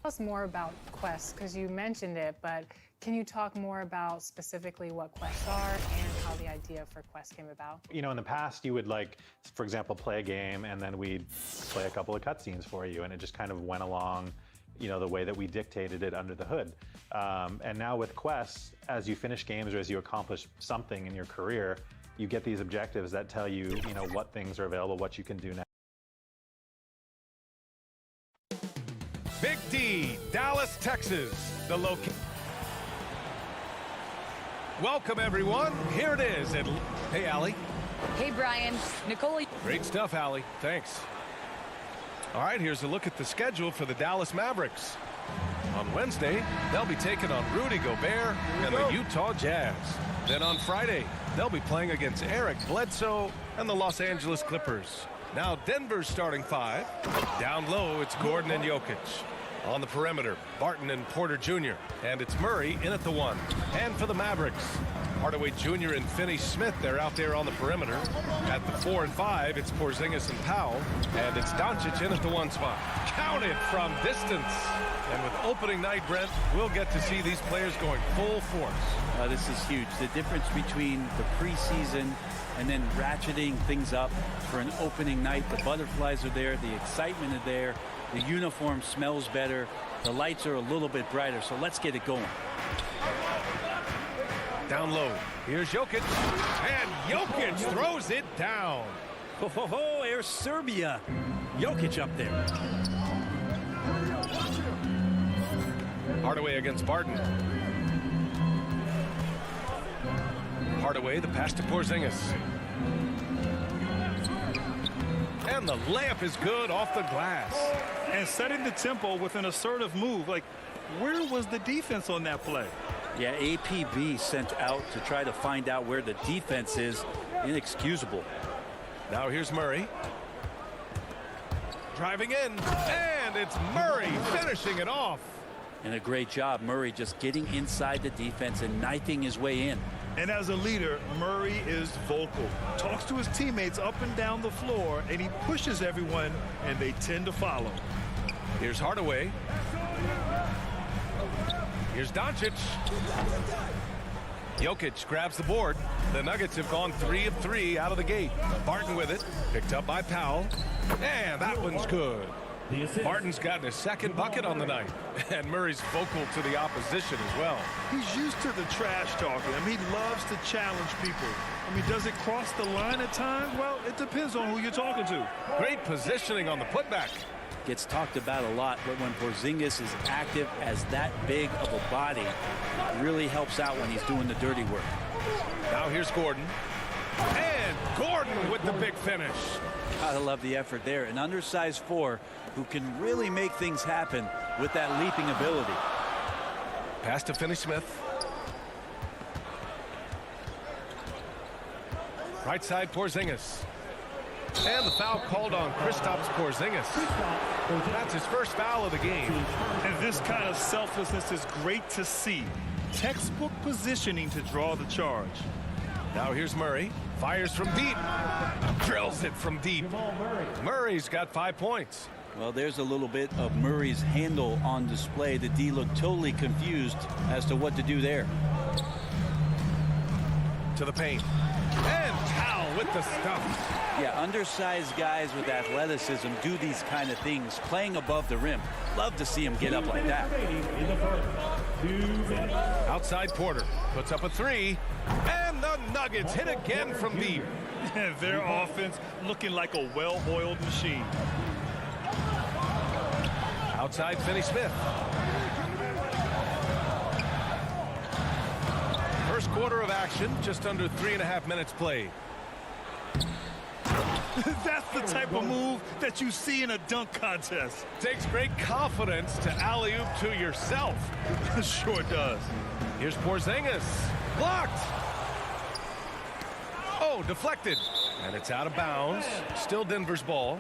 us more about quests? Because you mentioned it, but can you talk more about specifically what quests are and how the idea for quests came about? You know, in the past, you would, like, for example, play a game, and then we'd play a couple of cutscenes for you, and it just kind of went along, you know, the way that we dictated it under the hood. And now with quests, as you finish games or as you accomplish something in your career, you get these objectives that tell you, you know, what things are available, what you can do now. Big D, Dallas, Texas, the location. Welcome, everyone. Here it is. Hey, Allie. Hey, Brian. Nicole. Great stuff, Allie. Thanks. All right, here's a look at the schedule for the Dallas Mavericks. On Wednesday, they'll be taking on Rudy Gobert and the Utah Jazz. Then on Friday, they'll be playing against Eric Bledsoe and the Los Angeles Clippers. Now Denver's starting five. Down low, it's Gordon and Jokic. On the perimeter, Barton and Porter Jr. And it's Murray in at the one. And for the Mavericks, Hardaway Jr. and Finney-Smith, they're out there on the perimeter. At the 4 and 5, it's Porzingis and Powell. And it's Doncic in at the one spot. Counted from distance. And with opening night, Brent, we'll get to see these players going full force. This is huge. The difference between the preseason and then ratcheting things up for an opening night. The butterflies are there. The excitement is there. The uniform smells better. The lights are a little bit brighter. So let's get it going. Down low. Here's Jokic. And Jokic throws it down. Ho, ho, ho. There's Serbia. Jokic up there. Hardaway against Barton. Hardaway, the pass to Porzingis. And the layup is good off the glass. And setting the tempo with an assertive move. Like, where was the defense on that play? Yeah, APB sent out to try to find out where the defense is. Inexcusable. Now here's Murray. Driving in. And it's Murray finishing it off. And a great job, Murray just getting inside the defense and knifing his way in. And as a leader, Murray is vocal. Talks to his teammates up and down the floor, and he pushes everyone, and they tend to follow. Here's Hardaway. Here's Doncic. Jokic grabs the board. The Nuggets have gone 3 of 3 out of the gate. Barton with it. Picked up by Powell. And that one's good. Barton's gotten his second bucket on the night. And Murray's vocal to the opposition as well. He's used to the trash talking. I mean, he loves to challenge people. I mean, does it cross the line at times? Well, it depends on who you're talking to. Great positioning on the putback. Gets talked about a lot, but when Porzingis is active as that big of a body, it really helps out when he's doing the dirty work. Now here's Gordon. And Gordon with the big finish. Gotta love the effort there. An undersized 4 who can really make things happen with that leaping ability. Pass to Finney-Smith. Right side Porzingis. And the foul called on Kristaps Porzingis. That's his first foul of the game. And this kind of selflessness is great to see. Textbook positioning to draw the charge. Now here's Murray. Fires from deep. Drills it from deep. Murray's got 5 points. Well, there's a little bit of Murray's handle on display. The D looked totally confused as to what to do there. To the paint. And Powell with the stuff. Yeah, undersized guys with athleticism do these kind of things, playing above the rim. Love to see him get up like that. Outside Porter puts up a 3. And the Nuggets hit again from deep. Their offense looking like a well-oiled machine. Outside Finney-Smith. First quarter of action, just under 3.5 minutes played. That's the type of move that you see in a dunk contest. Takes great confidence to alley-oop to yourself. Sure does. Here's Porzingis. Blocked. Oh, deflected. And it's out of bounds. Still Denver's ball.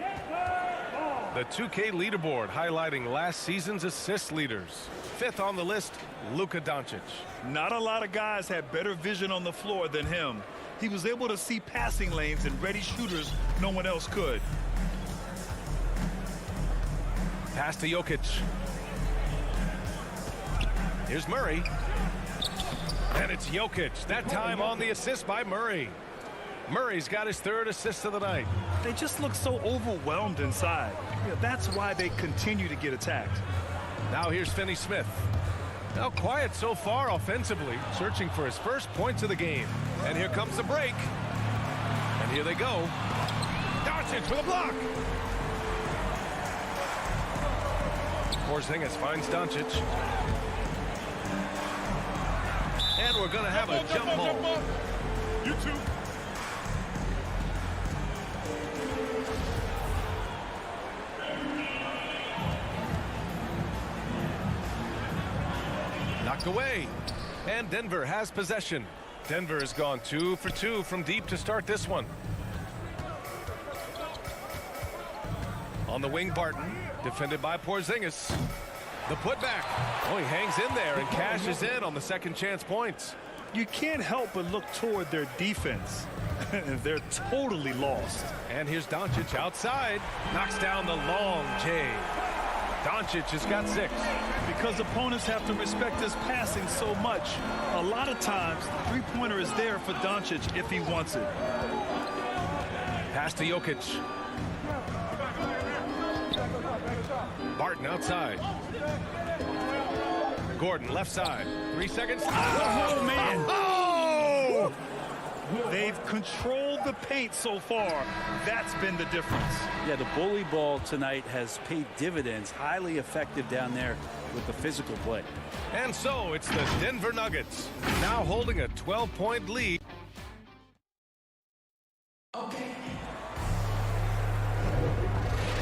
The 2K leaderboard highlighting last season's assist leaders. 5th on the list, Luka Doncic. Not a lot of guys had better vision on the floor than him. He was able to see passing lanes and ready shooters no one else could. Pass to Jokic. Here's Murray. And it's Jokic. That time on the assist by Murray. Murray's got his 3rd assist of the night. They just look so overwhelmed inside. That's why they continue to get attacked. Now here's Finney Smith. Now quiet so far offensively, searching for his first points of the game. And here comes the break. And here they go. Doncic with a block. Porzingis finds Doncic. And we're going to have a jump ball. You too. Knocked away. And Denver has possession. Denver has gone 2 for 2 from deep to start this one. On the wing, Barton. Defended by Porzingis. The putback. Oh, he hangs in there and cashes in on the second chance points. You can't help but look toward their defense. They're totally lost. And here's Doncic outside. Knocks down the long J. Doncic has got 6. Because opponents have to respect his passing so much, a lot of times the three-pointer is there for Doncic if he wants it. Pass to Jokic. Barton outside. Gordon left side. 3 seconds. Oh, man. Oh! They've controlled the paint so far. That's been the difference. Yeah, the bully ball tonight has paid dividends. Highly effective down there with the physical play. And so it's the Denver Nuggets now holding a 12-point lead.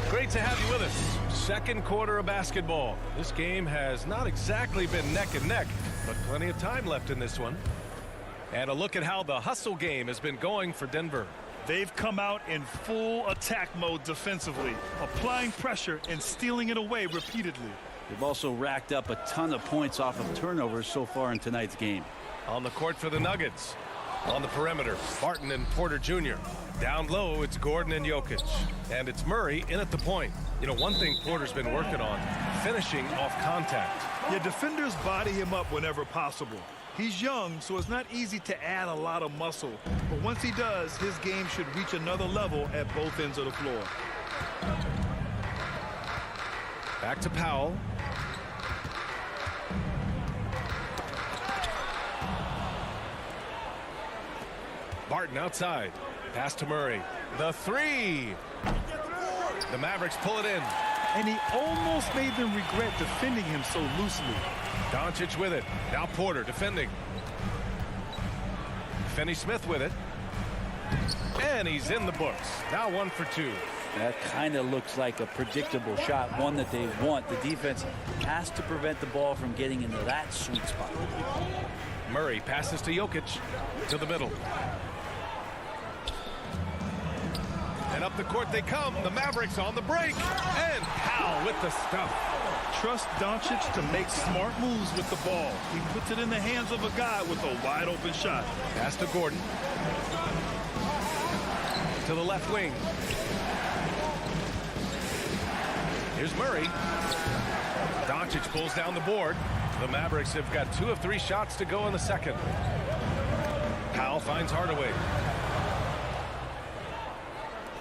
Great to have you with us. Second quarter of basketball. This game has not exactly been neck and neck, but plenty of time left in this one. And a look at how the hustle game has been going for Denver. They've come out in full attack mode defensively, applying pressure and stealing it away repeatedly. They've also racked up a ton of points off of turnovers so far in tonight's game. On the court for the Nuggets. On the perimeter, Barton and Porter Jr. Down low, it's Gordon and Jokic. And it's Murray in at the point. You know, one thing Porter's been working on, finishing off contact. Yeah, defenders body him up whenever possible. He's young, so it's not easy to add a lot of muscle. But once he does, his game should reach another level at both ends of the floor. Back to Powell. Barton outside. Pass to Murray. The 3. The Mavericks pull it in. And he almost made them regret defending him so loosely. Doncic with it. Now Porter defending. Finney Smith with it. And he's in the books. Now 1 for 2. That kind of looks like a predictable shot, one that they want. The defense has to prevent the ball from getting into that sweet spot. Murray passes to Jokic to the middle. And up the court they come. The Mavericks on the break. And Powell with the stuff. Trust Doncic to make smart moves with the ball. He puts it in the hands of a guy with a wide open shot. Pass to Gordon. To the left wing. Here's Murray. Doncic pulls down the board. The Mavericks have got 2 of 3 shots to go in the second. Powell finds Hardaway.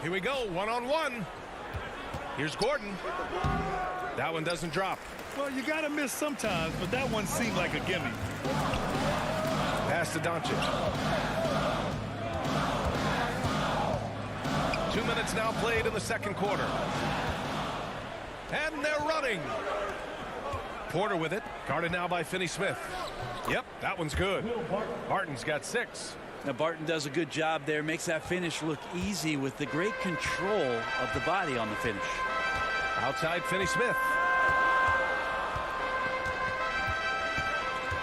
Here we go, 1-on-1. Here's Gordon. That one doesn't drop. Well, you got to miss sometimes, but that one seemed like a gimme. Pass to Doncic. 2 minutes now played in the second quarter. And they're running. Porter with it. Guarded now by Finney Smith. Yep, that one's good. Barton's got 6. Now Barton does a good job there. Makes that finish look easy with the great control of the body on the finish. Outside Finney Smith.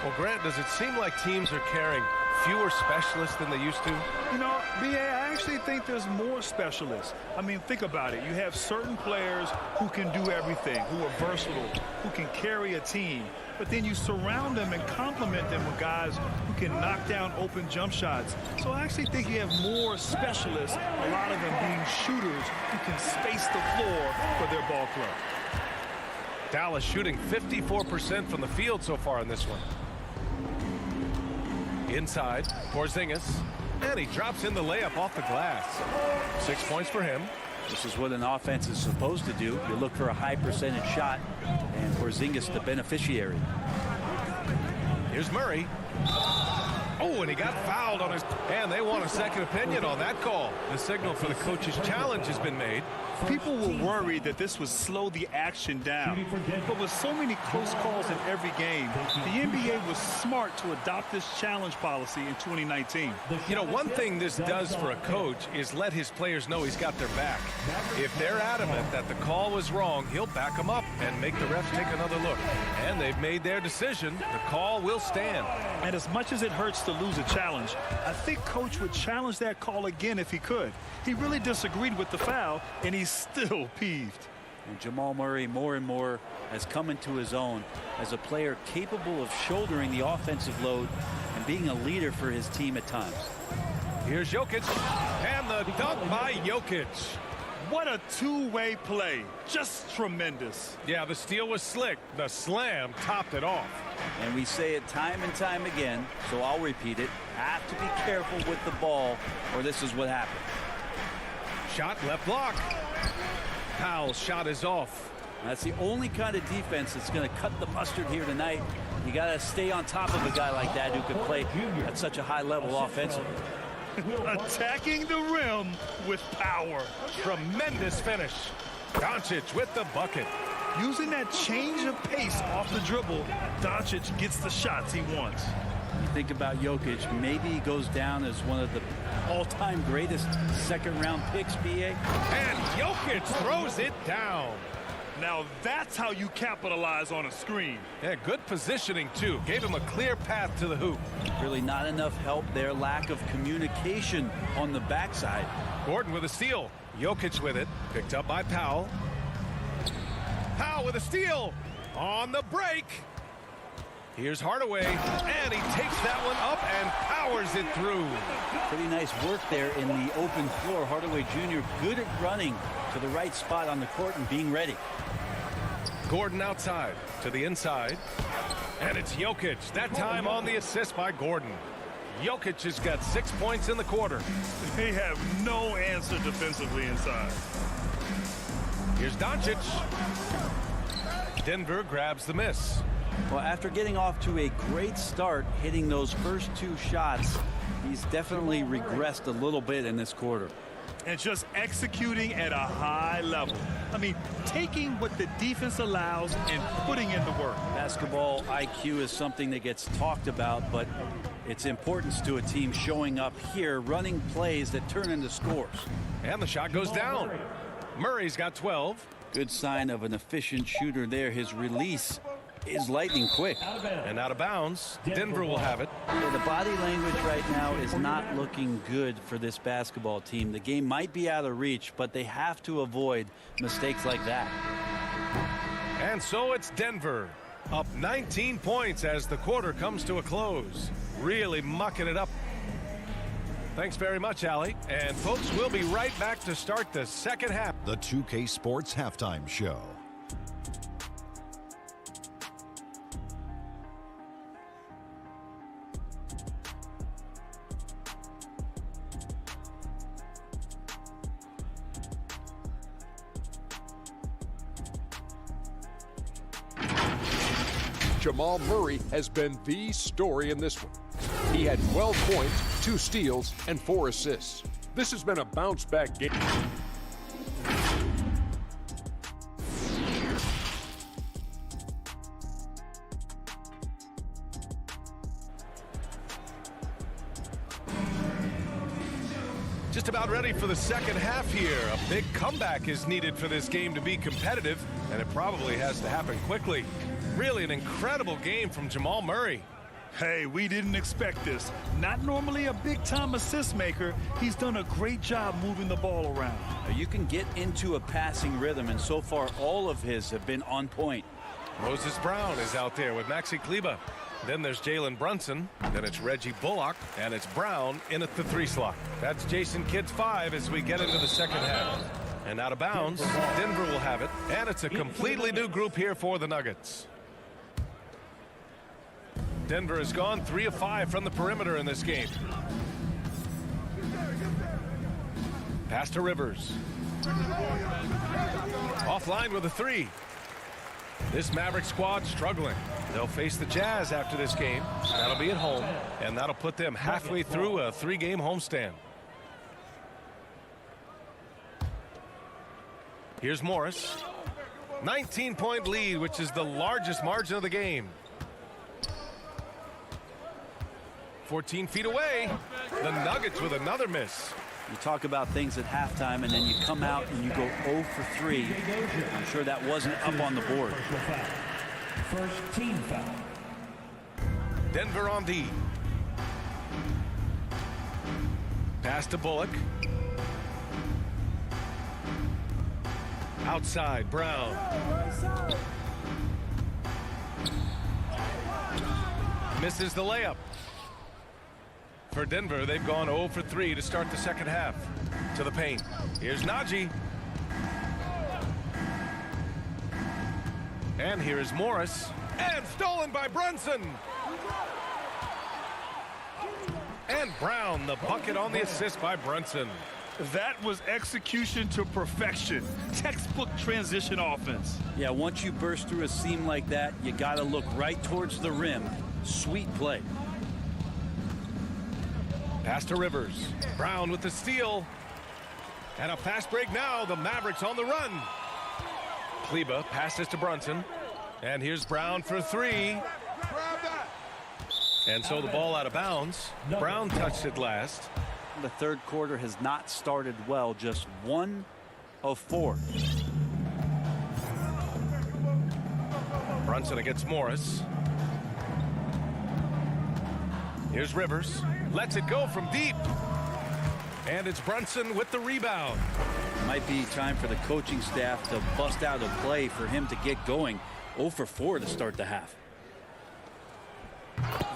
Well, Grant, does it seem like teams are carrying fewer specialists than they used to? You know, B.A., I actually think there's more specialists. I mean, think about it. You have certain players who can do everything, who are versatile, who can carry a team. But then you surround them and complement them with guys who can knock down open jump shots. So I actually think you have more specialists, a lot of them being shooters who can space the floor for their ball club. Dallas shooting 54% from the field so far in this one. Inside, Porzingis, and he drops in the layup off the glass. 6 points for him. This is what an offense is supposed to do. You look for a high percentage shot, and Porzingis the beneficiary. Here's Murray. Oh, and he got fouled on his... And they want a second opinion on that call. The signal for the coach's challenge has been made. People were worried that this would slow the action down. But with so many close calls in every game, the NBA was smart to adopt this challenge policy in 2019. You know, one thing this does for a coach is let his players know he's got their back. If they're adamant that the call was wrong, he'll back them up and make the refs take another look. And they've made their decision. The call will stand. And as much as it hurts to lose a challenge, I think Coach would challenge that call again if he could. He really disagreed with the foul, and he's still peeved. And Jamal Murray more and more has come into his own as a player capable of shouldering the offensive load and being a leader for his team at times. Here's Jokic, and the dunk by Jokic. What a two-way play. Just tremendous. Yeah, the steal was slick. The slam topped it off. And we say it time and time again, so I'll repeat it. Have to be careful with the ball, or this is what happens. Shot left block. Powell's shot is off. That's the only kind of defense that's going to cut the mustard here tonight. You got to stay on top of a guy like that who can play at such a high level offensively. Attacking the rim with power. Tremendous finish. Doncic with the bucket. Using that change of pace off the dribble, Doncic gets the shots he wants. You think about Jokic, maybe he goes down as one of the all-time greatest second-round picks, BA. And Jokic throws it down. Now that's how you capitalize on a screen. Yeah, good positioning, too. Gave him a clear path to the hoop. Really not enough help there. Lack of communication on the backside. Gordon with a steal. Jokic with it. Picked up by Powell. Powell with a steal. On the break. Here's Hardaway. And he takes that one up and powers it through. Pretty nice work there in the open floor. Hardaway Jr. good at running to the right spot on the court and being ready. Gordon outside to the inside. And it's Jokic. That time on the assist by Gordon. Jokic has got 6 points in the quarter. They have no answer defensively inside. Here's Doncic. Denver grabs the miss. Well, after getting off to a great start, hitting those first two shots, he's definitely regressed a little bit in this quarter. And just executing at a high level. I mean, taking what the defense allows and putting in the work. Basketball IQ is something that gets talked about, but its importance to a team showing up here, running plays that turn into scores. And the shot goes down. Murray's got 12. Good sign of an efficient shooter there. His release is lightning quick. And out of bounds. Denver will have it. Yeah, the body language right now is not looking good for this basketball team. The game might be out of reach, but they have to avoid mistakes like that. And so it's Denver up 19 points as the quarter comes to a close. Really mucking it up. Thanks very much, Allie. And folks, we'll be right back to start the second half. The 2K Sports Halftime Show. Jamal Murray has been the story in this one. He had 12 points, 2 steals, and 4 assists. This has been a bounce-back game. Just about ready for the second half here. A big comeback is needed for this game to be competitive, and it probably has to happen quickly. Really an incredible game from Jamal Murray. Hey, we didn't expect this. Not normally a big-time assist maker. He's done a great job moving the ball around. You can get into a passing rhythm, and so far all of his have been on point. Moses Brown is out there with Maxi Kleber. Then there's Jalen Brunson. Then it's Reggie Bullock. And it's Brown in at the 3 slot. That's Jason Kidd's 5 as we get into the second half. And out of bounds. Denver will have it. And it's a completely new group here for the Nuggets. Denver has gone 3 of 5 from the perimeter in this game. Pass to Rivers. Offline with a 3. This Maverick squad struggling. They'll face the Jazz after this game. That'll be at home, and that'll put them halfway through a 3-game homestand. Here's Morris. 19-point lead, which is the largest margin of the game. 14 feet away. The Nuggets with another miss. You talk about things at halftime, and then you come out and you go 0 for 3. I'm sure that wasn't up on the board. First team foul. Denver on D. Pass to Bullock. Outside, Brown. Misses the layup. For Denver, they've gone 0 for 3 to start the second half. To the paint. Here's Najee. And here is Morris. And stolen by Brunson. And Brown, the bucket on the assist by Brunson. That was execution to perfection. Textbook transition offense. Yeah, once you burst through a seam like that, you got to look right towards the rim. Sweet play. Pass to Rivers. Brown with the steal. And a fast break now. The Mavericks on the run. Kleba passes to Brunson. And here's Brown for 3. And so the ball out of bounds. Brown touched it last. The third quarter has not started well. Just 1 of 4. Brunson against Morris. Here's Rivers. Lets it go from deep. And it's Brunson with the rebound. Might be time for the coaching staff to bust out a play for him to get going. 0 for 4 to start the half.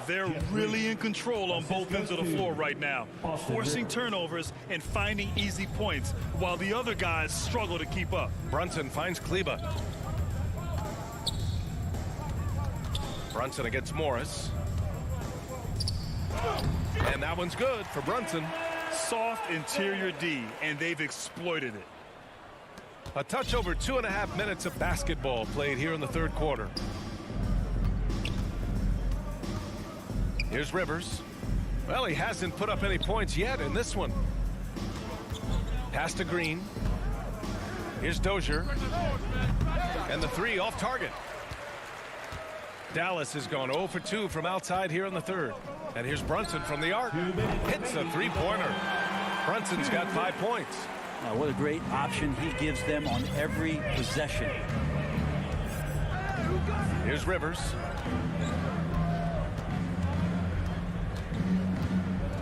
They're really in control on both ends of the floor right now, forcing turnovers and finding easy points while the other guys struggle to keep up. Brunson finds Kleba. Brunson against Morris. And that one's good for Brunson. Soft interior D, and they've exploited it. A touch over 2.5 minutes of basketball played here in the third quarter. Here's Rivers. Well, he hasn't put up any points yet in this one. Pass to Green. Here's Dozier. And the 3 off target. Dallas has gone 0 for 2 from outside here in the third. And here's Brunson from the arc. Hits a 3-pointer. Brunson's got 5 points. What a great option he gives them on every possession. Here's Rivers.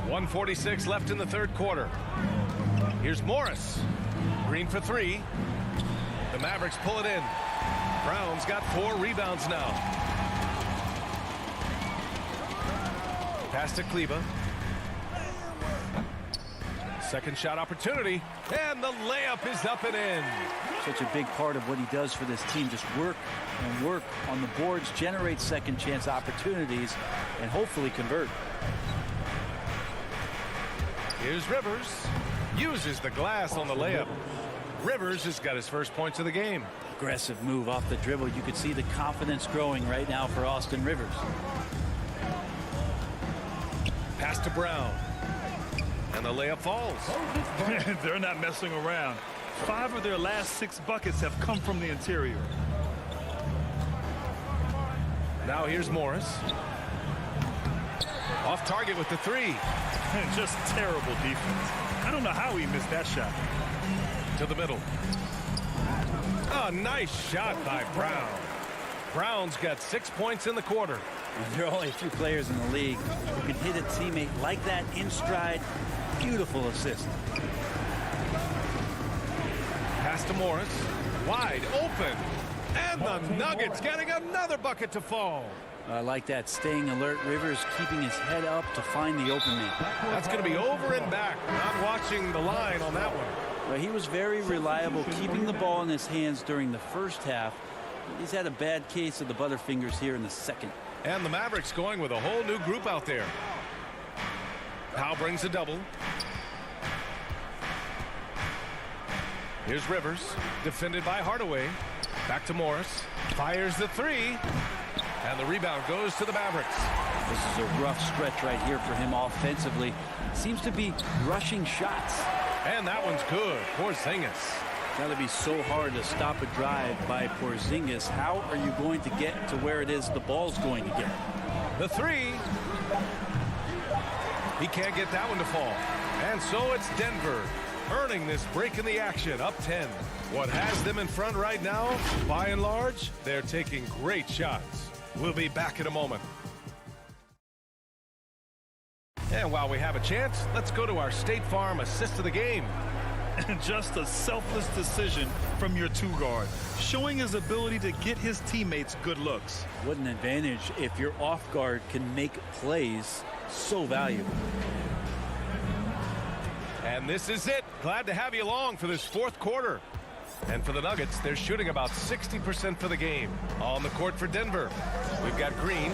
1:46 left in the third quarter. Here's Morris. Green for 3. The Mavericks pull it in. Brown's got 4 rebounds now. Pass to Kleba. Second shot opportunity. And the layup is up and in. Such a big part of what he does for this team. Just work and work on the boards, generate second chance opportunities, and hopefully convert. Here's Rivers. Uses the glass on the layup. Rivers has got his first points of the game. Aggressive move off the dribble. You could see the confidence growing right now for Austin Rivers. Pass to Brown. And the layup falls. They're not messing around. 5 of their last 6 buckets have come from the interior. Now here's Morris. Off target with the 3. Just terrible defense. I don't know how he missed that shot. To the middle. A nice shot by Brown. Brown's got 6 points in the quarter. There are only a few players in the league who can hit a teammate like that in stride. Beautiful assist. Pass to Morris. Wide open. And the Nuggets getting another bucket to fall. I like that. Staying alert. Rivers keeping his head up to find the open man. That's going to be over and back. Not watching the line on that one. Well, he was very reliable, keeping the ball in his hands during the first half. He's had a bad case of the butterfingers here in the second. And the Mavericks going with a whole new group out there. Powell brings a double. Here's Rivers, defended by Hardaway. Back to Morris. Fires the three. And the rebound goes to the Mavericks. This is a rough stretch right here for him offensively. Seems to be rushing shots. And that one's good. Porzingis. Got to be so hard to stop a drive by Porzingis. How are you going to get to where it is the ball's going to get? The three. He can't get that one to fall. And so it's Denver earning this break in the action, up 10. What has them in front right now, by and large, they're taking great shots. We'll be back in a moment. And while we have a chance, let's go to our State Farm assist of the game. And just a selfless decision from your two guard, showing his ability to get his teammates good looks. What an advantage if your off guard can make plays. So valuable. And this is it. Glad to have you along for this fourth quarter. And for the Nuggets, they're shooting about 60% for the game. On the court for Denver, we've got Green,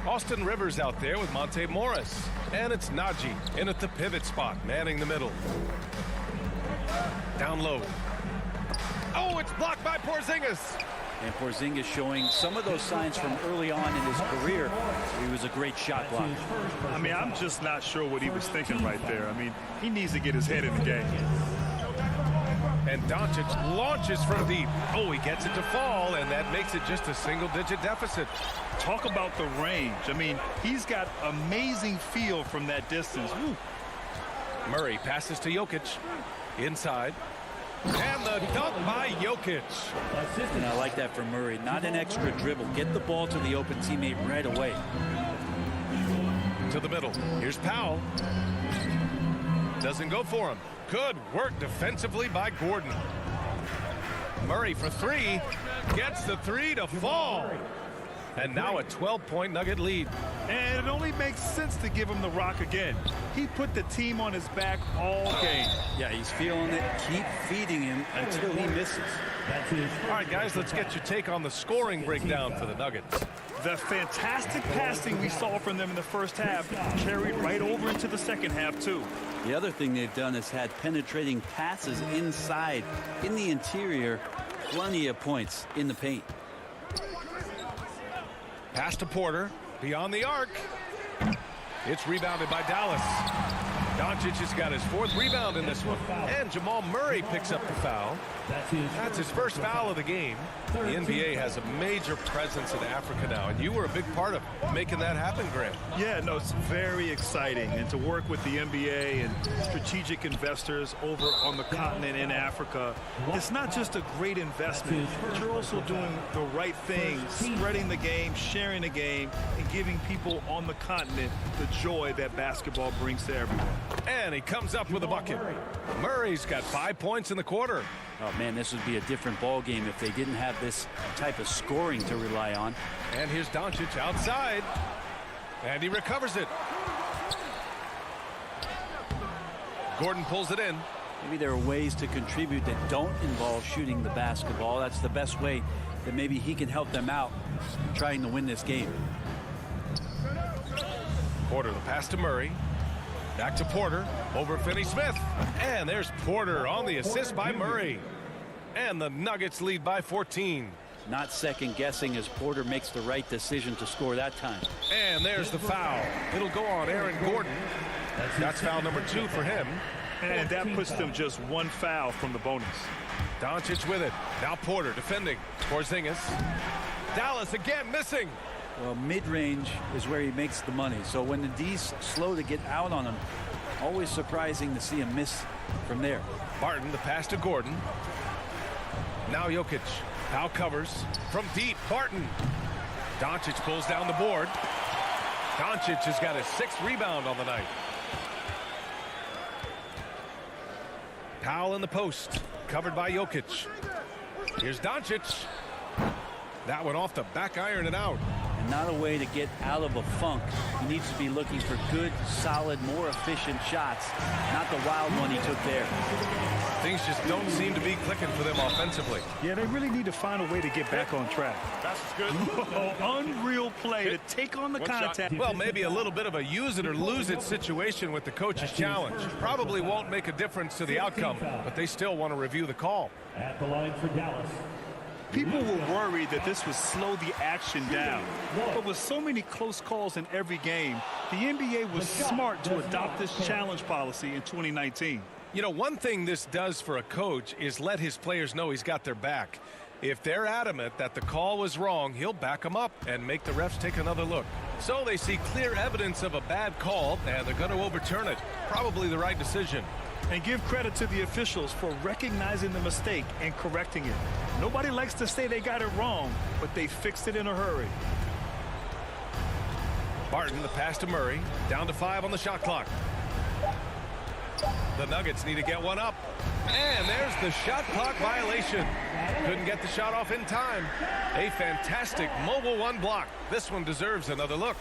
Austin Rivers out there with Monte Morris. And it's Najee in at the pivot spot, manning the middle. Down low. Oh, it's blocked by Porzingis. And Porzingis showing some of those signs from early on in his career. He was a great shot blocker. I mean, I'm just not sure what he was thinking right there. I mean, he needs to get his head in the game. And Doncic launches from deep. Oh, he gets it to fall, and that makes it just a single-digit deficit. Talk about the range. I mean, he's got amazing feel from that distance. Woo. Murray passes to Jokic. Inside. And the dunk by Jokic. And I like that for Murray. Not an extra dribble. Get the ball to the open teammate right away. To the middle. Here's Powell. Doesn't go for him. Good work defensively by Gordon. Murray for three. Gets the three to fall. And now a 12-point Nugget lead. And it only makes sense to give him the rock again. He put the team on his back all game. Yeah, he's feeling it. Keep feeding him until he misses. All right, guys, let's get your take on the scoring breakdown for the Nuggets. The fantastic passing we saw from them in the first half carried right over into the second half, too. The other thing they've done is had penetrating passes inside, in the interior, plenty of points in the paint. Pass to Porter, beyond the arc. It's rebounded by Dallas. Doncic has got his fourth rebound in this one. And Jamal Murray picks up the foul. That's his first foul of the game. The NBA has a major presence in Africa now, and you were a big part of making that happen, Grant. Yeah, no, it's very exciting. And to work with the NBA and strategic investors over on the continent in Africa, it's not just a great investment, but you're also doing the right thing, spreading the game, sharing the game, and giving people on the continent the joy that basketball brings to everyone. And he comes up with a bucket. Murray's got 5 points in the quarter. Oh, man, this would be a different ball game if they didn't have this type of scoring to rely on. And here's Doncic outside. And he recovers it. Gordon pulls it in. Maybe there are ways to contribute that don't involve shooting the basketball. That's the best way that maybe he can help them out trying to win this game. Porter, the pass to Murray. Back to Porter, over Finney-Smith. And there's Porter on the assist by Murray. And the Nuggets lead by 14. Not second guessing as Porter makes the right decision to score that time. And there's the foul. It'll go on Aaron Gordon. That's foul number 2 for him. And that puts them just one foul from the bonus. Doncic with it. Now Porter defending. Porzingis. Dallas again missing. Well, mid-range is where he makes the money. So when the D's slow to get out on him, always surprising to see him miss from there. Barton, the pass to Gordon. Now Jokic. Powell covers from deep. Barton. Doncic pulls down the board. Doncic has got his 6th rebound on the night. Powell in the post. Covered by Jokic. Here's Doncic. That one off the back iron and out. not a way to get out of a funk. He needs to be looking for good, solid, more efficient shots, not the wild one he took there. Things just don't seem to be clicking for them offensively. Yeah, they really need to find a way to get back on track. Pass is good. Unreal play to take on the contact. Well, maybe a little bit of a use it or lose it situation with the coach's challenge. Probably won't make a difference to the outcome, but they still want to review the call. At the line for Dallas. People were worried that this would slow the action down. But with so many close calls in every game, the NBA was smart to adopt this challenge policy in 2019. You know, one thing this does for a coach is let his players know he's got their back. If they're adamant that the call was wrong, he'll back them up and make the refs take another look. So they see clear evidence of a bad call, and they're going to overturn it. Probably the right decision. And give credit to the officials for recognizing the mistake and correcting it. Nobody likes to say they got it wrong, but they fixed it in a hurry. Barton, the pass to Murray. Down to 5 on the shot clock. The Nuggets need to get one up. And there's the shot clock violation. Couldn't get the shot off in time. A fantastic mobile one block. This one deserves another look.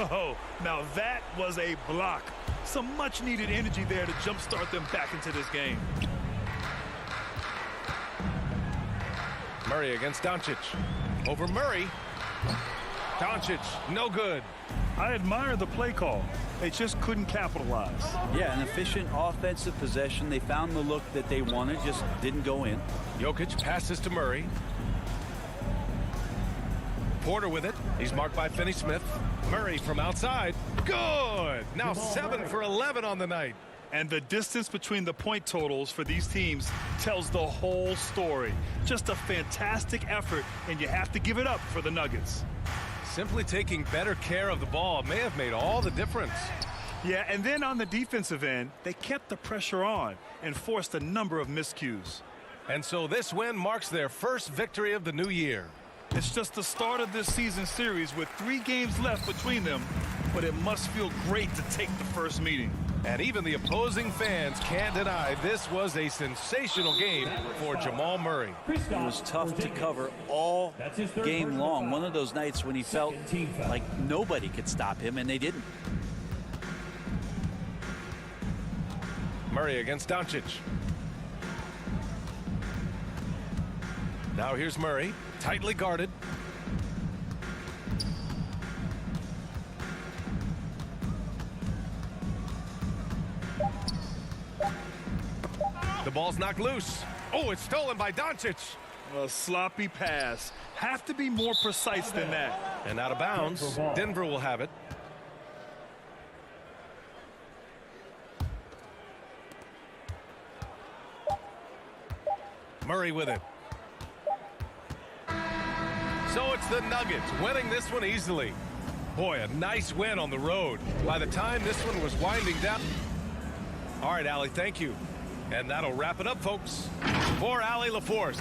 Oh, now that was a block. Some much needed energy there to jumpstart them back into this game. Murray against Doncic. Over Murray. Doncic, no good. I admire the play call. They just couldn't capitalize. Yeah, an efficient offensive possession. They found the look that they wanted, just didn't go in. Jokic passes to Murray. Porter with it. He's marked by Finney-Smith. Murray from outside. Good. Now 7 for 11 on the night. And the distance between the point totals for these teams tells the whole story. Just a fantastic effort, and you have to give it up for the Nuggets. Simply taking better care of the ball may have made all the difference. Yeah, and then on the defensive end, they kept the pressure on and forced a number of miscues. And so this win marks their first victory of the new year. It's just the start of this season series with 3 games left between them, but it must feel great to take the first meeting. And even the opposing fans can't deny this was a sensational game for Jamal Murray. It was tough to cover all game long. One of those nights when he felt like nobody could stop him, and they didn't. Murray against Doncic. Now here's Murray, tightly guarded. The ball's knocked loose. Oh, it's stolen by Doncic. A sloppy pass. Have to be more precise than that. And out of bounds. Denver will have it. Murray with it. So it's the Nuggets winning this one easily. Boy, a nice win on the road. By the time this one was winding down. All right, Allie, thank you. And that'll wrap it up, folks. For Allie LaForce.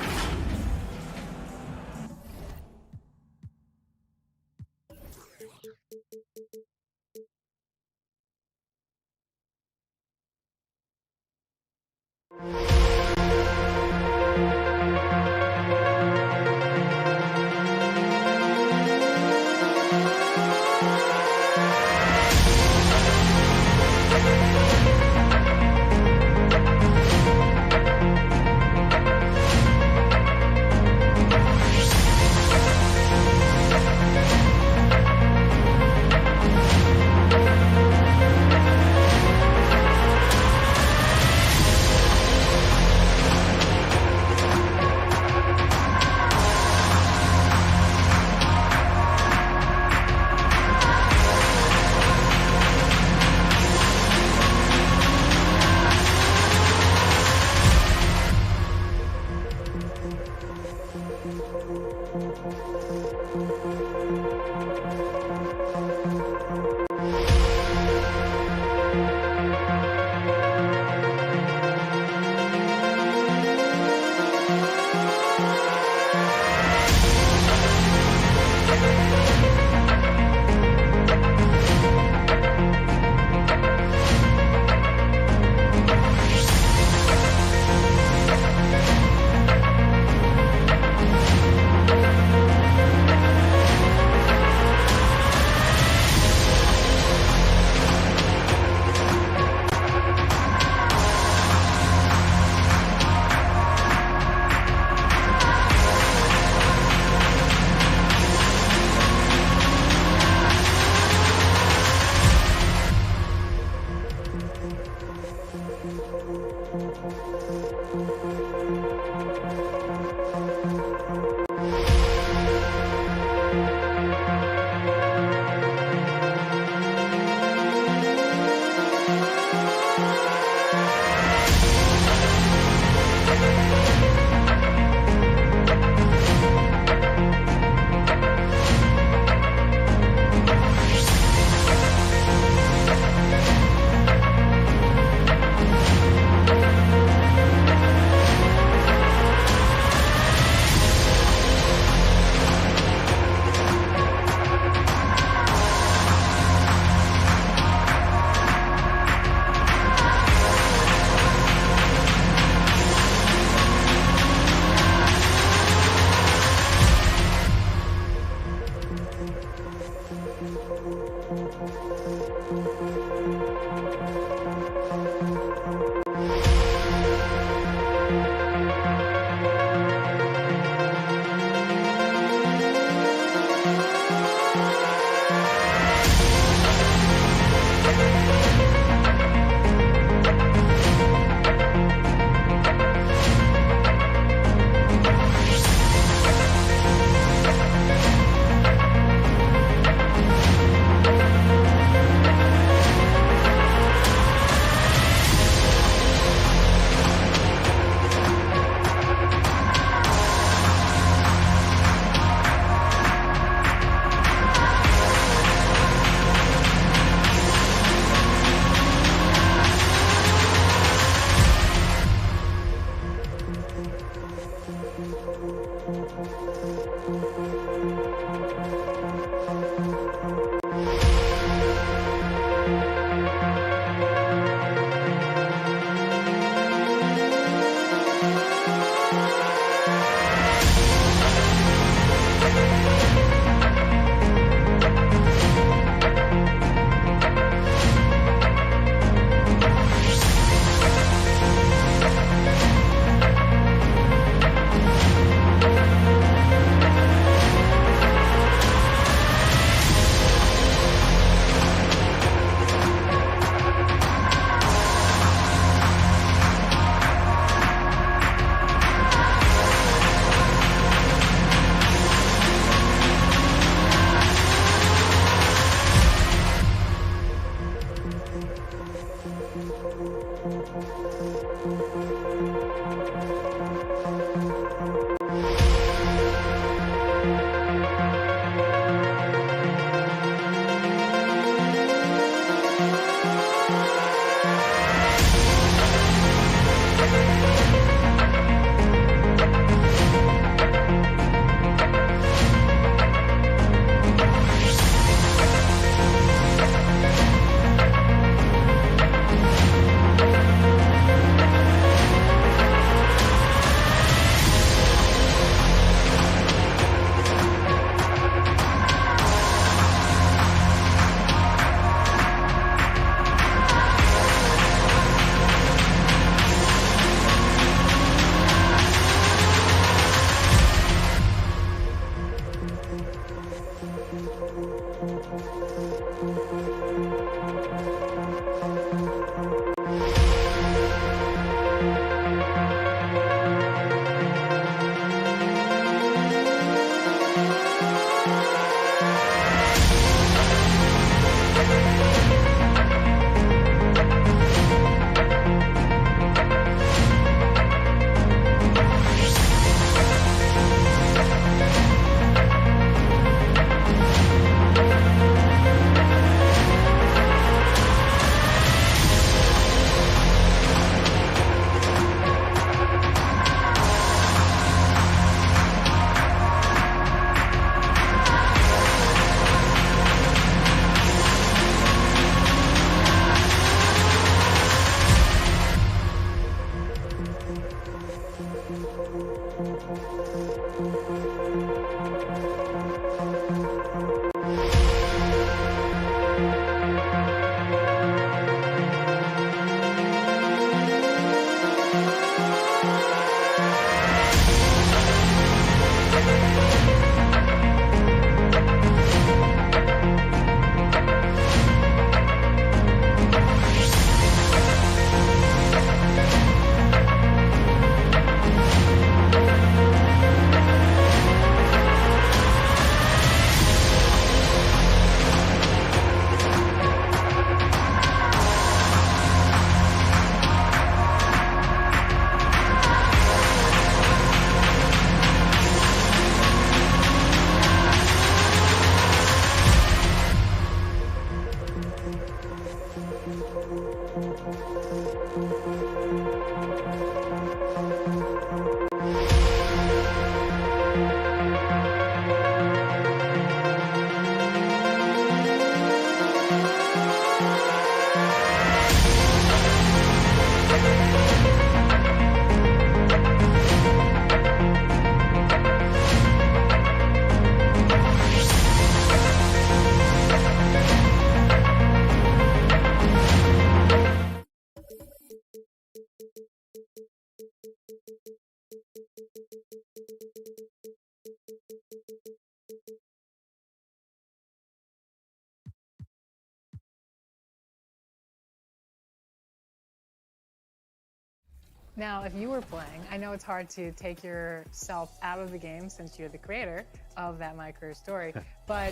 Now, if you were playing, I know it's hard to take yourself out of the game since you're the creator of that My Career Story, but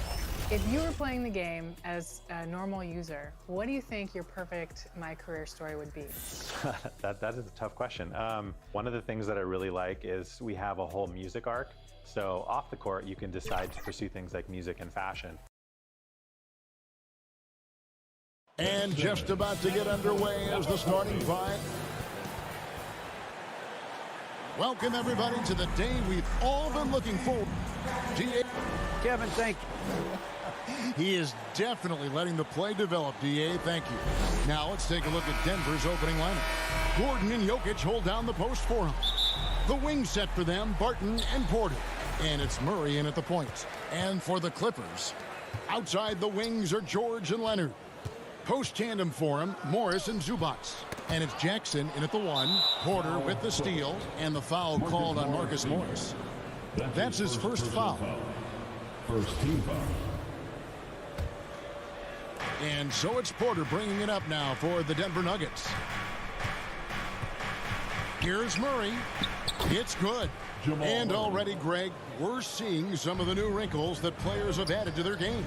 if you were playing the game as a normal user, what do you think your perfect My Career Story would be? That is a tough question. One of the things that I really like is we have a whole music arc. So off the court, you can decide to pursue things like music and fashion. And just about to get underway as the starting five. Welcome, everybody, to the day we've all been looking forward to. Kevin, thank you. He is definitely letting the play develop, DA. Thank you. Now let's take a look at Denver's opening lineup. Gordon and Jokic hold down the post for him. The wing set for them, Barton and Porter. And it's Murray in at the point. And for the Clippers, outside the wings are George and Leonard. Post tandem for him, Morris and Zubac. And it's Jackson in at the 1, Porter with the steal, and the foul called on Marcus Morris. That's his first foul. First team foul. And so it's Porter bringing it up now for the Denver Nuggets. Here's Murray. It's good. And already, Greg, we're seeing some of the new wrinkles that players have added to their game.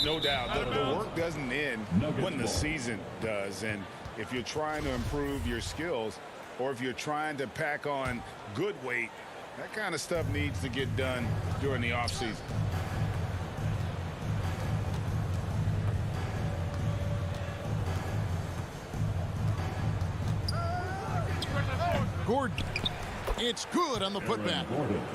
No doubt. The work doesn't end when the season does. And if you're trying to improve your skills, or if you're trying to pack on good weight, that kind of stuff needs to get done during the offseason. Gordon. It's good on the putback.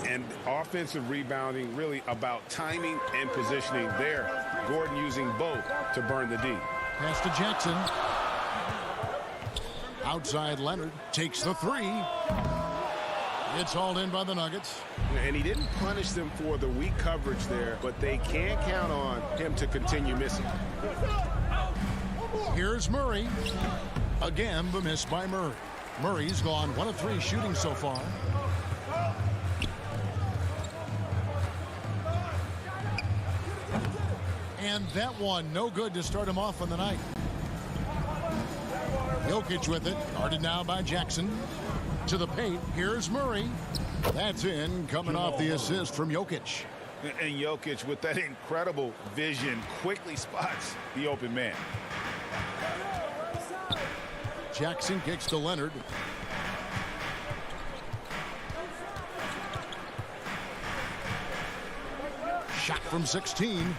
And offensive rebounding really about timing and positioning there. Gordon using both to burn the D. Pass to Jackson. Outside Leonard takes the 3. It's hauled in by the Nuggets. And he didn't punish them for the weak coverage there, but they can't count on him to continue missing. Here's Murray. Again, the miss by Murray. Murray's gone 1 of 3 shooting so far. And that one no good to start him off on the night. Jokic with it, guarded now by Jackson. To the paint, here's Murray. That's in, coming off the assist from Jokic. And Jokic, with that incredible vision, quickly spots the open man. Jackson kicks to Leonard. Shot from 16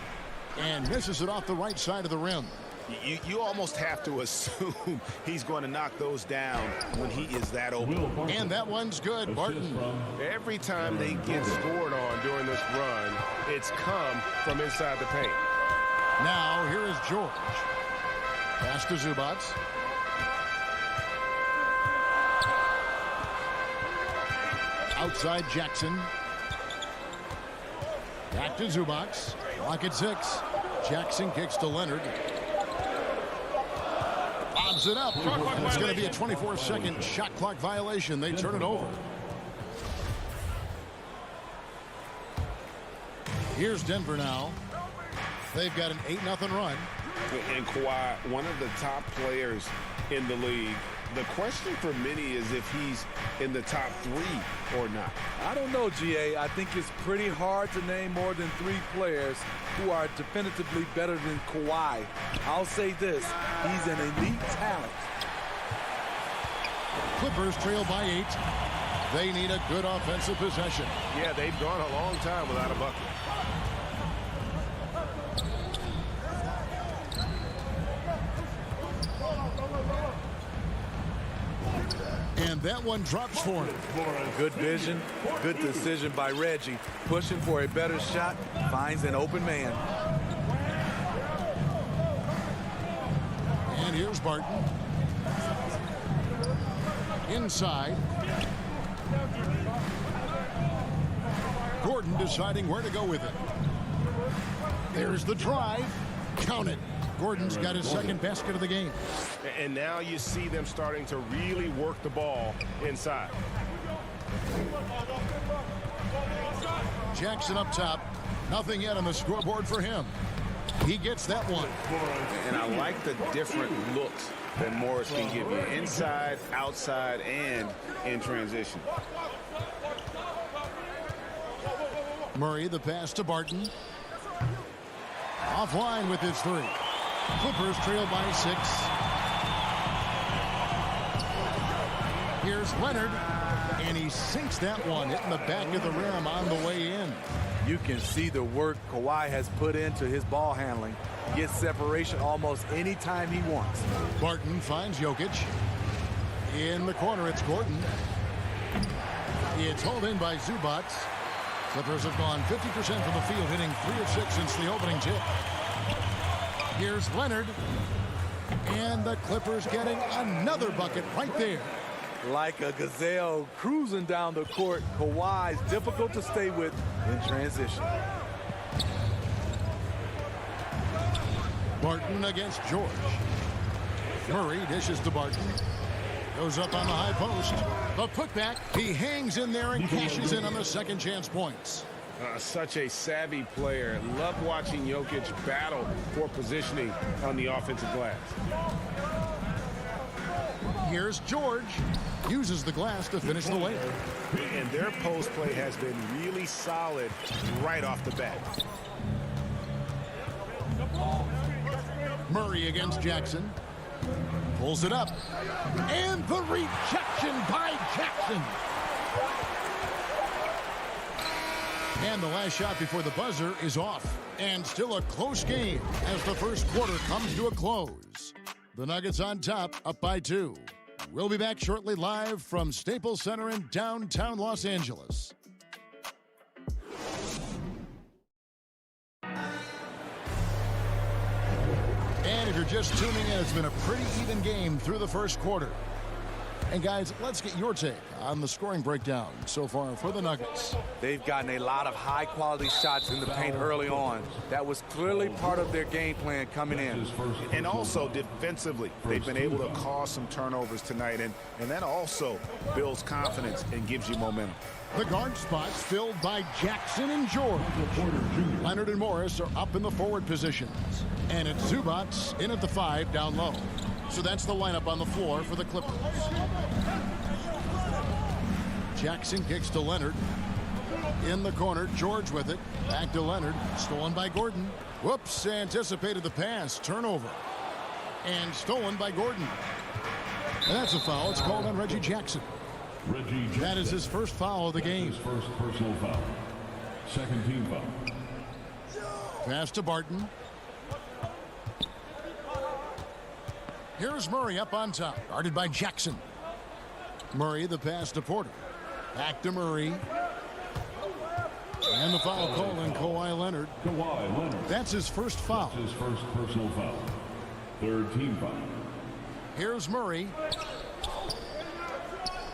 and misses it off the right side of the rim. You almost have to assume he's going to knock those down when he is that open. And that one's good, Barton. Every time they get scored on during this run, it's come from inside the paint. Now here is George. Pass to Zubac. Outside Jackson. Back to Zubac. Clock at 6. Jackson kicks to Leonard. Bobs it up. It's going to be a 24-second shot clock violation. They turn it over. Here's Denver now. They've got an 8-0 run. And Kawhi, one of the top players in the league. The question for many is if he's in the top 3 or not. I don't know, GA. I think it's pretty hard to name more than 3 players who are definitively better than Kawhi. I'll say this, he's an elite talent. Clippers trail by 8. They need a good offensive possession. Yeah, they've gone a long time without a bucket. And that one drops for him. Good vision, good decision by Reggie. Pushing for a better shot, finds an open man. And here's Barton. Inside. Gordon deciding where to go with it. There's the drive. Count it. Gordon's got his second basket of the game. And now you see them starting to really work the ball inside. Jackson up top. Nothing yet on the scoreboard for him. He gets that one. And I like the different looks that Morris can give you. Inside, outside, and in transition. Murray, the pass to Barton. Offline with his three. Clippers trail by 6. Here's Leonard, and he sinks that one, hitting the back of the rim on the way in. You can see the work Kawhi has put into his ball handling. He gets separation almost any time he wants. Barton finds Jokic. In the corner, it's Gordon. It's hauled in by Zubac. Clippers have gone 50% from the field, hitting 3 of 6 since the opening tip. Here's Leonard. And the Clippers getting another bucket right there. Like a gazelle cruising down the court, Kawhi's difficult to stay with in transition. Barton against George. Murray dishes to Barton. Goes up on the high post. The putback. He hangs in there and cashes in on the second chance points. Such a savvy player. Love watching Jokic battle for positioning on the offensive glass. Here's George. Uses the glass to finish the layup. And their post play has been really solid right off the bat. Murray against Jackson. Pulls it up. And the rejection by Jackson. And the last shot before the buzzer is off. And still a close game as the first quarter comes to a close. The Nuggets on top, up by 2. We'll be back shortly live from Staples Center in downtown Los Angeles. And if you're just tuning in, it's been a pretty even game through the first quarter. And guys, let's get your take on the scoring breakdown so far for the Nuggets. They've gotten a lot of high-quality shots in the paint early on. That was clearly part of their game plan coming in. And also defensively, they've been able to cause some turnovers tonight, and that also builds confidence and gives you momentum. The guard spots filled by Jackson and George. Leonard and Morris are up in the forward positions. And it's Zubac in at the 5 down low. So that's the lineup on the floor for the Clippers. Jackson kicks to Leonard. In the corner, George with it. Back to Leonard. Stolen by Gordon. Whoops, anticipated the pass. Turnover. And stolen by Gordon. And that's a foul. It's called on Reggie Jackson. That is his first foul of the game. His first personal foul. Second team foul. Pass to Barton. Here's Murray up on top, guarded by Jackson. Murray, the pass to Porter. Back to Murray. And the foul call on Kawhi Leonard. Kawhi Leonard. That's his first foul. His first personal foul. Third team foul. Here's Murray.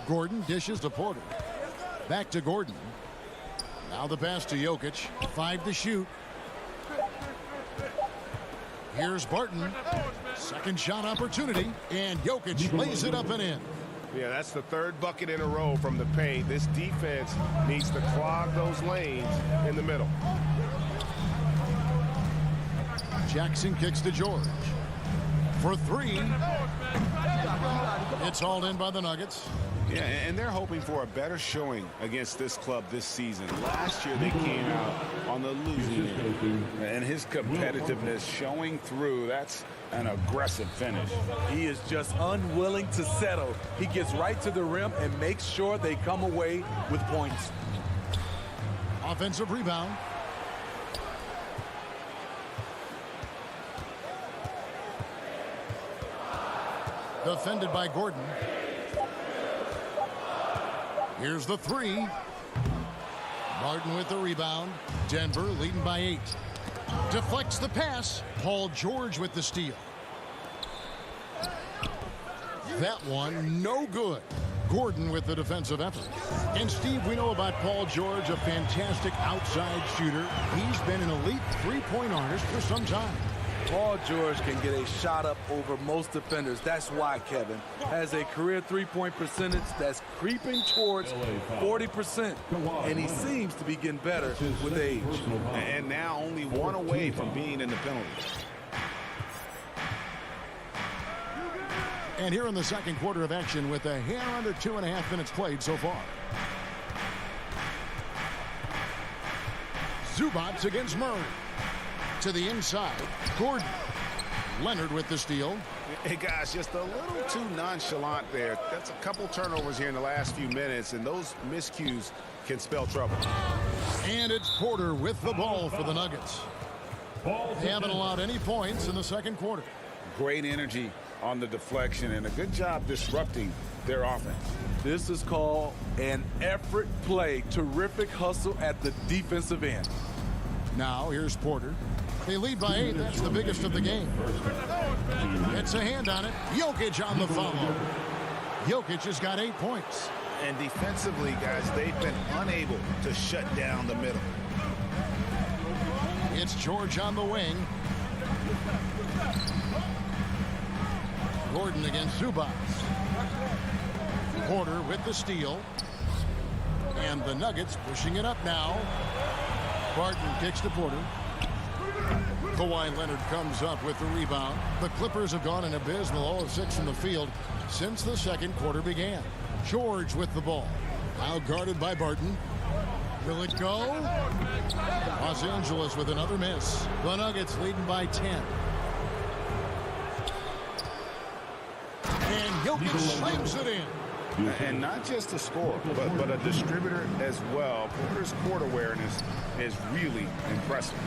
Gordon dishes to Porter. Back to Gordon. Now the pass to Jokic. 5 to shoot. Here's Barton. Second shot opportunity. And Jokic lays it up and in. Yeah, that's the third bucket in a row from the paint. This defense needs to clog those lanes in the middle. Jackson kicks to George. For 3. It's hauled in by the Nuggets. Yeah, and they're hoping for a better showing against this club this season. Last year they came out on the losing end, and his competitiveness showing through. That's an aggressive finish. He is just unwilling to settle. He gets right to the rim and makes sure they come away with points. Offensive rebound. Defended by Gordon. Here's the three. Martin with the rebound. Denver leading by 8. Deflects the pass. Paul George with the steal. That one, no good. Gordon with the defensive effort. And Steve, we know about Paul George, a fantastic outside shooter. He's been an elite three-point artist for some time. Paul George can get a shot up over most defenders. That's why Kevin has a career three-point percentage that's creeping towards 40%. And he seems to be getting better with age. And now only one away from being in the penalty. And here in the second quarter of action with a hair under 2.5 minutes played so far. Zubats against Murray. To the inside. Gordon. Leonard with the steal. Hey, guys, just a little too nonchalant there. That's a couple turnovers here in the last few minutes, and those miscues can spell trouble. And it's Porter with the ball for the Nuggets. They haven't allowed any points in the second quarter. Great energy on the deflection and a good job disrupting their offense. This is called an effort play. Terrific hustle at the defensive end. Now here's Porter. They lead by 8. That's the biggest of the game. It's a hand on it. Jokic on the follow. Jokic has got 8 points. And defensively, guys, they've been unable to shut down the middle. It's George on the wing. Gordon against Zubats. Porter with the steal. And the Nuggets pushing it up now. Barton kicks to Porter. Kawhi Leonard comes up with the rebound. The Clippers have gone an abysmal 0-6 from the field since the second quarter began. George with the ball. Now guarded by Barton. Will it go? Los Angeles with another miss. The Nuggets leading by 10. And Jokic slams it in. And not just a scorer, but a distributor as well. Porter's court awareness is really impressive.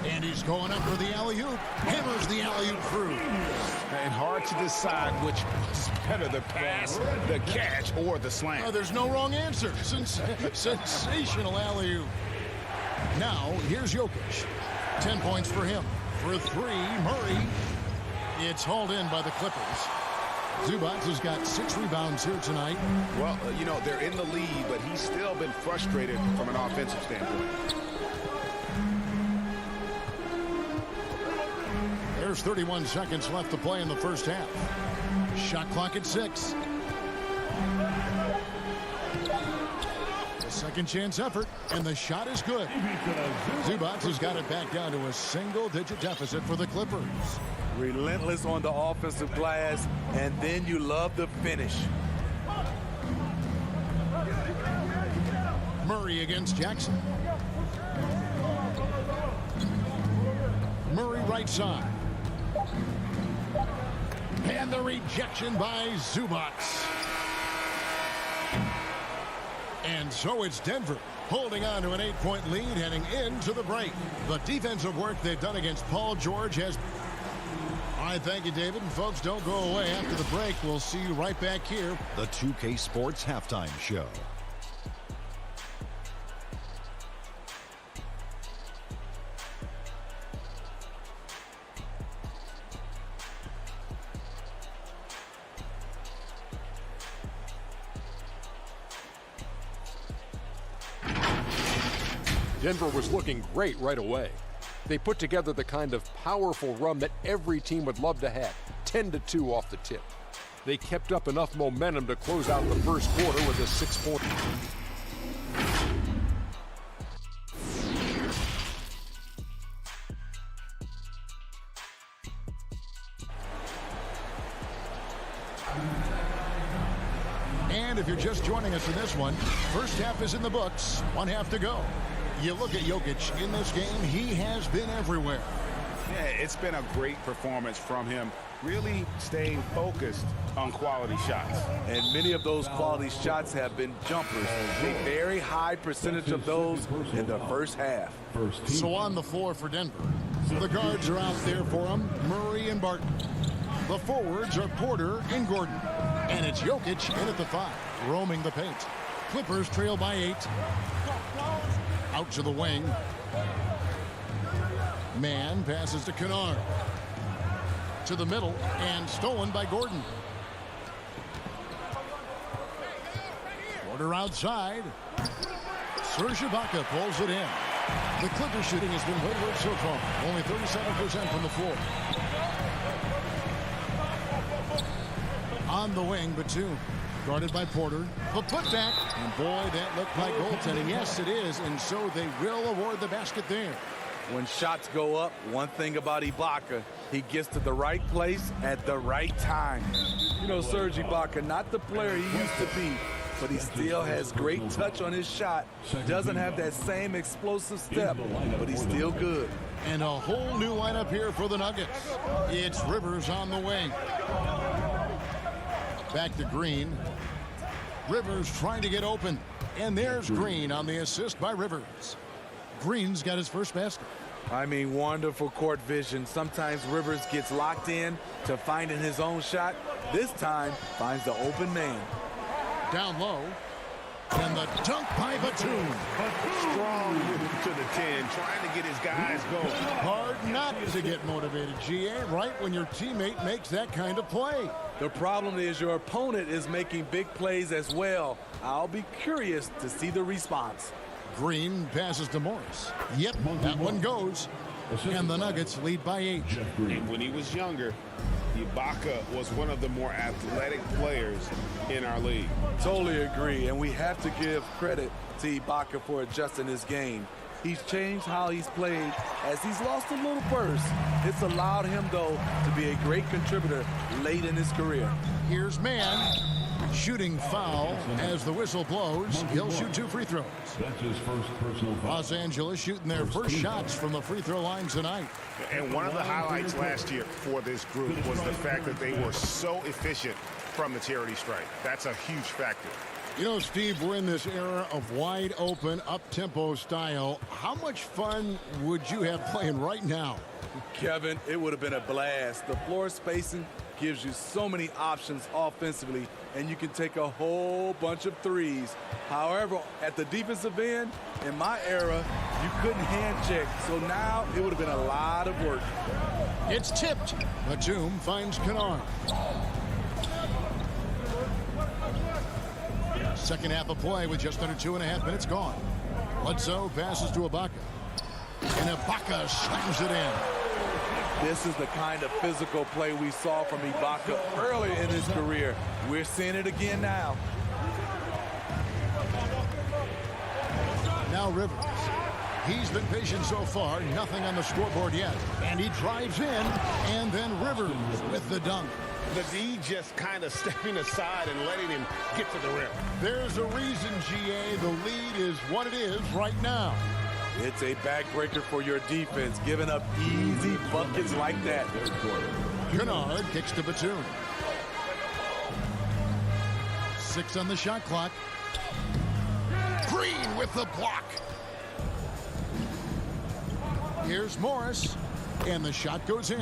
And he's going up for the alley-oop. Hammers the alley-oop through. And hard to decide which is better, the pass, the catch, or the slam. There's no wrong answer. Sensational alley-oop. Now, here's Jokic. 10 points for him. For 3, Murray. It's hauled in by the Clippers. Zubats has got 6 rebounds here tonight. Well, you know, they're in the lead, but he's still been frustrated from an offensive standpoint. There's 31 seconds left to play in the first half. Shot clock at 6. A second chance effort, and the shot is good. Zubats has got it back down to a single-digit deficit for the Clippers. Relentless on the offensive glass, and then you love the finish. Murray against Jackson. Murray right side. And the rejection by Zubats. And so it's Denver holding on to an 8-point lead heading into the break. The defensive work they've done against Paul George has... All right, thank you, David. And folks, don't go away. After the break, we'll see you right back here. The 2K Sports Halftime Show. Denver was looking great right away. They put together the kind of powerful run that every team would love to have, 10-2 off the tip. They kept up enough momentum to close out the first quarter with a 6-point. And if you're just joining us in this one, first half is in the books, 1 half to go. You look at Jokic in this game, he has been everywhere. Yeah, it's been a great performance from him, really staying focused on quality shots. And many of those quality shots have been jumpers. A very high percentage of those in the first half. So on the floor for Denver, the guards are out there for him, Murray and Barton. The forwards are Porter and Gordon. And it's Jokic in at the 5, roaming the paint. Clippers trail by 8. Out to the wing. Man passes to Kennard. To the middle and stolen by Gordon. Porter outside. Serge Ibaka pulls it in. The Clippers shooting has been wayward so far. Only 37% from the floor. On the wing, Batum. Guarded by Porter. The putback. And boy, that looked like goaltending. Yes, it is. And so they will award the basket there. When shots go up, one thing about Ibaka, he gets to the right place at the right time. You know, Serge Ibaka, not the player he used to be, but he still has great touch on his shot. Doesn't have that same explosive step, but he's still good. And a whole new lineup here for the Nuggets. It's Rivers on the wing. Back to Green. Rivers trying to get open. And there's Green on the assist by Rivers. Green's got his first basket. I mean, wonderful court vision. Sometimes Rivers gets locked in to finding his own shot. This time, finds the open man. Down low. And the dunk by Batum. Strong to the 10, trying to get his guys going. Hard not to get motivated, GA, right when your teammate makes that kind of play. The problem is your opponent is making big plays as well. I'll be curious to see the response. Green passes to Morris. Yep, that one goes. And the Nuggets lead by 8. And when he was younger, Ibaka was one of the more athletic players in our league. Totally agree, and we have to give credit to Ibaka for adjusting his game. He's changed how he's played as he's lost a little burst. It's allowed him, though, to be a great contributor late in his career. Here's Man. Shooting foul as the whistle blows. He'll shoot 2 free throws. That's his first personal foul. Los Angeles shooting their first shots from the free throw line tonight. And one of the highlights last year for this group was the fact that they were so efficient from the charity stripe. That's a huge factor. You know, Steve, we're in this era of wide open, up-tempo style. How much fun would you have playing right now? Kevin, it would have been a blast. The floor spacing gives you so many options offensively, and you can take a whole bunch of threes. However, at the defensive end, in my era, you couldn't hand check. So now it would have been a lot of work. It's tipped. Batum finds Kennard. Second half of play with just under 2.5 minutes gone. Bledsoe passes to Ibaka. And Ibaka slams it in. This is the kind of physical play we saw from Ibaka early in his career. We're seeing it again now. Now Rivers. He's been patient so far. Nothing on the scoreboard yet. And he drives in. And then Rivers with the dunk. The D just kind of stepping aside and letting him get to the rim. There's a reason, GA. The lead is what it is right now. It's a backbreaker for your defense, giving up easy buckets like that. Kennard kicks to Batum. 6 on the shot clock. Green with the block. Here's Morris. And the shot goes in.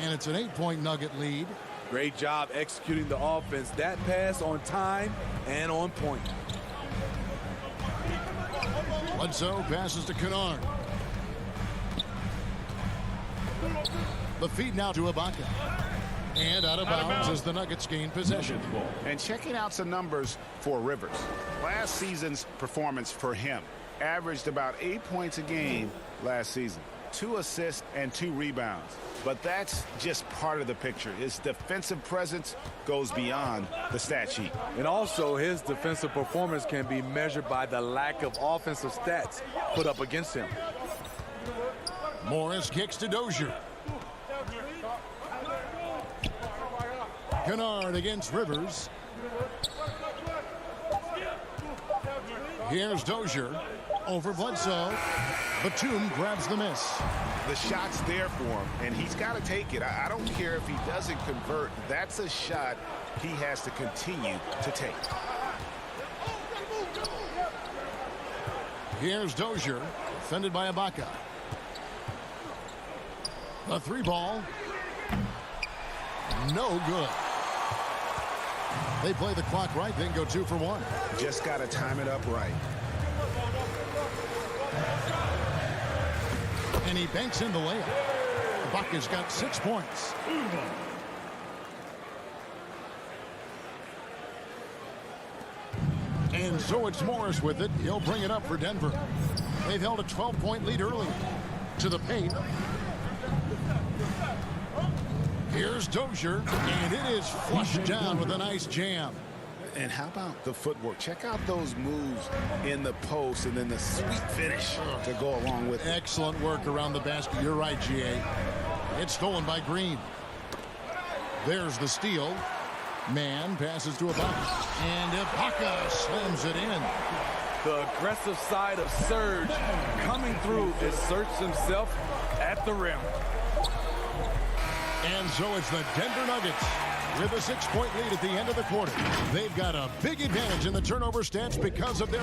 And it's an 8-point Nugget lead. Great job executing the offense. That pass on time and on point. Bledsoe passes to Kennard. The feed now to Ibaka. And out of bounds as the Nuggets gain possession. And checking out some numbers for Rivers. Last season's performance for him averaged about 8 points a game last season. 2 assists and 2 rebounds. But that's just part of the picture. His defensive presence goes beyond the stat sheet. And also, his defensive performance can be measured by the lack of offensive stats put up against him. Morris kicks to Dozier. Kennard against Rivers. Here's Dozier over Bledsoe. Batum grabs the miss. The shot's there for him, and he's got to take it. I don't care if he doesn't convert. That's a shot he has to continue to take. Here's Dozier, defended by Ibaka. The 3 ball. no good. They play the clock right, then go 2 for 1. Just got to time it up right. And he banks in the layup. Ibaka's got 6 points. And so it's Morris with it. He'll bring it up for Denver. They've held a 12-point lead early. To the paint. Here's Dozier, and it is flushed down with a nice jam. And how about the footwork? Check out those moves in the post and then the sweet finish to go along with it. Excellent work around the basket. You're right, GA. It's stolen by Green. There's the steal. Man passes to Ibaka. And Ibaka slams it in. The aggressive side of Serge coming through asserts himself at the rim. And so it's the Denver Nuggets with a 6-point lead at the end of the quarter. They've got a big advantage in the turnover stats because of their...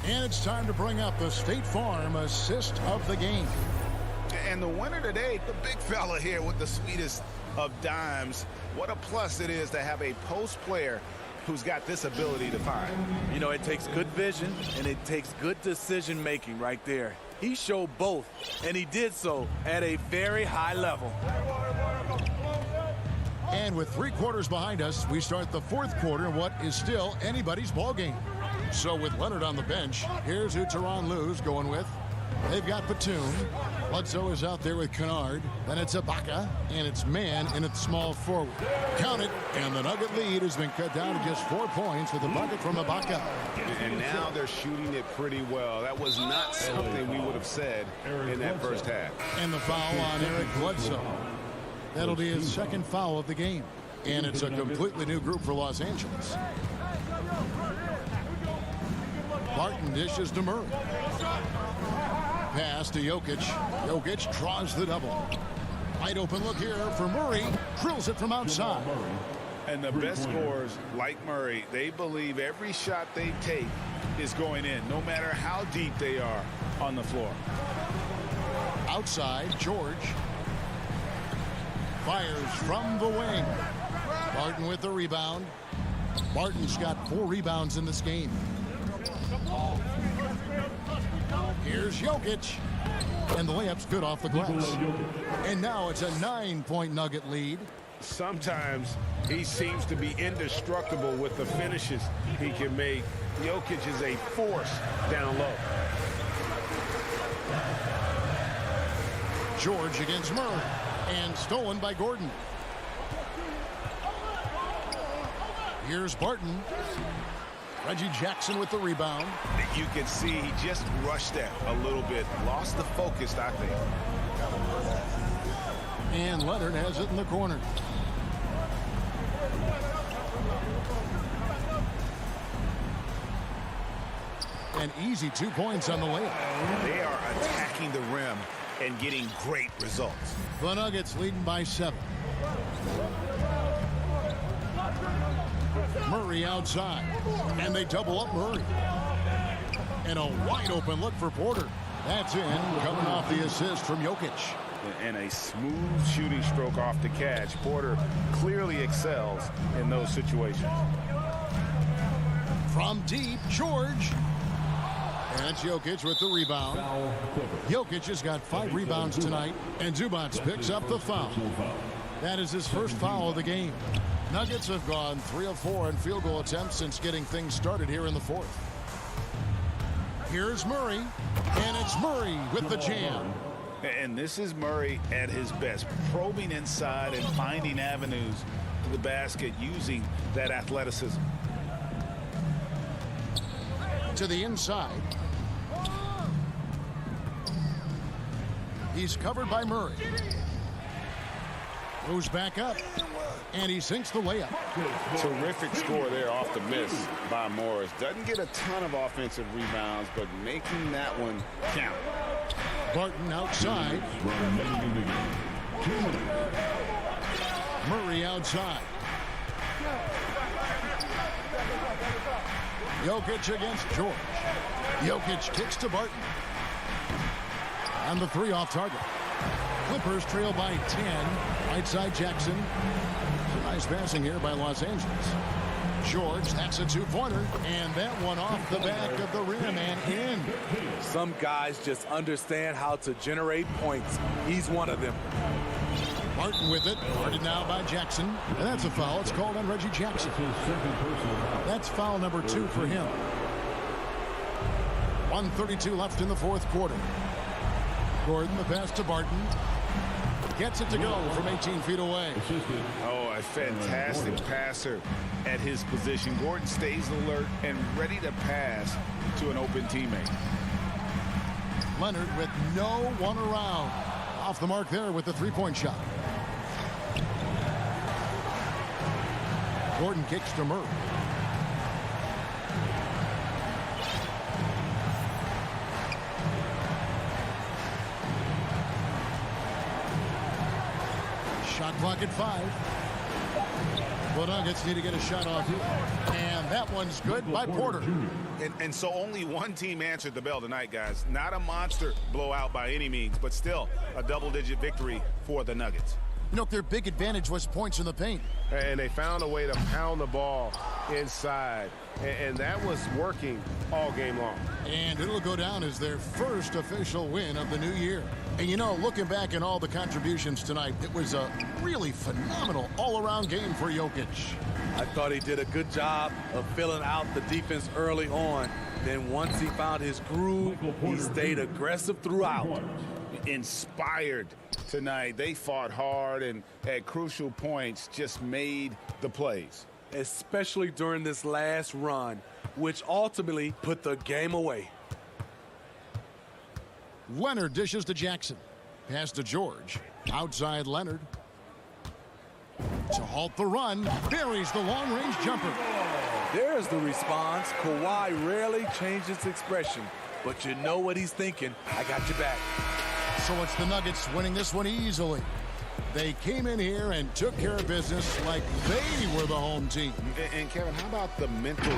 And it's time to bring up the State Farm assist of the game. And the winner today, the big fella here with the sweetest of dimes. What a plus it is to have a post player who's got this ability to find. You know, it takes good vision and it takes good decision making right there. He showed both, and he did so at a very high level. And with 3 quarters behind us, we start the 4th quarter in what is still anybody's ball game. So with Leonard on the bench, here's who Tyronn Lue's going with. They've got Batum. Bledsoe is out there with Kennard. Then it's Ibaka, and it's Man in its small forward. Count it, and the Nugget lead has been cut down to just 4 points with a bucket from Ibaka. And now they're shooting it pretty well. That was not something we would have said in that first half. And the foul on Eric Bledsoe. That'll be his 2nd foul of the game. And it's a completely new group for Los Angeles. Barton dishes to Murray. Pass to Jokic. Jokic draws the double. Wide open look here for Murray. Drills it from outside. And the best scorers, like Murray, they believe every shot they take is going in, no matter how deep they are on the floor. Outside, George. Fires from the wing. Barton with the rebound. Barton's got 4 rebounds in this game. Here's Jokic. And the layup's good off the glass. And now it's a 9-point Nugget lead. Sometimes he seems to be indestructible with the finishes he can make. Jokic is a force down low. George against Murray. And stolen by Gordon. Here's Barton. Reggie Jackson with the rebound. You can see he just rushed that a little bit. Lost the focus, I think. And Leonard has it in the corner. An easy 2 points on the layup. They are attacking the rim and getting great results. The Nuggets leading by 7. Murray outside, and they double up Murray. And a wide open look for Porter. That's in, coming off the assist from Jokic. And a smooth shooting stroke off the catch. Porter clearly excels in those situations. From deep, George. And it's Jokic with the rebound. Jokic has got 5 rebounds tonight, and Zubac picks up the foul. That is his first foul of the game. Nuggets have gone 3 of 4 in field goal attempts since getting things started here in the 4th. Here's Murray, and it's Murray with the jam. And this is Murray at his best, probing inside and finding avenues to the basket using that athleticism. To the inside. He's covered by Murray. Goes back up, and he sinks the layup. Terrific score there off the miss by Morris. Doesn't get a ton of offensive rebounds, but making that one count. Barton outside. Murray outside. Jokic against George. Jokic kicks to Barton. And the 3 off target. Clippers trail by 10. Right side Jackson. Nice passing here by Los Angeles. George, that's a two-pointer, and that one off the back of the rim and in. Some guys just understand how to generate points. He's one of them. Martin with it, guarded now by Jackson, and that's a foul. It's called on Reggie Jackson. That's foul number 2 for him. 1:32 left in the fourth quarter. Gordon, the pass to Barton. Gets it to go from 18 feet away. Oh, a fantastic passer at his position. Gordon stays alert and ready to pass to an open teammate. Leonard with no one around. Off the mark there with the three-point shot. Gordon kicks to Murray. Shot clock at 5. The Nuggets need to get a shot off here. And that one's good by Porter. And so only one team answered the bell tonight, guys. Not a monster blowout by any means, but still a double-digit victory for the Nuggets. You know, their big advantage was points in the paint. And they found a way to pound the ball inside. And that was working all game long. And it'll go down as their first official win of the new year. And, you know, looking back at all the contributions tonight, it was a really phenomenal all-around game for Jokic. I thought he did a good job of filling out the defense early on. Then once he found his groove, he stayed aggressive throughout. Inspired tonight. They fought hard and at crucial points just made the plays. Especially during this last run, which ultimately put the game away. Leonard dishes to Jackson. Pass to George. Outside Leonard. To halt the run, buries the long-range jumper. There's the response. Kawhi rarely changes expression, but you know what he's thinking. I got your back. So it's the Nuggets winning this one easily. They came in here and took care of business like they were the home team. And Kevin, how about the mental...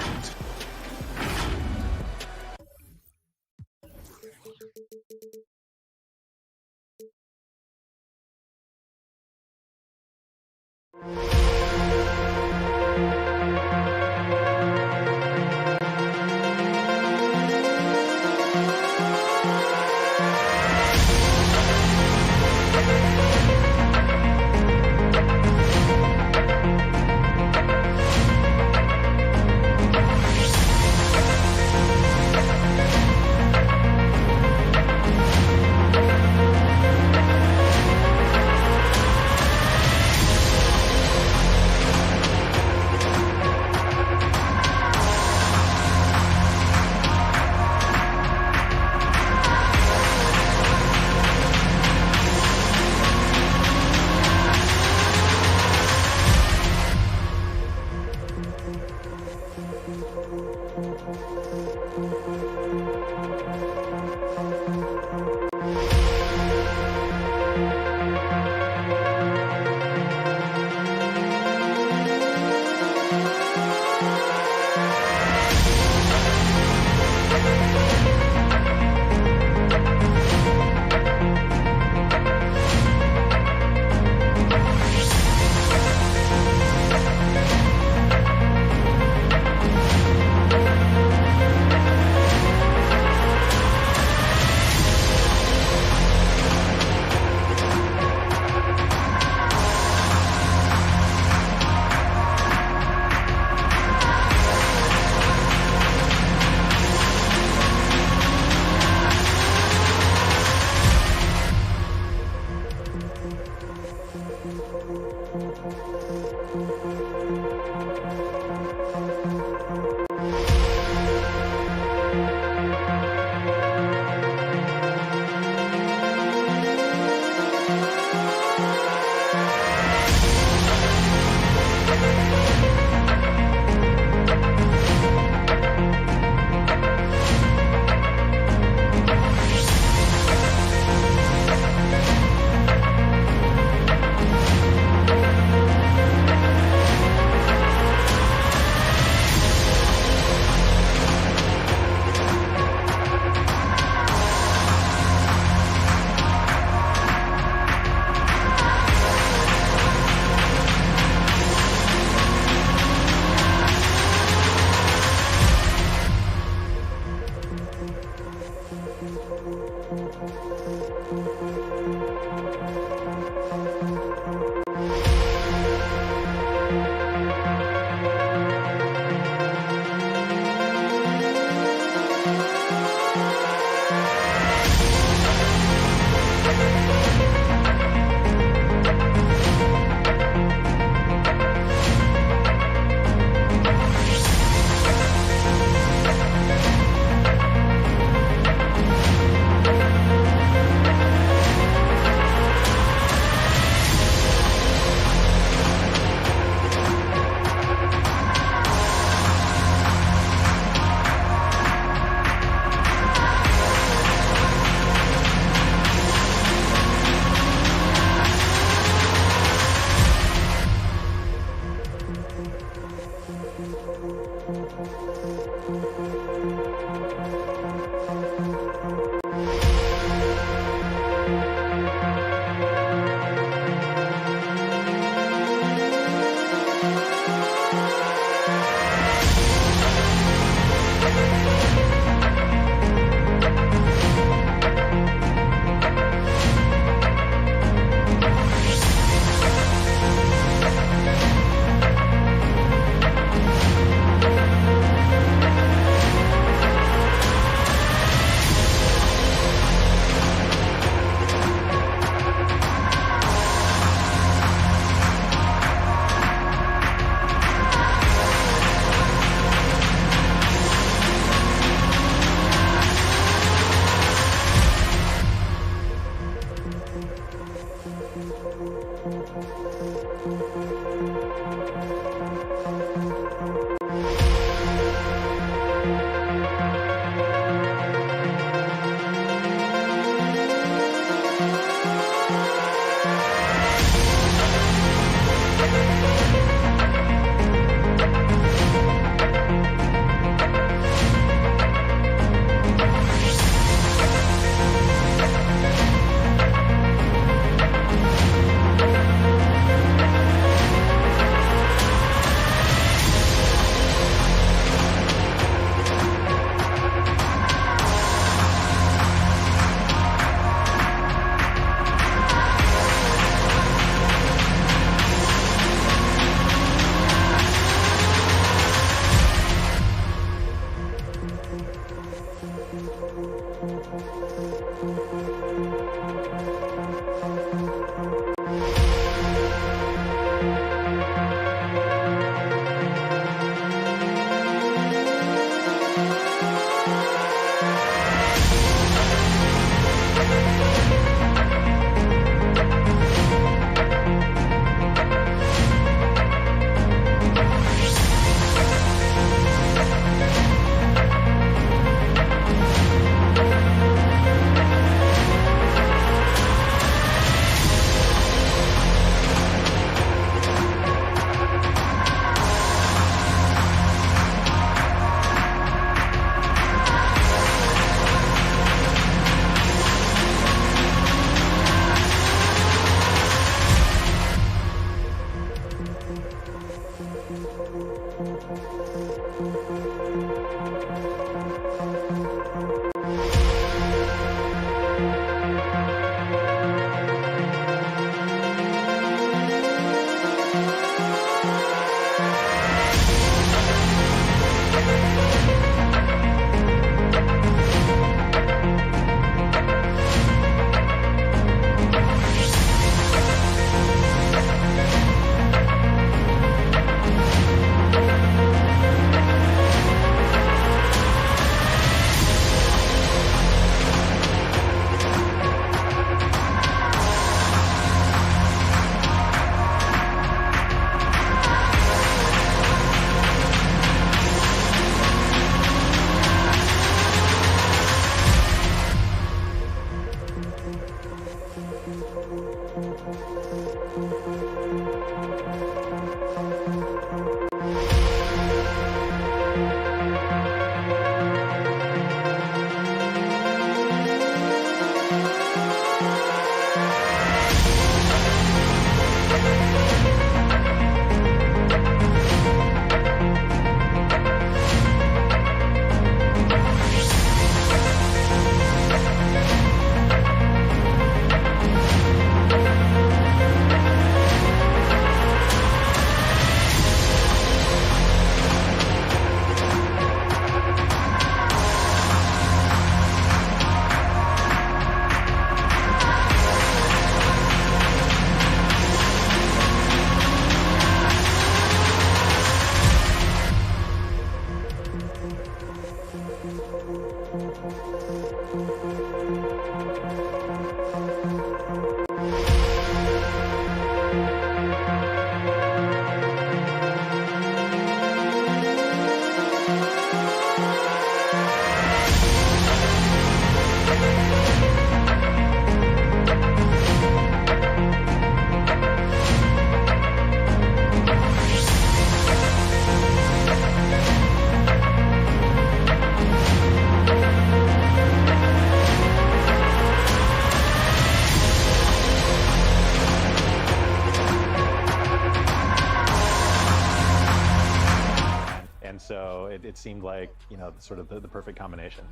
So it seemed like, you know, sort of the perfect combination.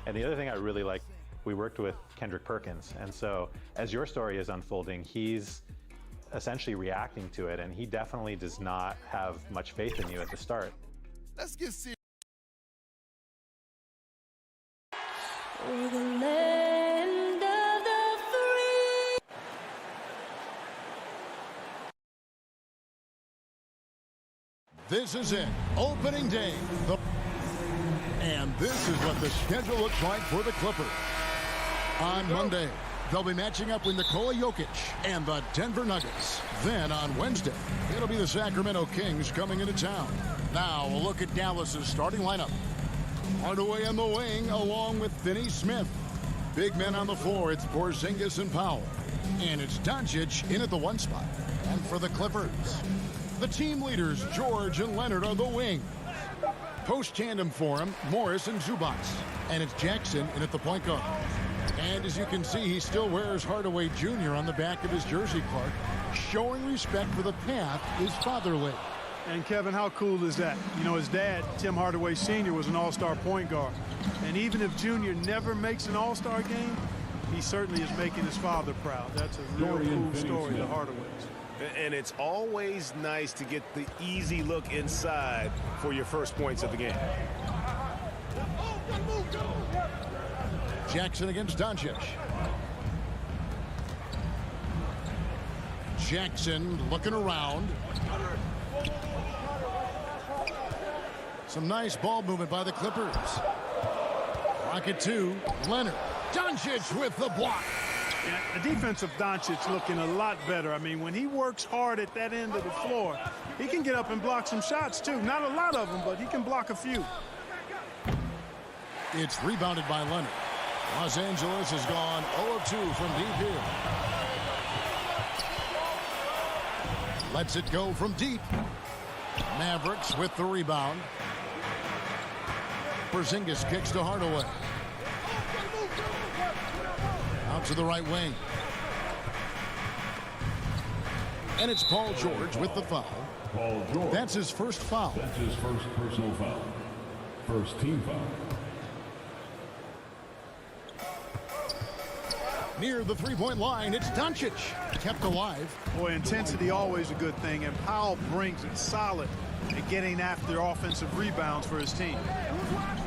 And the other thing I really like, we worked with Kendrick Perkins. And so as your story is unfolding, he's essentially reacting to it. And he definitely does not have much faith in you at the start. Let's get serious. This is it, opening day. And this is what the schedule looks like for the Clippers. On Monday, They'll be matching up with Nikola Jokic and the Denver Nuggets. Then on Wednesday, it'll be the Sacramento Kings coming into town. Now we'll look at Dallas's starting lineup. Hardaway on the wing along with Finney Smith. Big men on the floor, it's Porzingis and Powell. And it's Doncic in at the 1 spot. And for the Clippers, the team leaders George and Leonard are the wing. Post tandem for him, Morris and Zubac. And it's Jackson in at the point guard. And as you can see, he still wears Hardaway Jr. on the back of his jersey, Clark, showing respect for the path his father laid. And Kevin, how cool is that? You know, his dad, Tim Hardaway Sr., was an all-star point guard. And even if Junior never makes an all-star game, he certainly is making his father proud. That's a real cool story, the Hardaways. And it's always nice to get the easy look inside for your first points of the game. Jackson against Doncic. Jackson looking around. Some nice ball movement by the Clippers. Rocket 2, Leonard. Doncic with the block. Yeah, the defense of Doncic looking a lot better. I mean, when he works hard at that end of the floor, he can get up and block some shots, too. Not a lot of them, but he can block a few. It's rebounded by Leonard. Los Angeles has gone 0 of 2 from deep here. Lets it go from deep. Mavericks with the rebound. Porzingis kicks to Hardaway. Out to the right wing. And it's Paul George with the foul. Paul George. That's his first foul. That's his first personal foul. First team foul. Near the three-point line, it's Doncic. Kept alive. Boy, intensity always a good thing, and Powell brings it solid at getting after offensive rebounds for his team.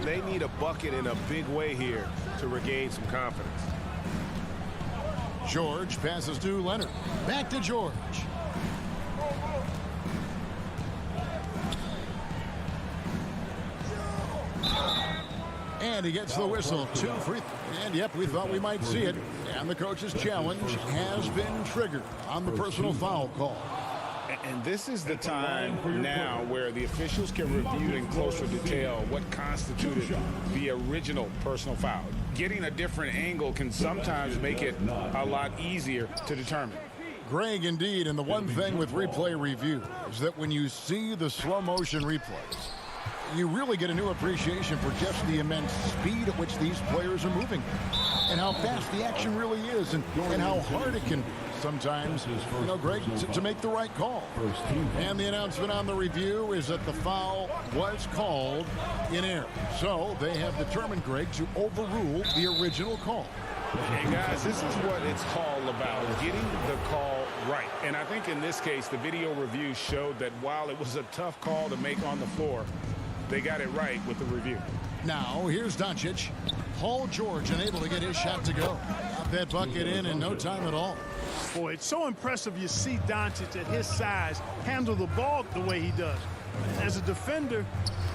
They need a bucket in a big way here to regain some confidence. George passes to Leonard. Back to George. And he gets the whistle. 2 free. And yep, we thought we might see it. And the coach's challenge has been triggered on the personal foul call. And this is the time now where the officials can review in closer detail what constituted the original personal foul. Getting a different angle can sometimes make it a lot easier to determine. Greg, indeed, and the one thing with replay review is that when you see the slow motion replays, you really get a new appreciation for just the immense speed at which these players are moving and how fast the action really is and how hard it can be sometimes, you know, Greg, to make the right call. And the announcement on the review is that the foul was called in error. So they have determined, Greg, to overrule the original call. And guys, this is what it's all about, getting the call right. And I think in this case, the video review showed that while it was a tough call to make on the floor, they got it right with the review. Now, here's Doncic. Paul George unable to get his shot to go. Got that bucket in no time at all. Boy, it's so impressive you see Doncic at his size handle the ball the way he does. As a defender,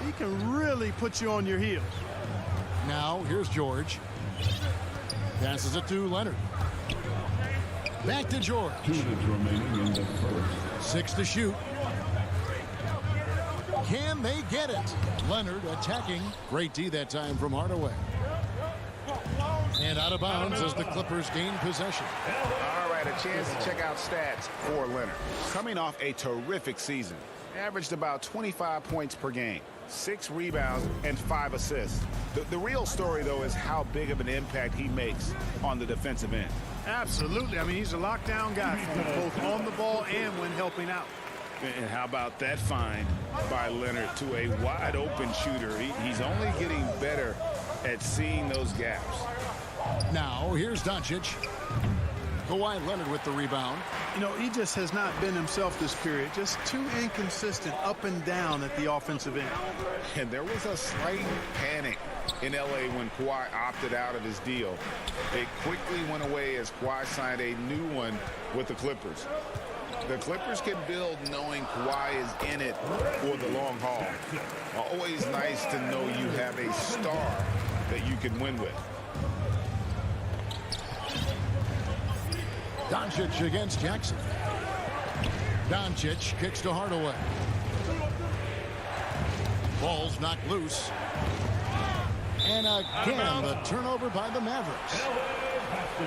he can really put you on your heels. Now, here's George. Passes it to Leonard. Back to George. 2 minutes remaining in the first. 6 to shoot. Can they get it? Leonard attacking. Great D that time from Hardaway. And out of bounds as the Clippers gain possession. All right, a chance to check out stats for Leonard. Coming off a terrific season. Averaged about 25 points per game, 6 rebounds, and 5 assists. The real story, though, is how big of an impact he makes on the defensive end. Absolutely. I mean, he's a lockdown guy, both on the ball and when helping out. And how about that find by Leonard to a wide-open shooter? He's only getting better at seeing those gaps. Now, here's Doncic. Kawhi Leonard with the rebound. You know, he just has not been himself this period. Just too inconsistent up and down at the offensive end. And there was a slight panic in L.A. when Kawhi opted out of his deal. It quickly went away as Kawhi signed a new one with the Clippers. The Clippers can build knowing Kawhi is in it for the long haul. Always nice to know you have a star that you can win with. Doncic against Jackson. Doncic kicks to Hardaway. Ball's knocked loose. And again, the turnover by the Mavericks.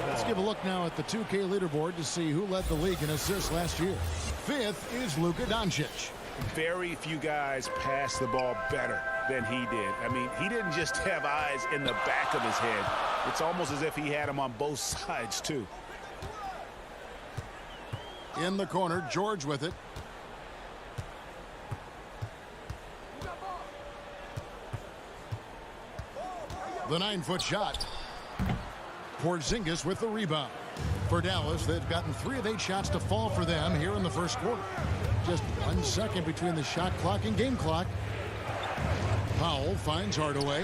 Let's give a look now at the 2K leaderboard to see who led the league in assists last year. 5th is Luka Doncic. Very few guys pass the ball better than he did. I mean, he didn't just have eyes in the back of his head. It's almost as if he had them on both sides, too. In the corner, George with it. The 9-foot shot. Porzingis with the rebound. For Dallas, they've gotten 3 of 8 shots to fall for them here in the first quarter. Just 1 second between the shot clock and game clock. Powell finds Hardaway.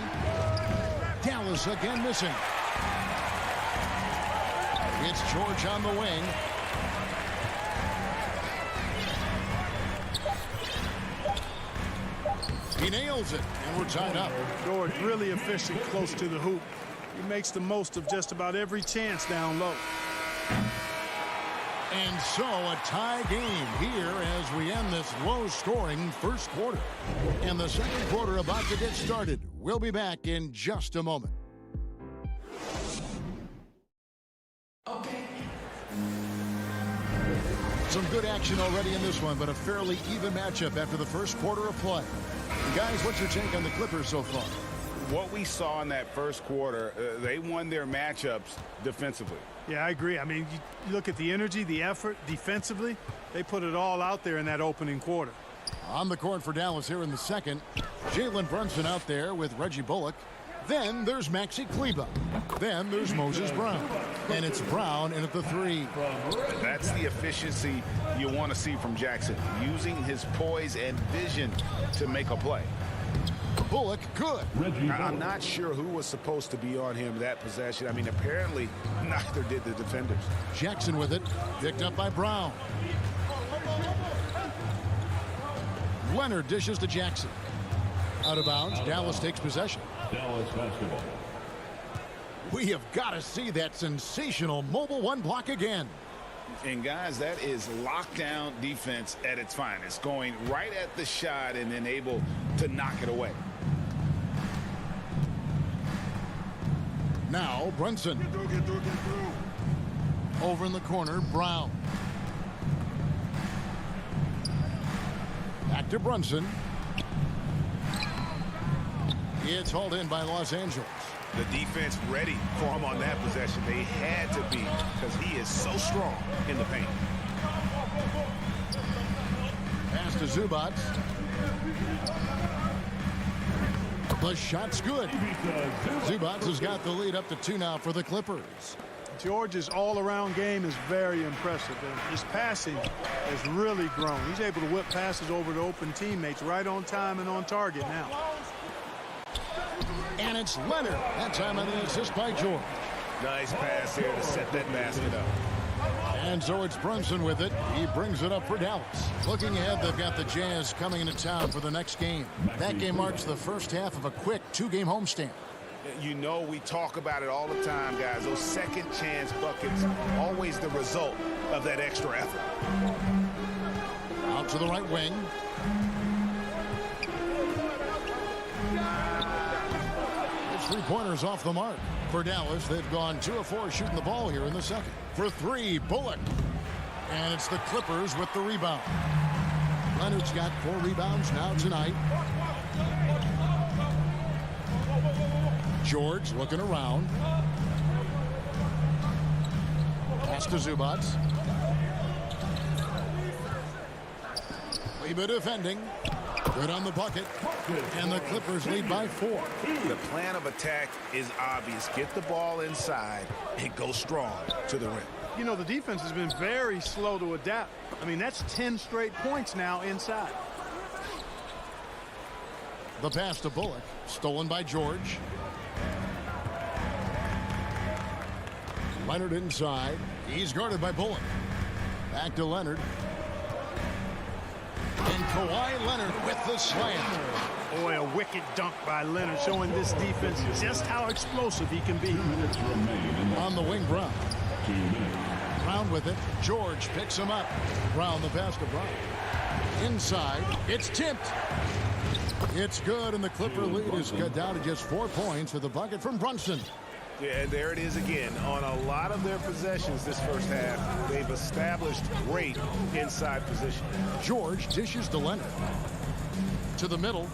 Dallas again missing. It's George on the wing. He nails it, and we're tied up. George really efficient close to the hoop. He makes the most of just about every chance down low. And so a tie game here as we end this low-scoring first quarter. And the second quarter about to get started. We'll be back in just a moment. Some good action already in this one, but a fairly even matchup after the first quarter of play. Guys, what's your take on the Clippers so far? What we saw in that first quarter, they won their matchups defensively. Yeah, I agree. I mean, you look at the energy, the effort defensively, they put it all out there in that opening quarter. On the court for Dallas here in the second, Jalen Brunson out there with Reggie Bullock. Then there's Maxi Kleber. Then there's Moses Brown. And it's Brown in at the 3. That's the efficiency you want to see from Jackson, using his poise and vision to make a play. Bullock good. I'm not sure who was supposed to be on him that possession. I mean, apparently neither did the defenders. Jackson with it, picked up by Brown. Leonard dishes to Jackson. Out of bounds, Dallas takes possession. Dallas basketball. We have got to see that sensational mobile 1 block again. And guys, that is lockdown defense at its finest, going right at the shot and then able to knock it away. Now Brunson. Over in the corner, Brown. Back to Brunson. It's hauled in by Los Angeles. The defense ready for him on that possession. They had to be, because he is so strong in the paint. Pass to Zubac. The shot's good. Zubac has got the lead up to 2 now for the Clippers. George's all-around game is very impressive. And his passing has really grown. He's able to whip passes over to open teammates right on time and on target now. And it's Leonard. That time on the assist by George. Nice pass here to set that basket up. And so it's Brunson with it. He brings it up for Dallas. Looking ahead, they've got the Jazz coming into town for the next game. That game marks the first half of a quick 2-game homestand. You know, we talk about it all the time, guys. Those second chance buckets, always the result of that extra effort. Out to the right wing. It's 3-pointers off the mark. For Dallas, they've gone 2 of 4 shooting the ball here in the second. For 3, Bullock. And it's the Clippers with the rebound. Leonard's got 4 rebounds now tonight. George looking around. Pass to Zubac. Kleber defending. Good on the bucket. And the Clippers lead by 4. The plan of attack is obvious. Get the ball inside and go strong to the rim. You know, the defense has been very slow to adapt. I mean, that's 10 straight points now inside. The pass to Bullock. Stolen by George. Leonard inside. He's guarded by Bullock. Back to Leonard. And Kawhi Leonard with the slam. Boy, a wicked dunk by Leonard, showing this defense just how explosive he can be. On the wing, Brown. Brown with it. George picks him up. Brown the pass to Brown. Inside, it's tipped. It's good, and the Clipper lead is cut down to just 4 points with a bucket from Brunson. Yeah, and there it is again. On a lot of their possessions this first half, they've established great inside position. George dishes to Leonard. To the middle.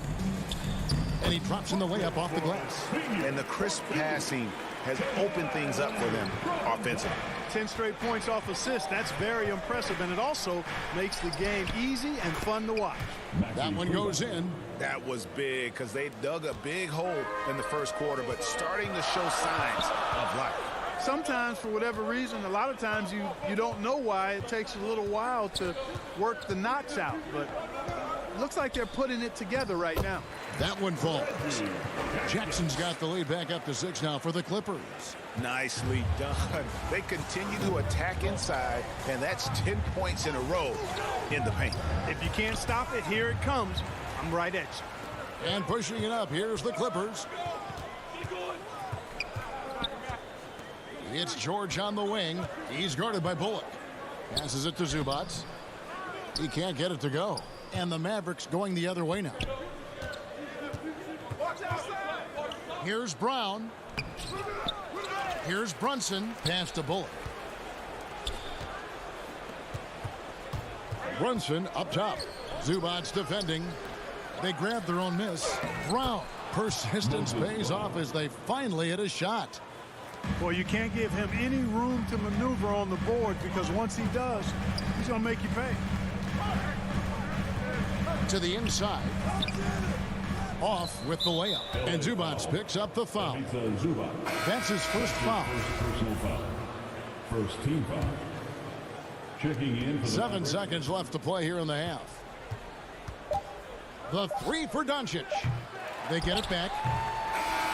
And he drops in the layup off the glass. And the crisp passing has opened things up for them offensively. 10 straight points off assists. That's very impressive, and it also makes the game easy and fun to watch. That one goes in. That was big because they dug a big hole in the first quarter, but starting to show signs of life. Sometimes, for whatever reason, a lot of times you don't know why. It takes a little while to work the knots out, but it looks like they're putting it together right now. That one falls. Jackson's got the lead back up to 6 now for the Clippers. Nicely done. They continue to attack inside, and that's 10 points in a row in the paint. If you can't stop it, here it comes. I'm right at you. And pushing it up, here's the Clippers. It's George on the wing. He's guarded by Bullock. Passes it to Zubac. He can't get it to go. And the Mavericks going the other way now. Here's Brown. Here's Brunson. Pass to Bullock. Brunson up top. Zubac defending. They grab their own miss. Brown. Persistence pays off as they finally hit a shot. Well, you can't give him any room to maneuver on the board, because once he does, he's going to make you pay. To the inside. Off with the layup. And Zubac picks up the foul. That's his first foul. Personal foul. First team foul. Checking in for 7 seconds left to play here in the half. The three for Doncic. They get it back.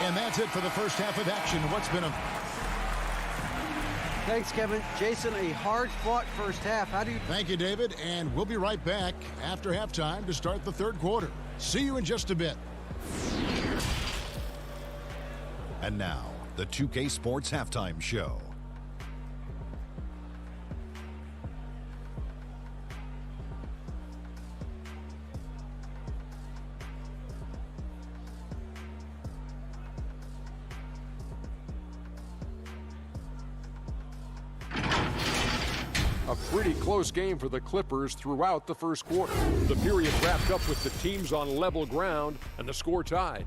And that's it for the first half of action. What's been a... Thanks, Kevin. Jason, a hard-fought first half. How do you... Thank you, David. And we'll be right back after halftime to start the third quarter. See you in just a bit. And now, the 2K Sports Halftime Show. A pretty close game for the Clippers throughout the first quarter. The period wrapped up with the teams on level ground and the score tied.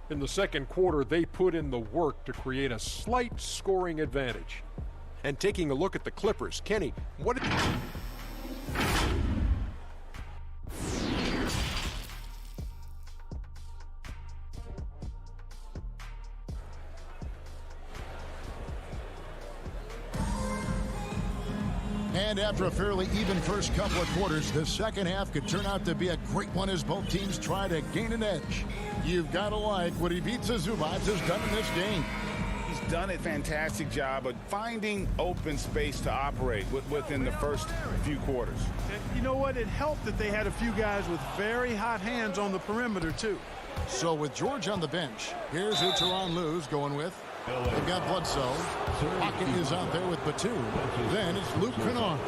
In the second quarter, they put in the work to create a slight scoring advantage. And taking a look at the Clippers, Kenny, what did... And after a fairly even first couple of quarters, the second half could turn out to be a great one as both teams try to gain an edge. You've got to like what Ivica Zubac has done in this game. He's done a fantastic job of finding open space to operate within the first few quarters. And you know what? It helped that they had a few guys with very hot hands on the perimeter, too. So with George on the bench, here's who Tyronn Lue's going with. They've got Bledsoe. Pocket is out there with Batum. Then it's Luke Kennard.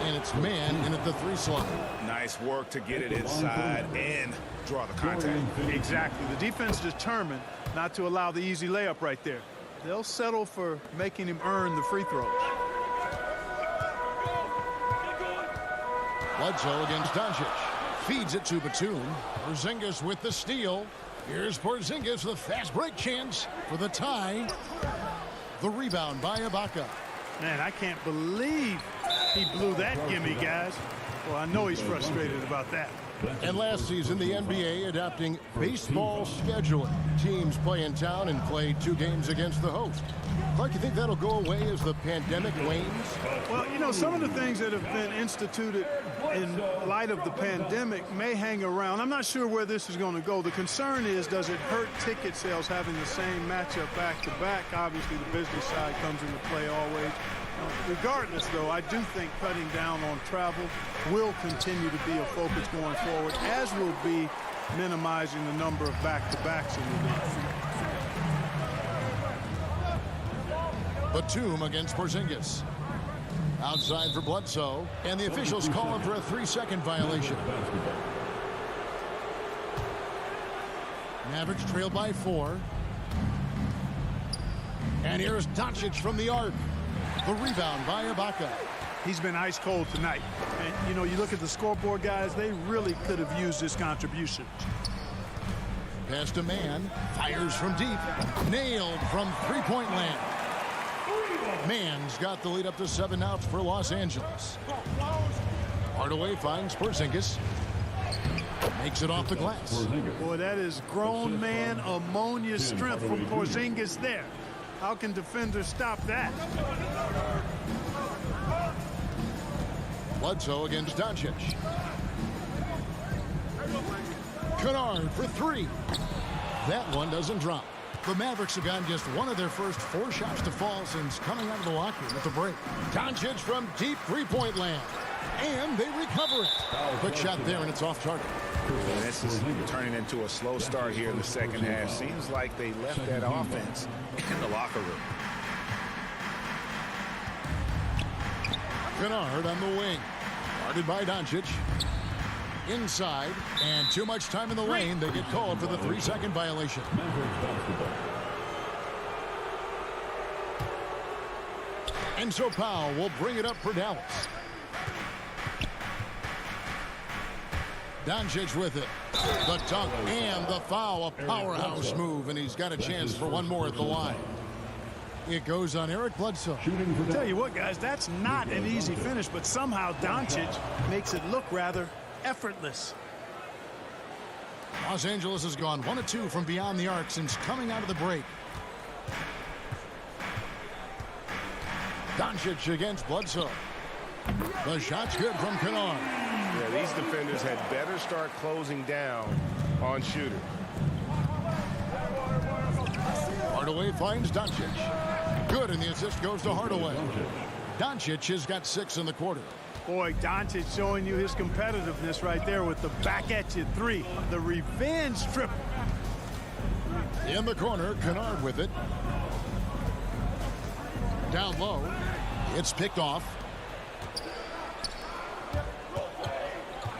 And it's man in at the 3 slot. Nice work to get it inside and draw the contact. Exactly. The defense determined not to allow the easy layup right there. They'll settle for making him earn the free throws. Bledsoe against Doncic. Feeds it to Batum. Porzingis with the steal. Here's Porzingis with fast break chance for the tie. The rebound by Ibaka. Man, I can't believe he blew that gimme, guys. Well, I know he's frustrated about that. And last season, the NBA adopting baseball scheduling. Teams play in town and play 2 games against the host. Clark, you think that'll go away as the pandemic wanes? Well, you know, some of the things that have been instituted in light of the pandemic may hang around. I'm not sure where this is going to go. The concern is, does it hurt ticket sales having the same matchup back-to-back? Obviously, the business side comes into play always. Regardless, though, I do think cutting down on travel will continue to be a focus going forward, as will be minimizing the number of back-to-backs in the league. Batum against Porzingis. Outside for Bledsoe, and the officials call him for a 3-second violation. Mavericks trail by 4. And here's Doncic from the arc. The rebound by Ibaka. He's been ice cold tonight. And, you know, you look at the scoreboard, guys, they really could have used this contribution. Pass to Mann. Fires from deep. Nailed from three-point land. Mann's got the lead up to 7 outs for Los Angeles. Hardaway finds Porzingis. Makes it off the glass. Boy, that is grown man ammonia strength from Porzingis there. How can defenders stop that? Bledsoe against Doncic. Kennard for 3. That one doesn't drop. The Mavericks have gotten just one of their first 4 shots to fall since coming out of the locker room at the break. Doncic from deep three-point land. And they recover it. Quick shot there, and it's off target. And this is turning into a slow start here in the second half. Seems like they left that offense in the locker room. Kennard on the wing. Guarded by Doncic. Inside, and too much time in the lane. They get called for the 3-second violation. And so Powell will bring it up for Dallas. Doncic with it. The dunk and the foul. A powerhouse move, and he's got a chance for one more at the line. It goes on Eric Bledsoe. I'll tell you what, guys, that's not an easy finish, but somehow Doncic makes it look rather effortless. Los Angeles has gone 1 of 2 from beyond the arc since coming out of the break. Doncic against Bledsoe. The shot's good from Kennard. Yeah, these defenders had better start closing down on shooter. Hardaway finds Doncic. Good, and the assist goes to Hardaway. Doncic has got 6 in the quarter. Boy, Doncic showing you his competitiveness right there with the back-at-you 3. The revenge triple. In the corner, Kennard with it. Down low. It's picked off.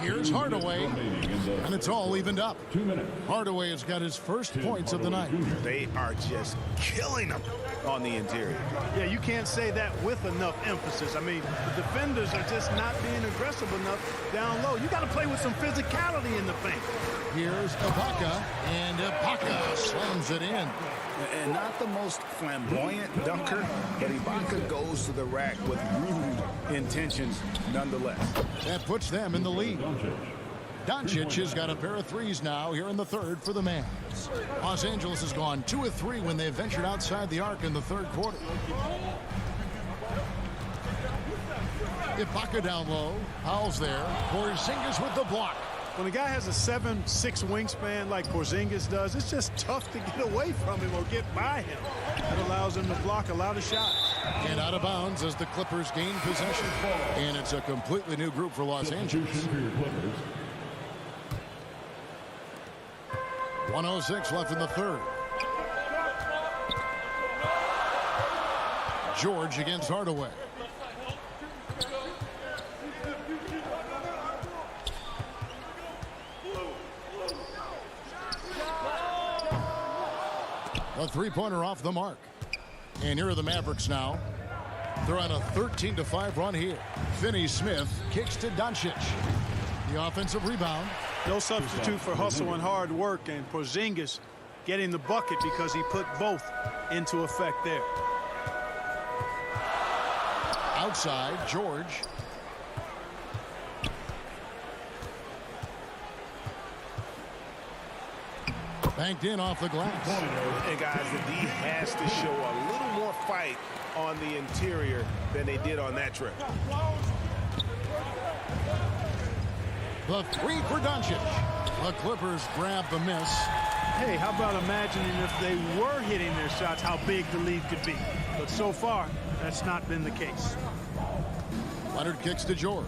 Here's Hardaway, and it's all evened up. Hardaway has got his first points of the night. They are just killing them on the interior. Yeah, you can't say that with enough emphasis. I mean, the defenders are just not being aggressive enough down low. You got to play with some physicality in the paint. Here's Ibaka, and Ibaka slams it in. And not the most flamboyant dunker, but Ibaka goes to the rack with rude intentions nonetheless. That puts them in the lead. Doncic has got a pair of 3s now here in the third for the Mavs. Los Angeles has gone 2 of 3 when they ventured outside the arc in the third quarter. Ibaka down low. Powell's there. Porzingis with the block. When a guy has a 7'6" wingspan like Porzingis does, it's just tough to get away from him or get by him. That allows him to block a lot of shots. And out of bounds as the Clippers gain possession. And it's a completely new group for Los Angeles. 1:06 left in the third. George against Hardaway. A 3-pointer off the mark. And here are the Mavericks now. They're on a 13-5 run here. Finney-Smith kicks to Doncic. The offensive rebound. No substitute for hustle and hard work, and Porzingis getting the bucket because he put both into effect there. Outside, George. Banked in off the glass. And guys, the D has to show a little more fight on the interior than they did on that trip. The 3 for Doncic. The Clippers grab the miss. Hey, how about imagining if they were hitting their shots, how big the lead could be. But so far, that's not been the case. Leonard kicks to George.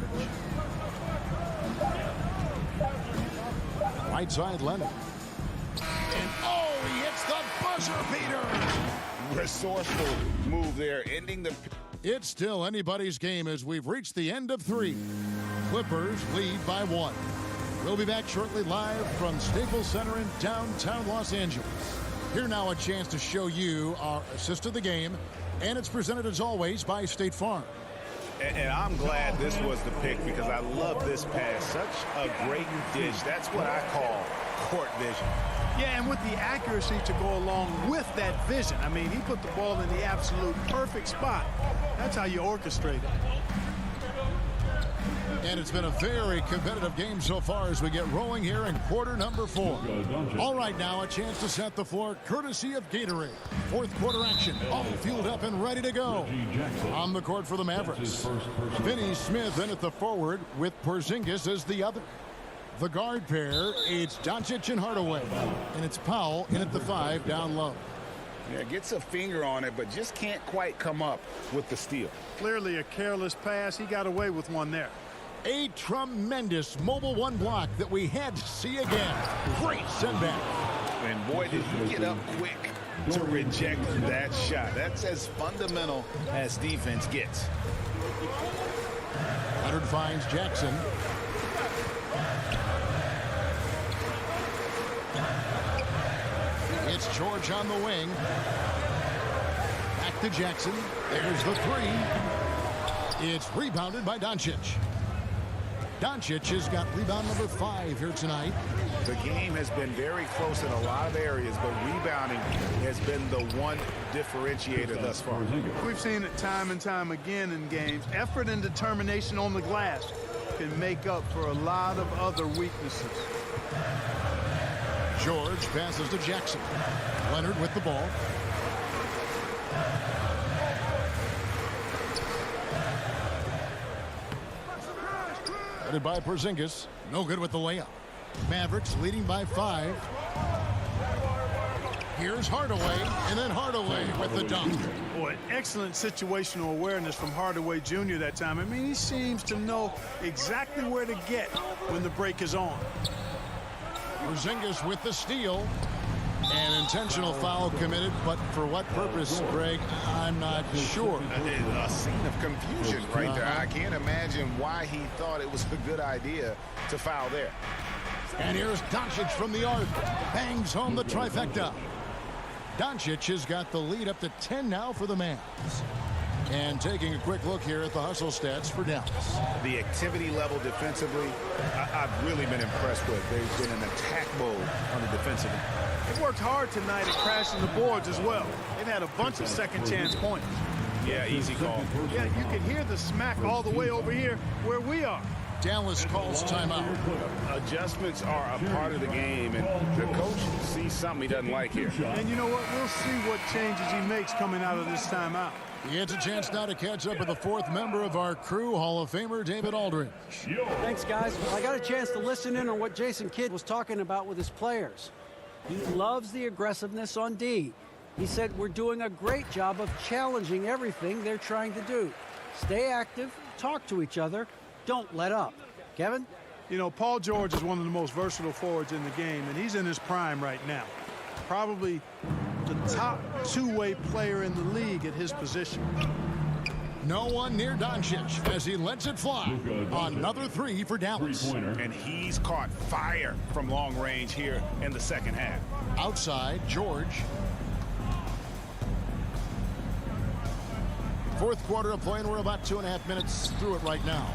Right side, Leonard. And oh, he hits the buzzer beater. Resourceful move there, ending the It's still anybody's game as we've reached the end of 3. Clippers lead by 1. We'll be back shortly live from Staples Center in downtown Los Angeles. Here now a chance to show you our assist of the game, and it's presented as always by State Farm. And I'm glad this was the pick because I love this pass. Such a great dish. That's what I call court vision. Yeah, and with the accuracy to go along with that vision. I mean, he put the ball in the absolute perfect spot. That's how you orchestrate it. And it's been a very competitive game so far as we get rolling here in quarter number 4. All right, now a chance to set the floor courtesy of Gatorade. 4th quarter action, all fueled up and ready to go. On the court for the Mavericks, Finney Smith in at the forward with Porzingis as the other. The guard pair, it's Doncic and Hardaway. And it's Powell in at the 5 down low. Yeah, gets a finger on it, but just can't quite come up with the steal. Clearly a careless pass. He got away with one there. A tremendous mobile 1 block that we had to see again. Great sendback. And boy, did he get up quick to reject that shot. That's as fundamental as defense gets. Leonard finds Jackson. It's George on the wing. Back to Jackson. There's the 3. It's rebounded by Doncic. Doncic has got rebound number 5 here tonight. The game has been very close in a lot of areas, but rebounding has been the one differentiator thus far. We've seen it time and time again in games. Effort and determination on the glass can make up for a lot of other weaknesses. George passes to Jackson. Leonard with the ball. Headed by Porzingis. No good with the layup. Mavericks leading by 5. Here's Hardaway, and then Hardaway with the dunk. Boy, excellent situational awareness from Hardaway Jr. that time. I mean, he seems to know exactly where to get when the break is on. Porzingis with the steal. An intentional foul committed, but for what purpose, Greg, I'm not sure. A scene of confusion right there. I can't imagine why he thought it was a good idea to foul there. And here's Doncic from the arc. Bangs home the trifecta. Doncic has got the lead up to 10 now for the Mavs. And taking a quick look here at the hustle stats for Dallas. The activity level defensively, I've really been impressed with. They've been in attack mode on the defensive end. They worked hard tonight at crashing the boards as well. They've had a bunch of second chance points. Yeah, easy call. Yeah, you can hear the smack all the way over here where we are. Dallas calls timeout. Adjustments are a part of the game, and the coach sees something he doesn't like here. And you know what? We'll see what changes he makes coming out of this timeout. He gets a chance now to catch up with the 4th member of our crew, Hall of Famer David Aldridge. Thanks, guys. I got a chance to listen in on what Jason Kidd was talking about with his players. He loves the aggressiveness on D. He said we're doing a great job of challenging everything they're trying to do. Stay active, talk to each other, don't let up. Kevin? You know, Paul George is one of the most versatile forwards in the game, and he's in his prime right now. Probably the top two-way player in the league at his position. No one near Doncic as he lets it fly. Another 3 for Dallas. And he's caught fire from long range here in the second half. Outside, George. 4th quarter of play, and we're about 2.5 minutes through it right now.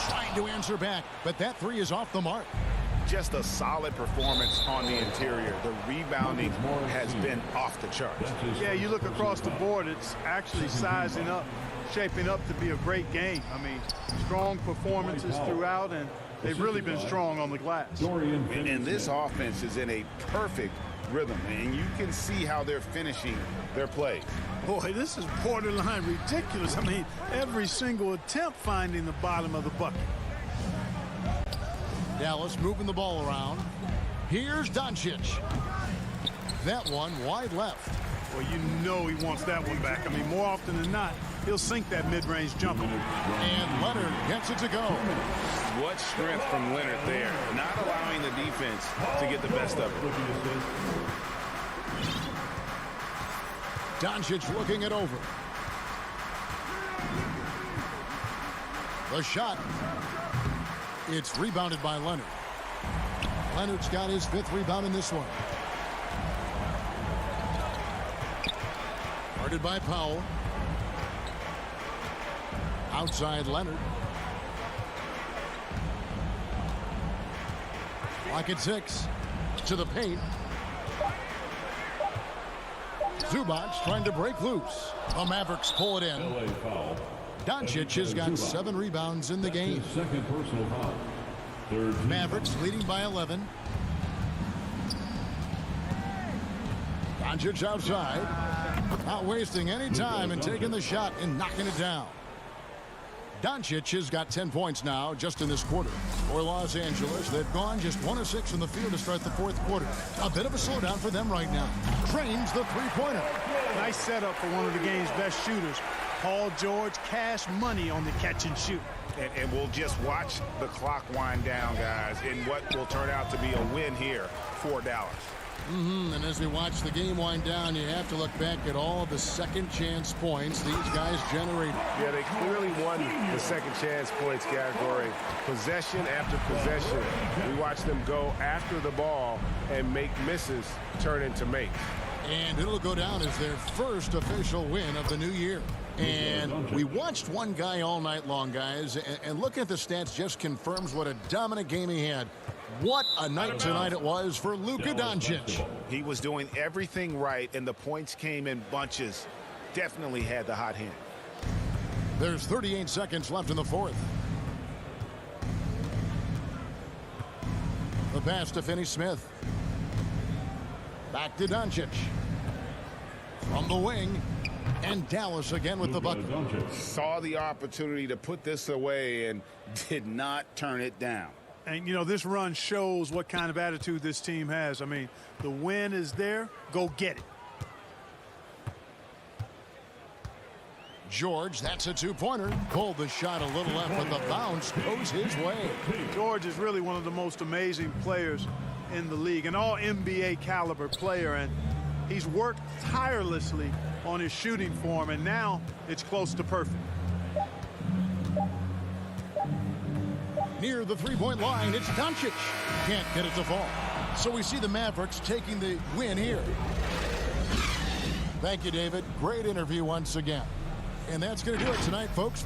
Trying to answer back, but that 3 is off the mark. Just a solid performance on the interior. The rebounding has been off the charts. Yeah, you look across the board, it's actually sizing up, shaping up to be a great game. I mean, strong performances throughout, and they've really been strong on the glass. And this offense is in a perfect rhythm, and you can see how they're finishing their play. Boy, this is borderline ridiculous. I mean, every single attempt finding the bottom of the bucket. Dallas moving the ball around. Here's Doncic. That one wide left. Well, you know he wants that one back. I mean, more often than not, he'll sink that mid-range jumper. And Leonard gets it to go. What strength from Leonard there, not allowing the defense to get the best of it. Doncic looking it over. The shot. It's rebounded by Leonard. Leonard's got his 5th rebound in this one. Guarded by Powell. Outside Leonard. Clock at 6. To the paint. Zubac trying to break loose. The Mavericks pull it in. Doncic has got 7 rebounds in the game. Second personal foul. Mavericks leading by 11. Doncic outside. Not wasting any time and taking the shot and knocking it down. Doncic has got 10 points now just in this quarter. For Los Angeles, they've gone just 1 of 6 from the field to start the 4th quarter. A bit of a slowdown for them right now. Trains the three-pointer. Nice setup for one of the game's best shooters. Paul George, cash money on the catch and shoot. And we'll just watch the clock wind down, guys, in what will turn out to be a win here for Dallas. And as we watch the game wind down, you have to look back at all the second chance points these guys generated. Yeah, they clearly won the second chance points category. Possession after possession. We watch them go after the ball and make misses turn into makes. And it'll go down as their first official win of the new year. And we watched one guy all night long, guys, and looking at the stats just confirms what a dominant game he had. What a night tonight it was for Luka Doncic. He was doing everything right, and the points came in bunches. Definitely had the hot hand. There's 38 seconds left in the 4th. The pass to Finney-Smith. Back to Doncic. From the wing. And Dallas again with the bucket. Saw the opportunity to put this away and did not turn it down. And, you know, this run shows what kind of attitude this team has. I mean, the win is there. Go get it. George, that's a 2-pointer. Pulled the shot a little left, but the bounce goes his way. George is really one of the most amazing players in the league, an all-NBA caliber player, and he's worked tirelessly on his shooting form, and now it's close to perfect. Near the 3-point line, it's Doncic. Can't get it to fall. So we see the Mavericks taking the win here. Thank you, David. Great interview once again. And that's going to do it tonight, folks.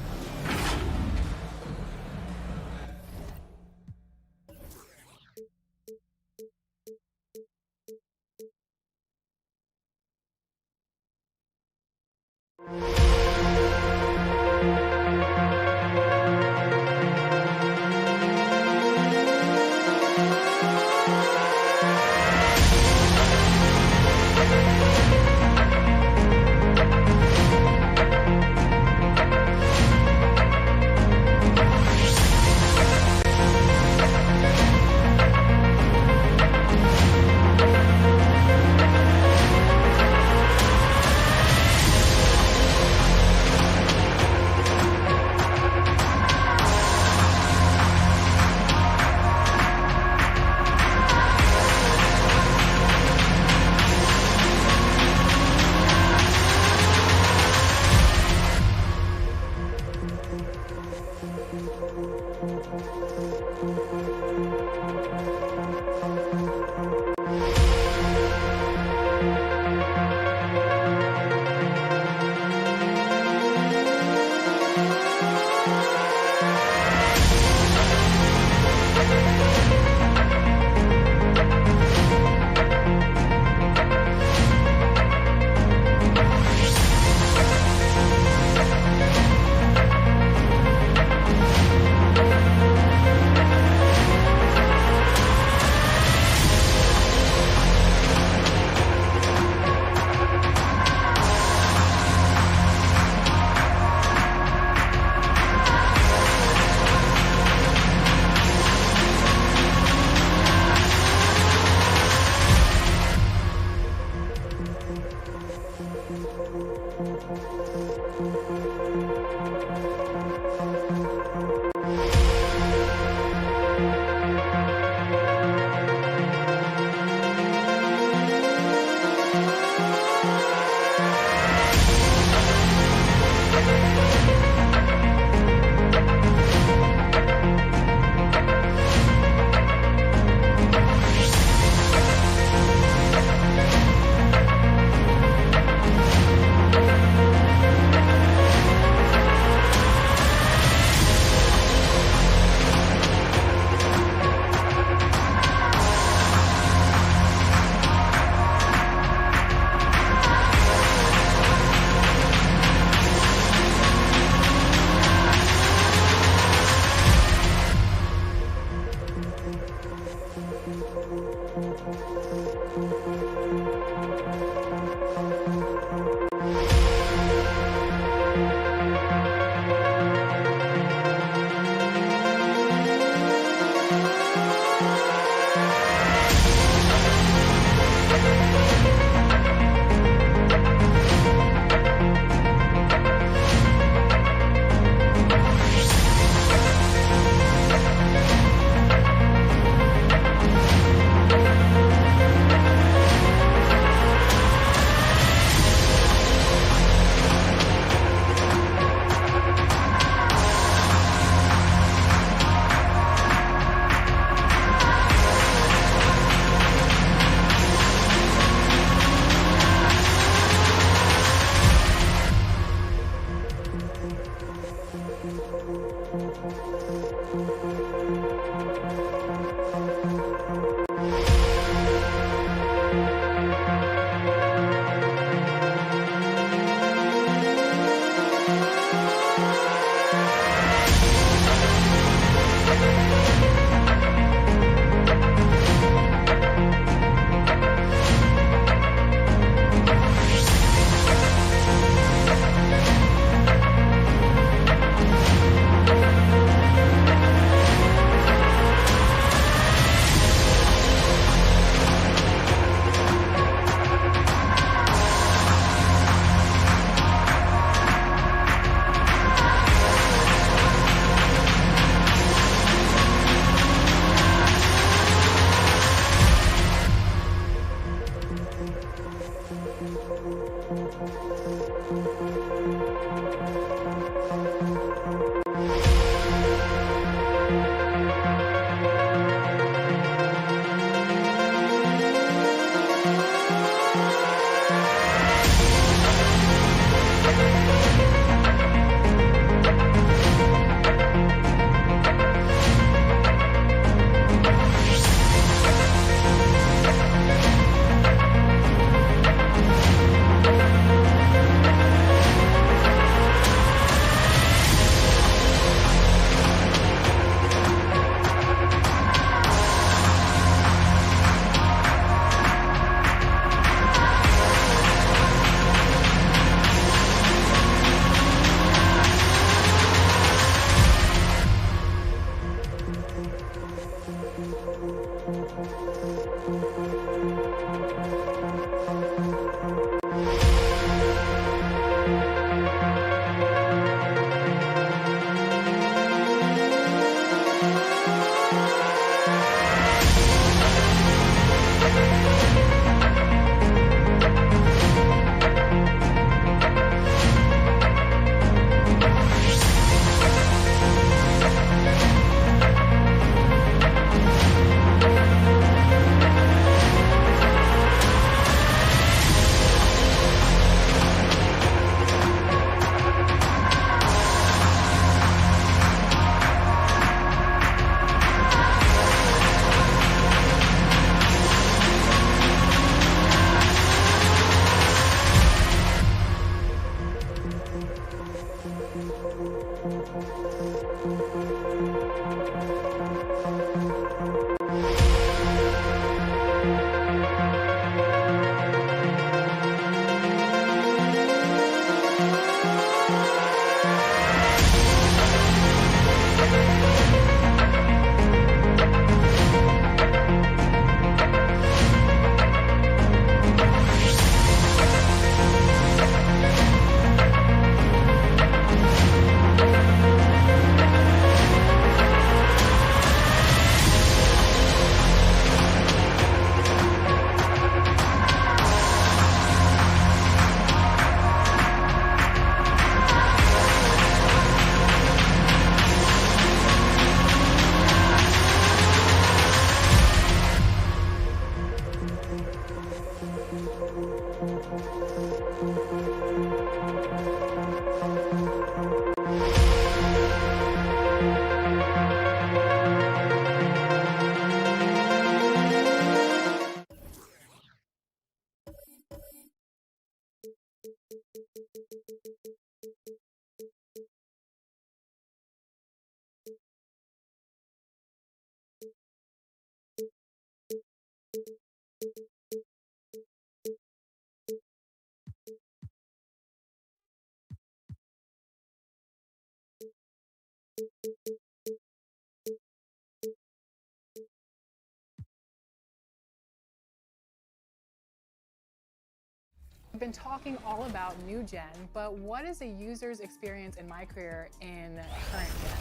We've been talking all about new gen, but what is a user's experience in my career in current gen?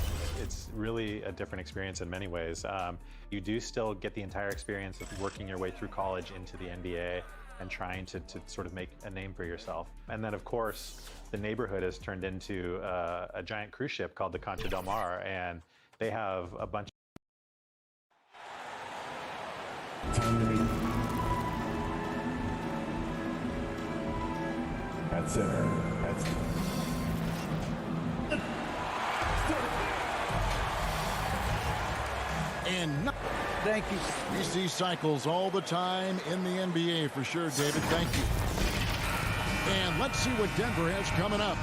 It's really a different experience in many ways. You do still get the entire experience of working your way through college into the NBA and trying to sort of make a name for yourself. And then, of course, the neighborhood has turned into a giant cruise ship called the Concha del Mar, and they have a bunch at center. And thank you. We see cycles all the time in the NBA for sure, David. Thank you. And let's see what Denver has coming up.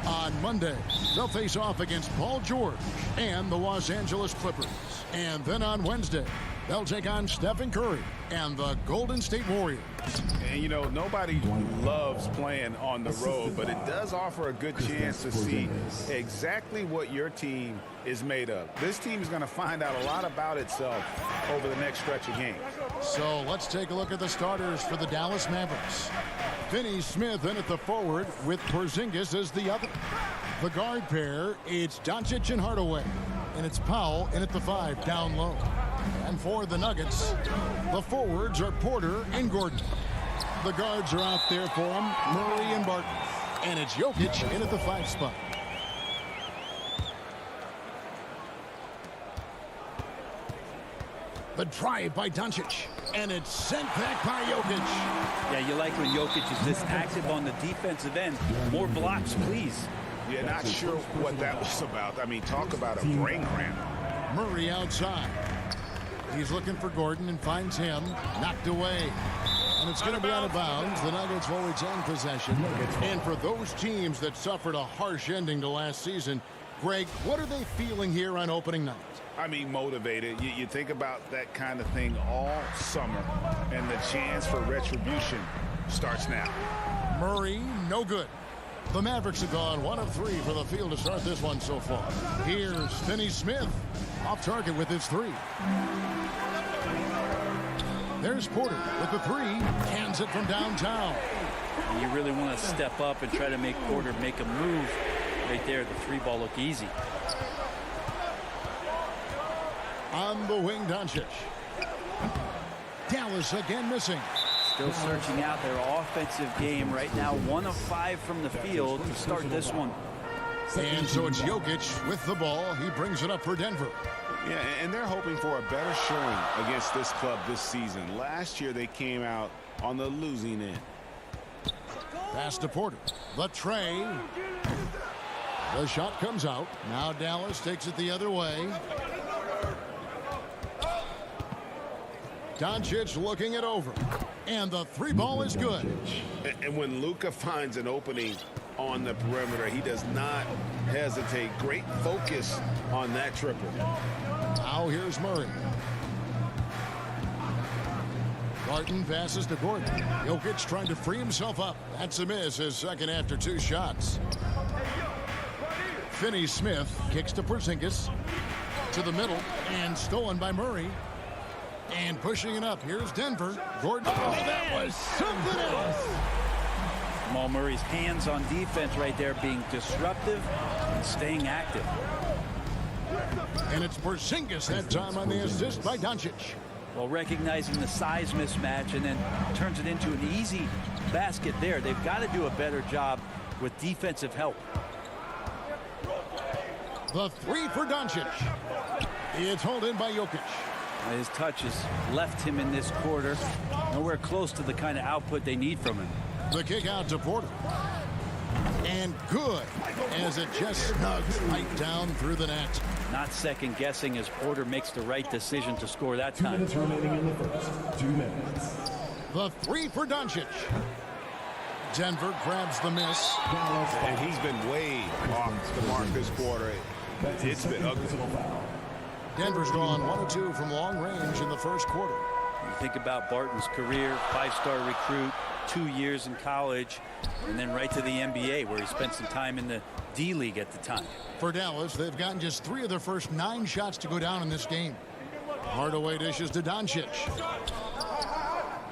On Monday, they'll face off against Paul George and the Los Angeles Clippers. And then on Wednesday, they'll take on Stephen Curry and the Golden State Warriors. And, you know, nobody loves playing on the road, but it does offer a good chance to see exactly what your team is made of. This team is going to find out a lot about itself over the next stretch of games. So let's take a look at the starters for the Dallas Mavericks. Finney Smith in at the forward with Porzingis as the other. The guard pair, it's Doncic and Hardaway. And it's Powell in at the 5 down low. And for the Nuggets, the forwards are Porter and Gordon. The guards are out there for them, Murray and Barton. And it's Jokic in at the 5 spot. The drive by Doncic. And it's sent back by Jokic. Yeah, you like when Jokic is this active on the defensive end. More blocks, please. Yeah, not sure what that was about. I mean, talk about a brain cramp. Murray outside. He's looking for Gordon and finds him. Knocked away. And it's going to be out of bounds. The Nuggets will retain possession. And for those teams that suffered a harsh ending to last season, Greg, what are they feeling here on opening night? I mean, motivated. You think about that kind of thing all summer, and the chance for retribution starts now. Murray, no good. The Mavericks have gone 1 of 3 for the field to start this one so far. Here's Finney Smith, off target with his 3. There's Porter with the 3, hands it from downtown. You really want to step up and try to make Porter make a move. Right there, the 3 ball look easy. On the wing, Doncic. Dallas again missing. Still searching out their offensive game right now. 1 of 5 from the field to start this one. And so it's Jokic with the ball. He brings it up for Denver. Yeah, and they're hoping for a better showing against this club this season. Last year, they came out on the losing end. Pass to Porter. The tray. The shot comes out. Now Dallas takes it the other way. Doncic looking it over. And the 3 ball is good. And when Luka finds an opening on the perimeter, he does not hesitate. Great focus on that triple. Now here's Murray. Barton passes to Gordon. Jokic trying to free himself up. That's a miss, his second after 2 shots. Finney Smith kicks to Porzingis. To the middle and stolen by Murray. And pushing it up. Here's Denver. Gordon. Oh, that was something else. Jamal Murray's hands on defense right there, being disruptive and staying active. And it's Porzingis that time on the assist by Doncic. Well, recognizing the size mismatch and then turns it into an easy basket there. They've got to do a better job with defensive help. The 3 for Doncic. It's hauled in by Jokic. His touch has left him in this quarter. Nowhere close to the kind of output they need from him. The kick out to Porter. And good as it just snugs right down through the net. Not second guessing as Porter makes the right decision to score that time. 2 minutes remaining in the first. 2 minutes. The 3 for Doncic. Denver grabs the miss. And he's been way off the mark this quarter. It's been ugly. Denver's gone 1 of 2 from long range in the first quarter. You think about Barton's career, 5-star recruit, 2 years in college, and then right to the NBA where he spent some time in the D-League at the time. For Dallas, they've gotten just 3 of their first 9 shots to go down in this game. Hardaway dishes to Doncic.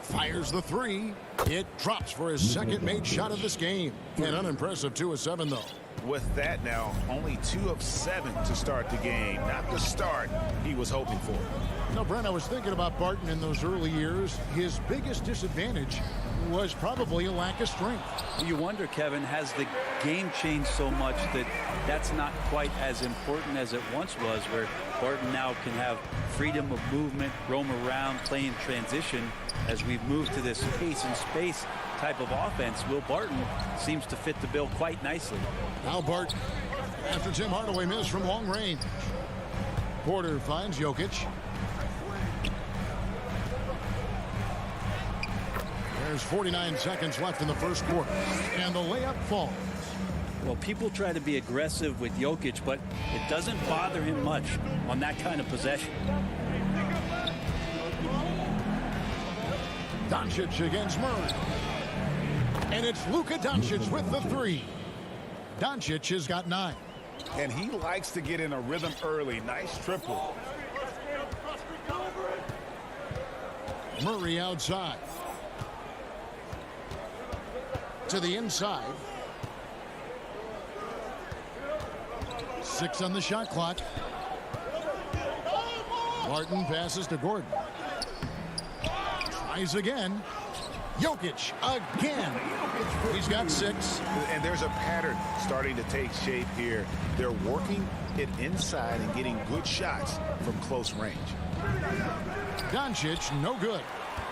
Fires the 3. It drops for his second made shot of this game. An unimpressive 2 of 7, though. With that now, only 2 of 7 to start the game. Not the start he was hoping for. You know, Brent, I was thinking about Barton in those early years. His biggest disadvantage was probably a lack of strength. You wonder, Kevin, has the game changed so much that that's not quite as important as it once was, where Barton now can have freedom of movement, roam around, play in transition. As we've moved to this pace and space type of offense, Will Barton seems to fit the bill quite nicely. Now Barton, after Tim Hardaway missed from long range. Porter finds Jokic. There's 49 seconds left in the first quarter, and the layup falls. Well, people try to be aggressive with Jokic, but it doesn't bother him much on that kind of possession. Doncic against Murray. And it's Luka Doncic with the three. Doncic has got 9. And he likes to get in a rhythm early. Nice triple. Murray outside. To the inside. 6 on the shot clock. Martin passes to Gordon. Tries again. Jokic again. He's got 6. And there's a pattern starting to take shape here. They're working it inside and getting good shots from close range. Doncic, no good.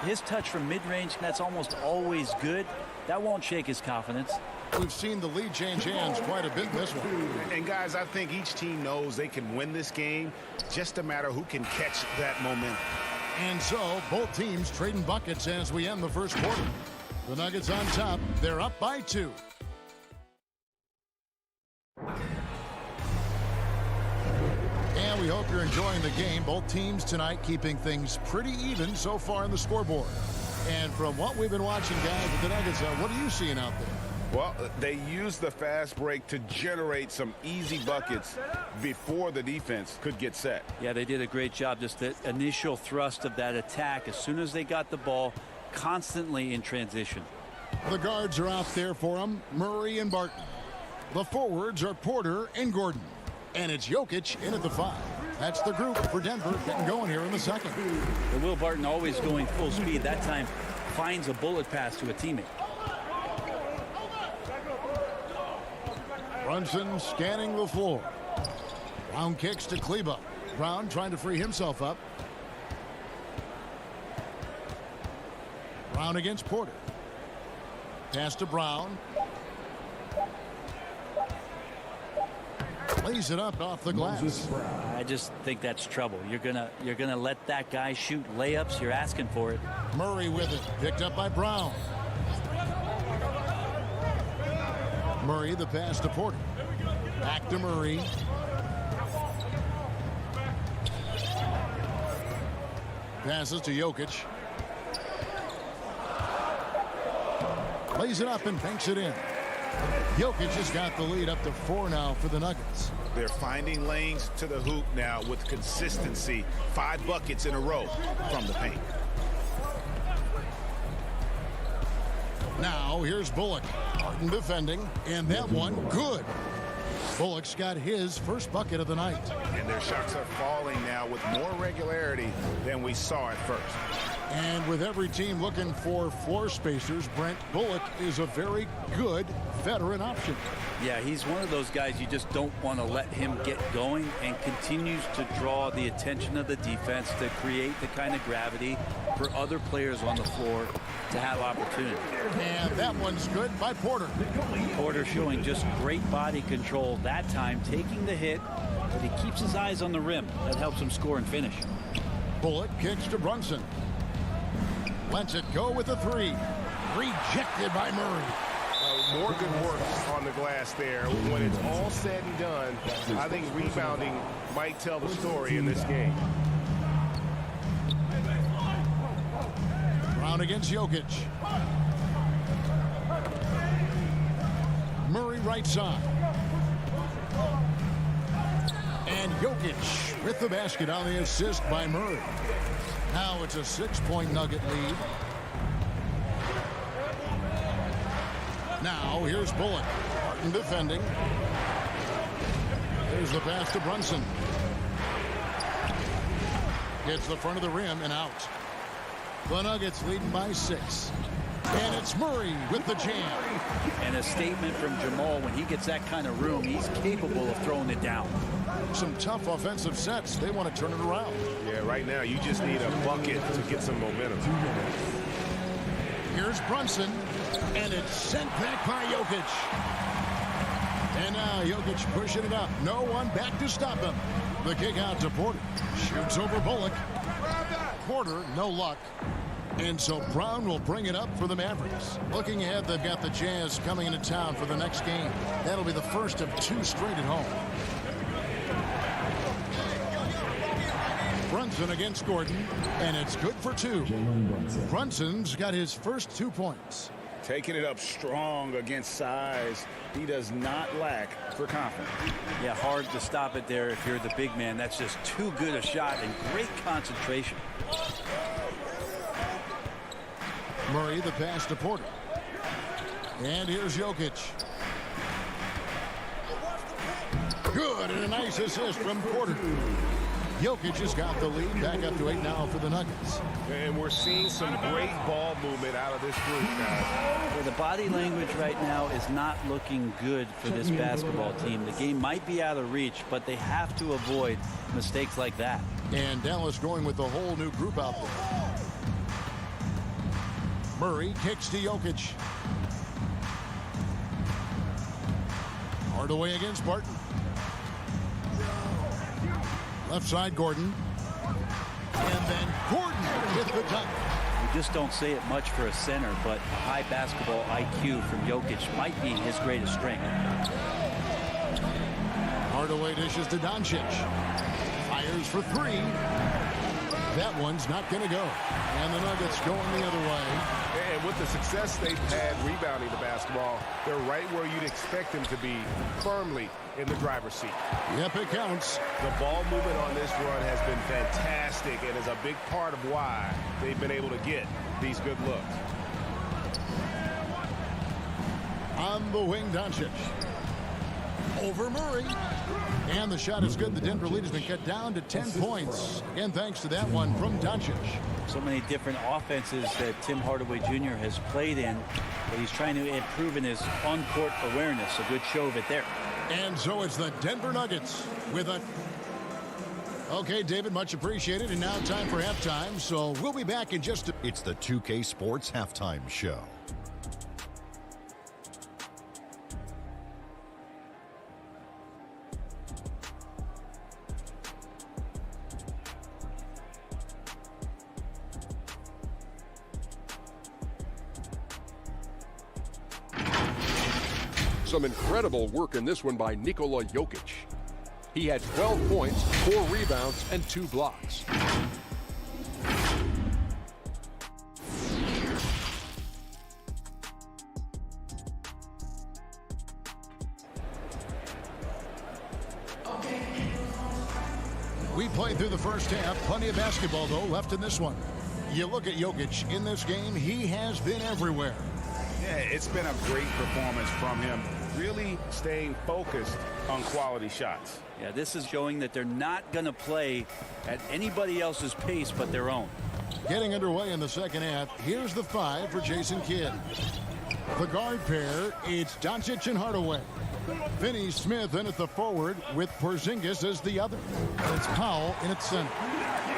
His touch from mid-range, that's almost always good. That won't shake his confidence. We've seen the lead change hands quite a bit in this one. And guys, I think each team knows they can win this game. Just a matter who can catch that momentum. And so both teams trading buckets as we end the first quarter. The Nuggets on top. They're up by 2. And we hope you're enjoying the game. Both teams tonight keeping things pretty even so far in the scoreboard. And from what we've been watching, guys, with the Nuggets, what are you seeing out there? Well, they used the fast break to generate some easy buckets before the defense could get set. Yeah, they did a great job. Just the initial thrust of that attack, as soon as they got the ball, constantly in transition. The guards are out there for them, Murray and Barton. The forwards are Porter and Gordon. And it's Jokic in at the 5. That's the group for Denver getting going here in the second. And Will Barton, always going full speed, that time finds a bullet pass to a teammate. Brunson scanning the floor. Brown kicks to Kleba. Brown trying to free himself up. Brown against Porter. Pass to Brown. Lays it up off the glass. I just think that's trouble. You're gonna let that guy shoot layups. You're asking for it. Murray with it. Picked up by Brown. Murray, the pass to Porter. Back to Murray. Passes to Jokic. Lays it up and banks it in. Jokic has got the lead up to 4 now for the Nuggets. They're finding lanes to the hoop now with consistency. 5 buckets in a row from the paint. Now here's Bullock. Martin defending, and that one good. Bullock's got his first bucket of the night. And their shots are falling now with more regularity than we saw at first. And with every team looking for floor spacers, Brent, Bullock is a very good veteran option. Yeah, he's one of those guys you just don't want to let him get going, and continues to draw the attention of the defense to create the kind of gravity for other players on the floor to have opportunity. And that one's good by Porter. Porter showing just great body control that time, taking the hit, but he keeps his eyes on the rim. That helps him score and finish. Bullock kicks to Brunson. Lets it go with a 3. Rejected by Murray. More good work on the glass there. When it's all said and done, I think rebounding might tell the story in this game. Brown against Jokic. Murray right side. And Jokic with the basket on the assist by Murray. Now it's a 6-point Nugget lead. Now here's Bullock. Martin defending. There's the pass to Brunson. Gets the front of the rim and out. The Nuggets leading by 6. And it's Murray with the jam. And a statement from Jamal, when he gets that kind of room, he's capable of throwing it down. Some tough offensive sets. They want to turn it around. Yeah, right now you just need a bucket to get some momentum. Here's Brunson, and it's sent back by Jokic. And now Jokic pushing it up. No one back to stop him. The kick out to Porter. Shoots over Bullock. Porter, no luck. And so Brown will bring it up for the Mavericks. Looking ahead, they've got the Jazz coming into town for the next game. That'll be the first of 2 straight at home. Brunson against Gordon, and it's good for 2. Brunson's got his first 2 points. Taking it up strong against size. He does not lack for confidence. Yeah, hard to stop it there if you're the big man. That's just too good a shot and great concentration. Murray the pass to Porter. And here's Jokic. Good, and a nice assist from Porter. Jokic has got the lead, back up to 8 now for the Nuggets. And we're seeing some great ball movement out of this group, guys. Well, the body language right now is not looking good for this basketball team. The game might be out of reach, but they have to avoid mistakes like that. And Dallas going with a whole new group out there. Murray kicks to Jokic. Hardaway against Barton. Left side, Gordon. And then Gordon with the dunk. You just don't say it much for a center, but high basketball IQ from Jokic might be his greatest strength. Hardaway dishes to Doncic. Fires for 3. That one's not going to go. And the Nuggets going the other way. And with the success they've had rebounding the basketball, they're right where you'd expect them to be, firmly in the driver's seat. Yep, it counts. The ball movement on this run has been fantastic and is a big part of why they've been able to get these good looks. On the wing, Doncic. Over Murray. And the shot is good. The Denver lead has been cut down to 10 points. Again, thanks to that one from Doncic. So many different offenses that Tim Hardaway Jr. has played in, but he's trying to improve in his on-court awareness. A good show of it there. And so it's the Denver Nuggets with a... Okay, David, much appreciated. And now time for halftime. So we'll be back in just a... It's the 2K Sports Halftime Show. Some incredible work in this one by Nikola Jokic. He had 12 points, 4 rebounds, and 2 blocks. We played through the first half. Plenty of basketball, though, left in this one. You look at Jokic in this game, he has been everywhere. Yeah, it's been a great performance from him. Really staying focused on quality shots. Yeah, this is showing that they're not going to play at anybody else's pace but their own. Getting underway in the second half, here's the 5 for Jason Kidd. The guard pair, it's Doncic and Hardaway. Finney-Smith in at the forward with Porzingis as the other. It's Powell in at center.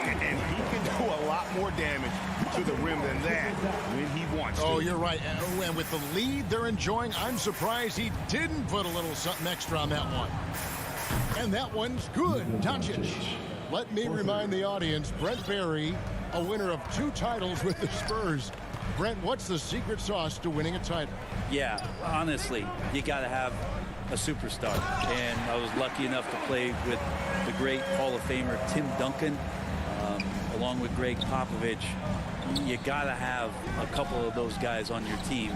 And he can do a lot more damage to the rim than that when he wants to. Oh, you're right. And with the lead they're enjoying, I'm surprised he didn't put a little something extra on that one. And that one's good. Doncic. Let me remind the audience, Brent Barry, a winner of 2 titles with the Spurs. Brent, what's the secret sauce to winning a title? Yeah, honestly, you got to have a superstar. And I was lucky enough to play with the great Hall of Famer Tim Duncan, along with Greg Popovich. You got to have a couple of those guys on your team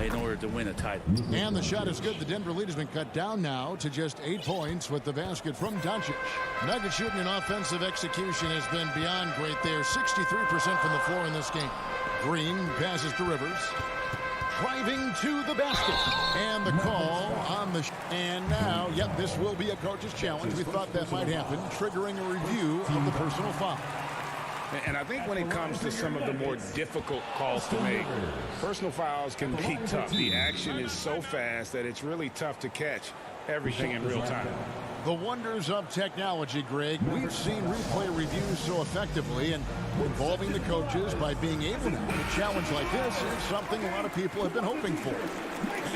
in order to win a title. And the shot is good. The Denver lead has been cut down now to just 8 points with the basket from Doncic. Nugget shooting and offensive execution has been beyond great there. 63% from the floor in this game. Green passes to Rivers. Driving to the basket. And the call on the... And now, yep, this will be a coach's challenge. We thought that might happen, triggering a review of the personal foul. And I think when it comes to some of the more difficult calls to make, personal fouls can be tough. The action is so fast that it's really tough to catch everything in real time. The wonders of technology, Greg. We've seen replay reviews so effectively, and involving the coaches by being able to do a challenge like this is something a lot of people have been hoping for.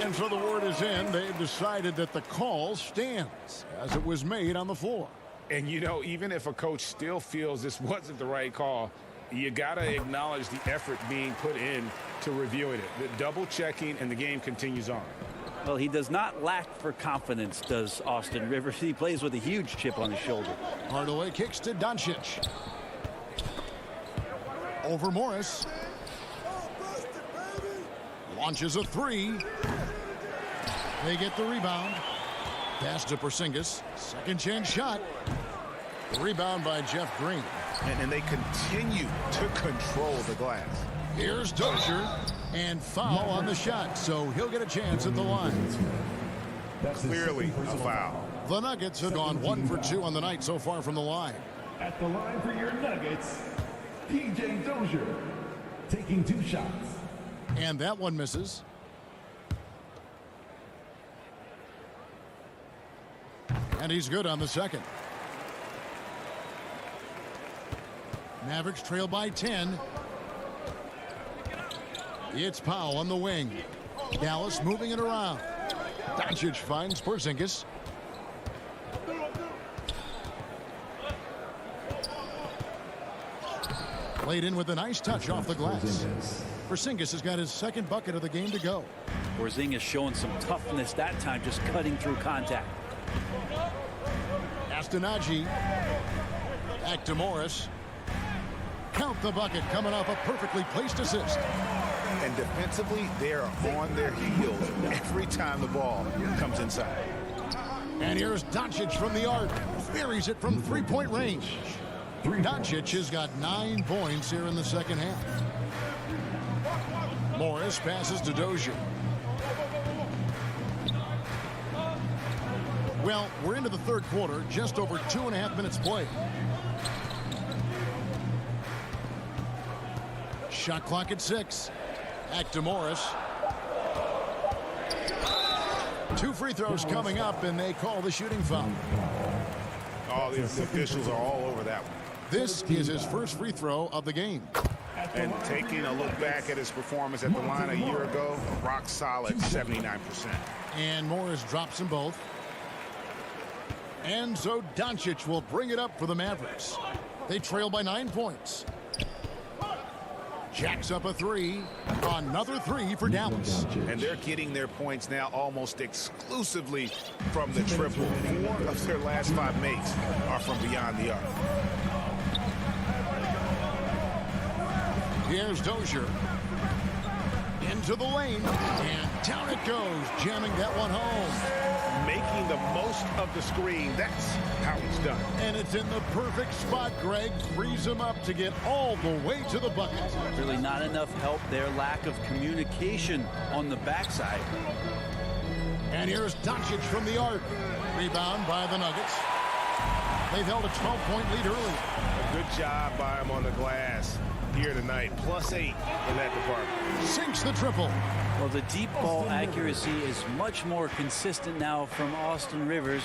And so the word is in. They've decided that the call stands as it was made on the floor. And, you know, even if a coach still feels this wasn't the right call, you got to acknowledge the effort being put in to reviewing it. The double checking, and the game continues on. Well, he does not lack for confidence, does Austin Rivers. He plays with a huge chip on his shoulder. Hardaway kicks to Doncic. Over Morris. Launches a three. They get the rebound. Pass to Porzingis. Second chance shot. Rebound by Jeff Green. And they continue to control the glass. Here's Dozier. And foul on the shot, so he'll get a chance at the line. Clearly a foul. The Nuggets have gone 1 for 2 on the night so far from the line. At the line for your Nuggets, PJ Dozier taking 2 shots. And that one misses. And he's good on the second. Mavericks trail by 10. It's Powell on the wing. Dallas moving it around. Doncic finds Porzingis. Played in with a nice touch off the glass. Porzingis has got his second bucket of the game to go. Porzingis showing some toughness that time, just cutting through contact. Astonagi. Back to Morris. Count the bucket, coming off a perfectly placed assist. And defensively, they're on their heels every time the ball comes inside. And here's Doncic from the arc. Buries it from three-point range. Doncic has got 9 points here in the second half. Morris passes to Dozier. Well, we're into the third quarter, just over 2.5 minutes played. Shot clock at 6. Back to Morris. 2 free throws coming up, and they call the shooting foul. Oh, the officials are all over that one. This is his first free throw of the game. And taking a look back at his performance at the line a year ago, rock solid 79%. And Morris drops them both. And so Doncic will bring it up for the Mavericks. They trail by 9 points. Jacks up a 3. Another 3 for Dallas. And they're getting their points now almost exclusively from the triple. 4 of their last 5 makes are from beyond the arc. Here's Dozier. Into the lane. And down it goes, jamming that one home. Making the most of the screen. That's how it's done. And it's in the perfect spot. Greg frees him up to get all the way to the bucket. Really not enough help there. Lack of communication on the backside. And here's Doncic from the arc. Rebound by the Nuggets. They've held a 12-point lead early. A good job by him on the glass here tonight. +8 in that department. Sinks the triple. Well, the deep ball accuracy is much more consistent now from Austin Rivers,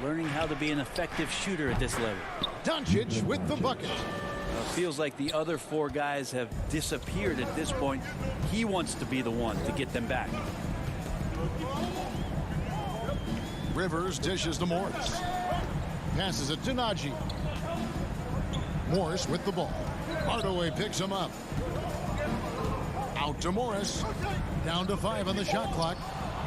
learning how to be an effective shooter at this level. Doncic with the bucket. Feels like the other 4 guys have disappeared at this point. He wants to be the one to get them back. Rivers dishes to Morris. Passes it to Nagy. Morris with the ball. Hardaway picks him up. Out to Morris. Down to 5 on the shot clock.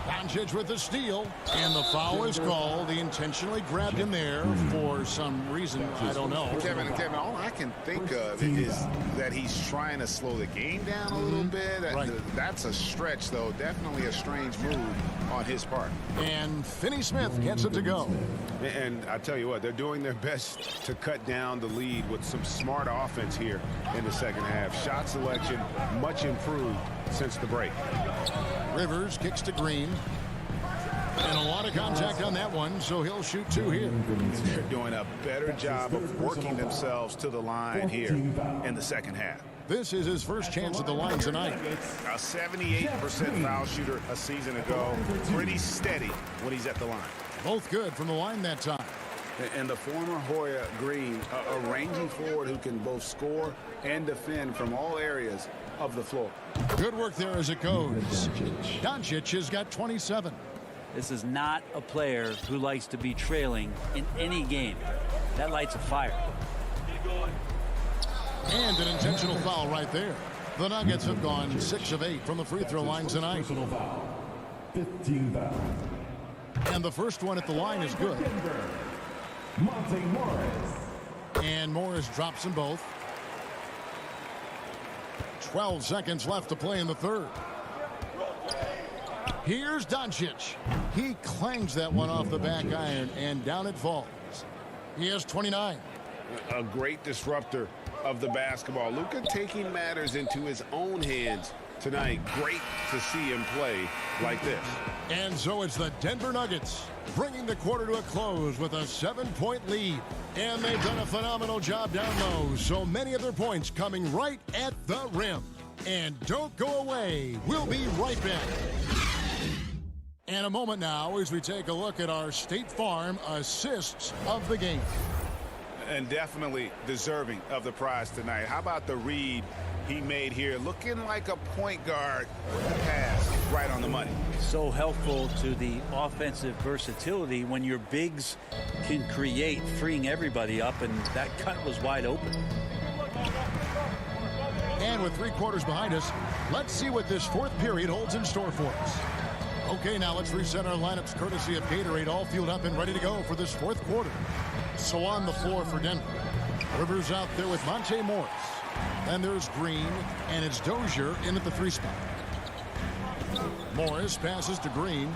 Doncic with the steal. And the foul is called. He intentionally grabbed him there for some reason. I don't know. Kevin, all I can think of is that he's trying to slow the game down a little bit. Right. That's a stretch, though. Definitely a strange move on his part. And Finney Smith gets it to go. And I tell you what, they're doing their best to cut down the lead with some smart offense here in the second half. Shot selection much improved since the break. Rivers kicks to Green. And a lot of contact on that one, so he'll shoot 2 here. They're doing a better job of working themselves to the line here in the second half. This is his first chance at the line tonight. A 78% foul shooter a season ago. Pretty steady when he's at the line. Both good from the line that time. And the former Hoya Green, a ranging forward who can both score and defend from all areas of the floor. Good work there as it goes. Doncic has got 27. This is not a player who likes to be trailing in any game. That lights a fire. And an intentional foul right there. The Nuggets have gone 6 of 8 from the free throw line tonight. Personal foul. 15 foul. And the first one at the line is good. Monte Morris. And Morris drops them both. 12 seconds left to play in the third. Here's Doncic. He clangs that one off the back iron, and down it falls. He has 29. A great disruptor of the basketball. Luka taking matters into his own hands tonight. Great to see him play like this. And so it's the Denver Nuggets bringing the quarter to a close with a 7-point lead. And they've done a phenomenal job down low. So many of their points coming right at the rim. And don't go away. We'll be right back. And a moment now as we take a look at our State Farm assists of the game. And definitely deserving of the prize tonight. How about the read he made here? Looking like a point guard with the pass right on the money. So helpful to the offensive versatility when your bigs can create, freeing everybody up, and that cut was wide open. And with 3 quarters behind us, let's see what this fourth period holds in store for us. Okay, now let's reset our lineups courtesy of Gatorade, all fueled up and ready to go for this fourth quarter. So on the floor for Denver, Rivers out there with Monte Morris. Then there's Green, and it's Dozier in at the 3 spot. Morris passes to Green,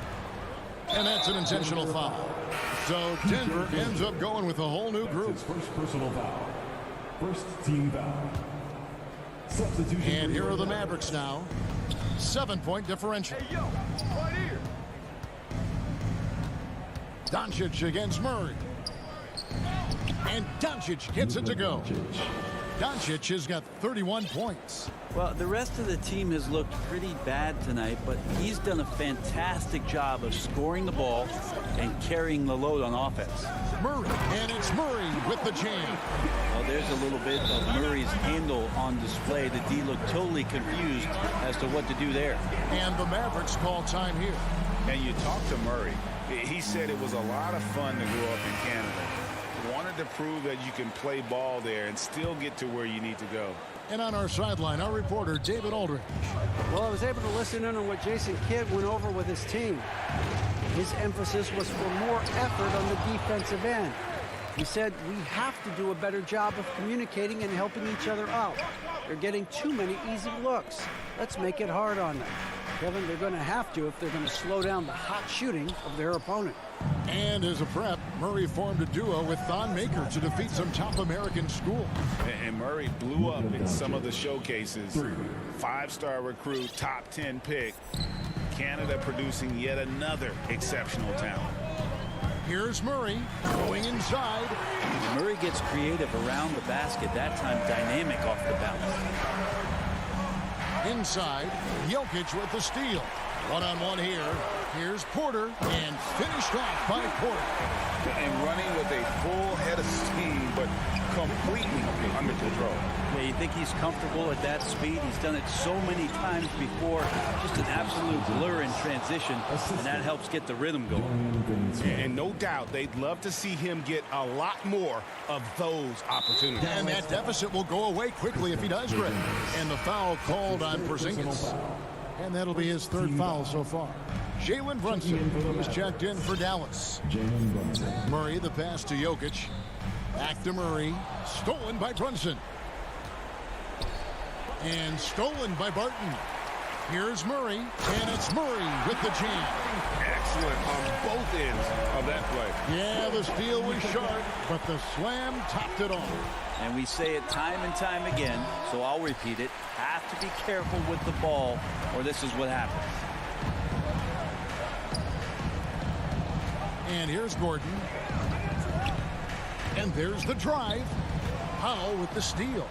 and that's an intentional foul. So Denver ends up going with a whole new group. His first personal foul. First team foul. Substitution. And here are the Mavericks now. 7-point differential. Hey, yo, right here. Doncic against Murray. And Doncic gets it to go. Doncic has got 31 points. Well, the rest of the team has looked pretty bad tonight, but he's done a fantastic job of scoring the ball and carrying the load on offense. Murray, and it's Murray with the jam. Well, there's a little bit of Murray's handle on display. The D looked totally confused as to what to do there. And the Mavericks call time here. And you talk to Murray. He said it was a lot of fun to grow up in Canada. Wanted to prove that you can play ball there and still get to where you need to go. And on our sideline, our reporter, David Aldridge. Well, I was able to listen in on what Jason Kidd went over with his team. His emphasis was for more effort on the defensive end. He said we have to do a better job of communicating and helping each other out. They're getting too many easy looks. Let's make it hard on them. Kevin, they're going to have to if they're going to slow down the hot shooting of their opponent. And as a prep, Murray formed a duo with Thon Maker to defeat some top American schools. And Murray blew up in some of the showcases. 5-star recruit, top 10 pick. Canada producing yet another exceptional talent. Here's Murray going inside. Murray gets creative around the basket, that time dynamic off the bounce. Inside, Jokic with the steal. One-on-one here. Here's Porter, and finished off by Porter. And running with a full head of steam, but completely under control. Yeah, you think he's comfortable at that speed. He's done it so many times before. Just an absolute blur in transition, and that helps get the rhythm going. And no doubt they'd love to see him get a lot more of those opportunities. And that deficit will go away quickly if he does, Greg. And the foul called on Porzingis. And that'll be his 3rd foul so far. Jalen Brunson, who's checked in for Dallas. Murray, the pass to Jokic. Back to Murray. Stolen by Brunson. And stolen by Barton. Here's Murray, and it's Murray with the jam. Excellent on both ends of that play. Yeah, the steal was sharp, but the slam topped it off. And we say it time and time again, so I'll repeat it. Have to be careful with the ball, or this is what happens. And here's Gordon. And there's the drive. Powell with the steal.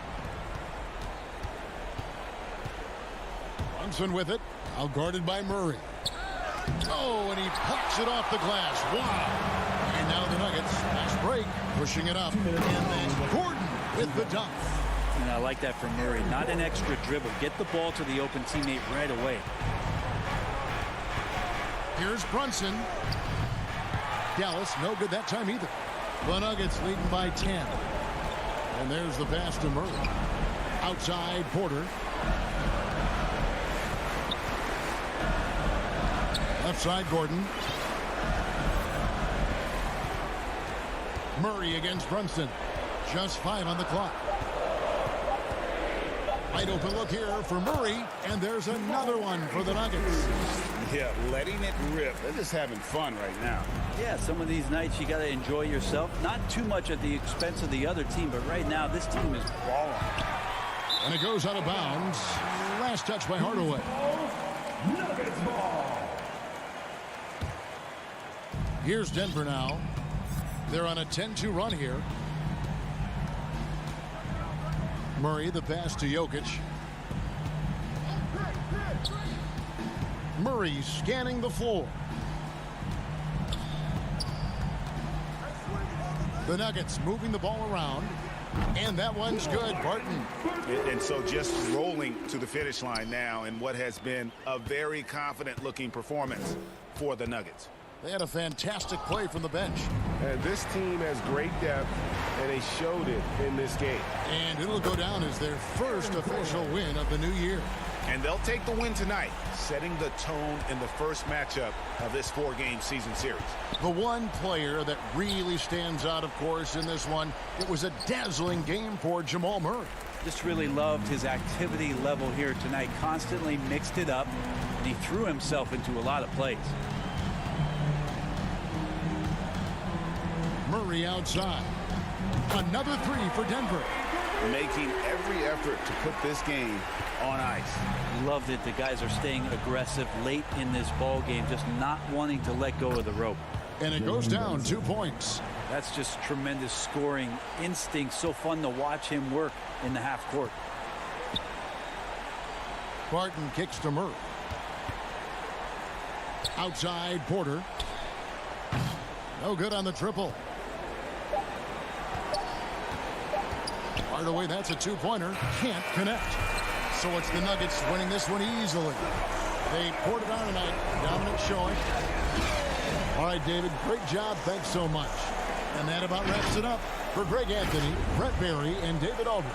Brunson with it. Out guarded by Murray. Oh, and he pops it off the glass. Wow. And now the Nuggets, fast break, pushing it up. And then Gordon with the dunk. And I like that from Murray. Not an extra dribble. Get the ball to the open teammate right away. Here's Brunson. Dallas, no good that time either. The Nuggets leading by 10. And there's the pass to Murray. Outside, Porter. Left side, Gordon. Murray against Brunson. Just 5 on the clock. Wide open look here for Murray, and there's another one for the Nuggets. Yeah, letting it rip. They're just having fun right now. Yeah, some of these nights you got to enjoy yourself. Not too much at the expense of the other team, but right now this team is balling. And it goes out of bounds. Last touch by Hardaway. Nuggets ball. Here's Denver now. They're on a 10-2 run here. Murray, the pass to Jokic. Murray scanning the floor. The Nuggets moving the ball around. And that one's good, Barton. And so just rolling to the finish line now in what has been a very confident-looking performance for the Nuggets. They had a fantastic play from the bench. And this team has great depth, and they showed it in this game. And it'll go down as their first official win of the new year. And they'll take the win tonight, setting the tone in the first matchup of this 4-game season series. The one player that really stands out, of course, in this one, it was a dazzling game for Jamal Murray. Just really loved his activity level here tonight. Constantly mixed it up, and he threw himself into a lot of plays. Murray outside. Another 3 for Denver. Making every effort to put this game on ice. Loved it. The guys are staying aggressive late in this ball game, just not wanting to let go of the rope. And it goes down 2 points. That's just tremendous scoring instinct. So fun to watch him work in the half court. Barton kicks to Murray. Outside, Porter. No good on the triple. Hardaway, that's a 2-pointer. Can't connect. So it's the Nuggets winning this one easily. They poured it on tonight. Dominant showing. All right, David, great job. Thanks so much. And that about wraps it up. For Greg Anthony, Brett Barry, and David Aldridge.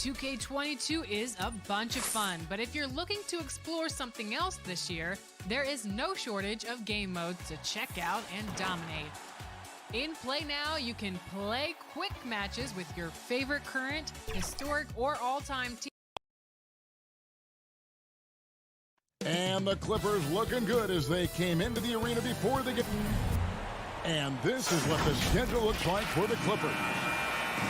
2K22 is a bunch of fun, but if you're looking to explore something else this year, there is no shortage of game modes to check out and dominate. In Play Now, you can play quick matches with your favorite current, historic, or all-time team. And the Clippers looking good as they came into the arena before the game. And this is what the schedule looks like for the Clippers.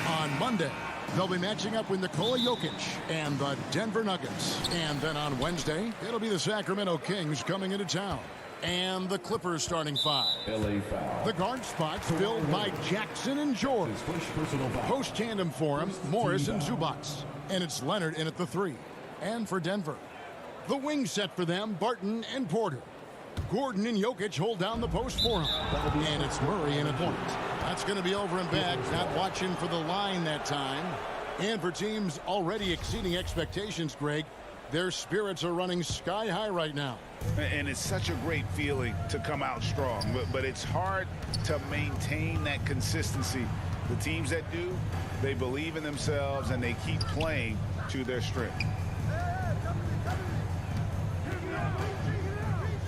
On Monday, they'll be matching up with Nikola Jokic and the Denver Nuggets. And then on Wednesday, it'll be the Sacramento Kings coming into town. And the Clippers starting five. LA foul. The guard spots filled by Jackson and George. Post tandem for him, Morris and Zubats. And it's Leonard in at the 3. And for Denver, the wing set for them, Barton and Porter. Gordon and Jokic hold down the post for him. And it's Murray in a point. That's going to be over and back. Not watching for the line that time. And for teams already exceeding expectations, Greg, their spirits are running sky high right now. And it's such a great feeling to come out strong, but it's hard to maintain that consistency. The teams that do, they believe in themselves and they keep playing to their strength.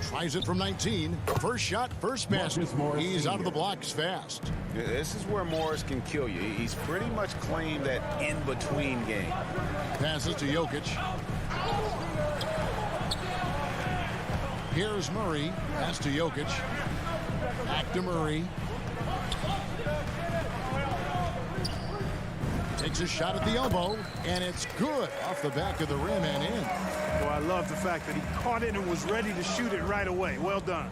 Tries it from 19. First shot, first basket. He's out of the blocks fast. This is where Morris can kill you. He's pretty much claimed that in-between game. Passes to Jokic. Here's Murray. Pass to Jokic. Back to Murray. Takes a shot at the elbow, and it's good off the back of the rim and in. Well, I love the fact that he caught it and was ready to shoot it right away. Well done.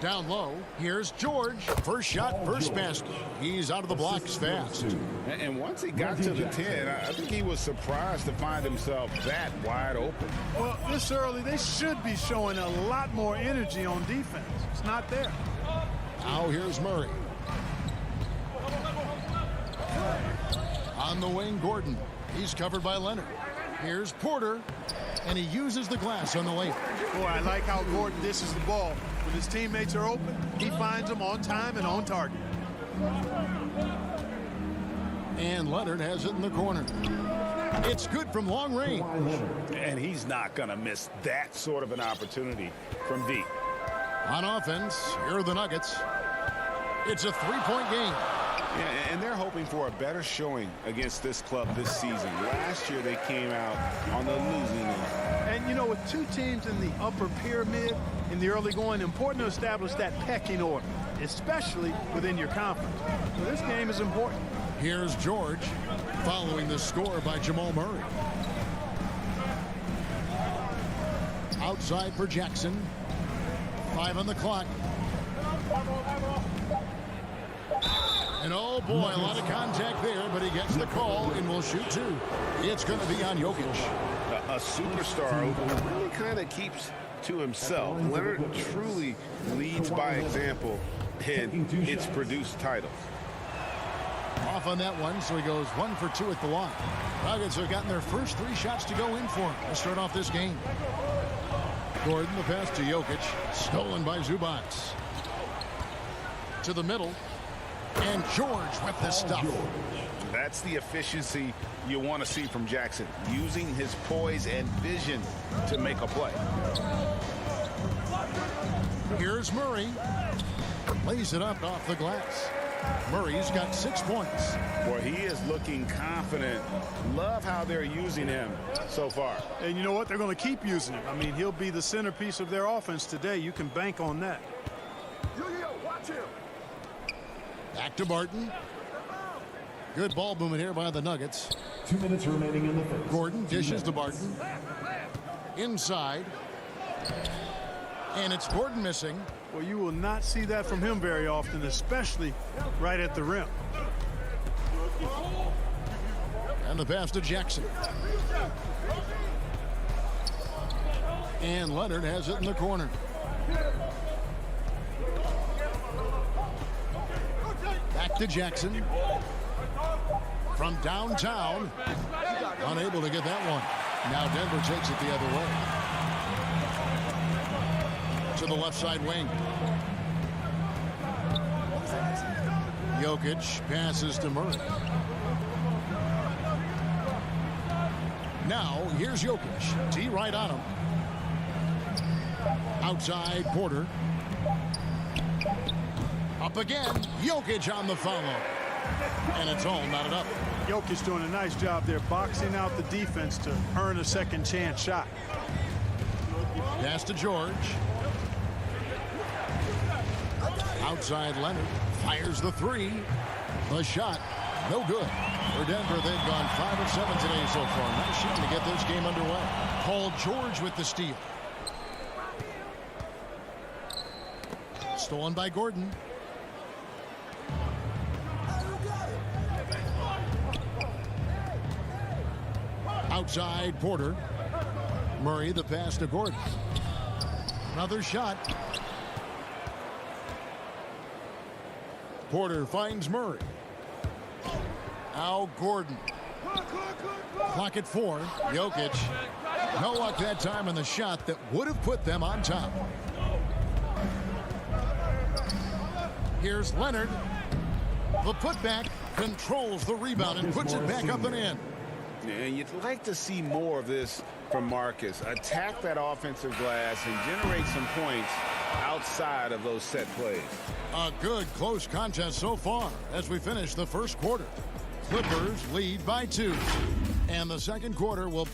Down low, here's George. First shot, first basket. He's out of the blocks fast. And once he got to the 10, I think he was surprised to find himself that wide open. Well, this early, they should be showing a lot more energy on defense. It's not there. Now here's Murray. On the wing, Gordon. He's covered by Leonard. Here's Porter, and he uses the glass on the layup. Boy, I like how Gordon dishes the ball. When his teammates are open, he finds them on time and on target. And Leonard has it in the corner. It's good from long range. And he's not going to miss that sort of an opportunity from deep. On offense, here are the Nuggets. It's a three-point game. Yeah, and they're hoping for a better showing against this club this season. Last year, they came out on the losing end. And, you know, with two teams in the upper pyramid in the early going, important to establish that pecking order, especially within your conference. So this game is important. Here's George, following the score by Jamal Murray. Outside for Jackson. 5 on the clock. And oh boy, a lot of contact there, but he gets the call and will shoot two. It's going to be on Jokic. A superstar who really kind of keeps to himself. Leonard truly leads by example, and it's produced titles. Off on that one, so he goes 1 for 2 at the line. Nuggets have gotten their first 3 shots to go in for him to start off this game. Gordon, the pass to Jokic, stolen by Zubats. To the middle. And George with the stuff. That's the efficiency you want to see from Jackson, using his poise and vision to make a play. Here's Murray. Lays it up off the glass. Murray's got 6 points. Boy, he is looking confident. Love how they're using him so far. And you know what? They're going to keep using him. I mean, he'll be the centerpiece of their offense today. You can bank on that. Watch him. Back to Barton. Good ball movement here by the Nuggets. 2 minutes remaining in the first. Gordon dishes to Barton. Inside. And it's Gordon missing. Well, you will not see that from him very often, especially right at the rim. And the pass to Jackson. And Leonard has it in the corner. Back to Jackson. From downtown. Unable to get that one. Now Denver takes it the other way. To the left side wing. Jokic passes to Murray. Now here's Jokic. T right on him. Outside Porter. Up again. Jokic on the follow. And it's all knotted up. Jokic doing a nice job there, boxing out the defense to earn a second chance shot. Pass to George. Outside Leonard. Fires the 3. The shot. No good. For Denver, they've gone 5 of 7 today so far. Nice shooting to get this game underway. Paul George with the steal. Stolen by Gordon. Outside Porter. Murray the pass to Gordon. Another shot. Porter finds Murray. Now Gordon. Clock at 4. Jokic. No luck that time on the shot that would have put them on top. Here's Leonard. The putback controls the rebound and puts it back up and in. And you'd like to see more of this from Marcus. Attack that offensive glass and generate some points outside of those set plays. A good close contest so far as we finish the first quarter. Clippers lead by 2. And the second quarter will...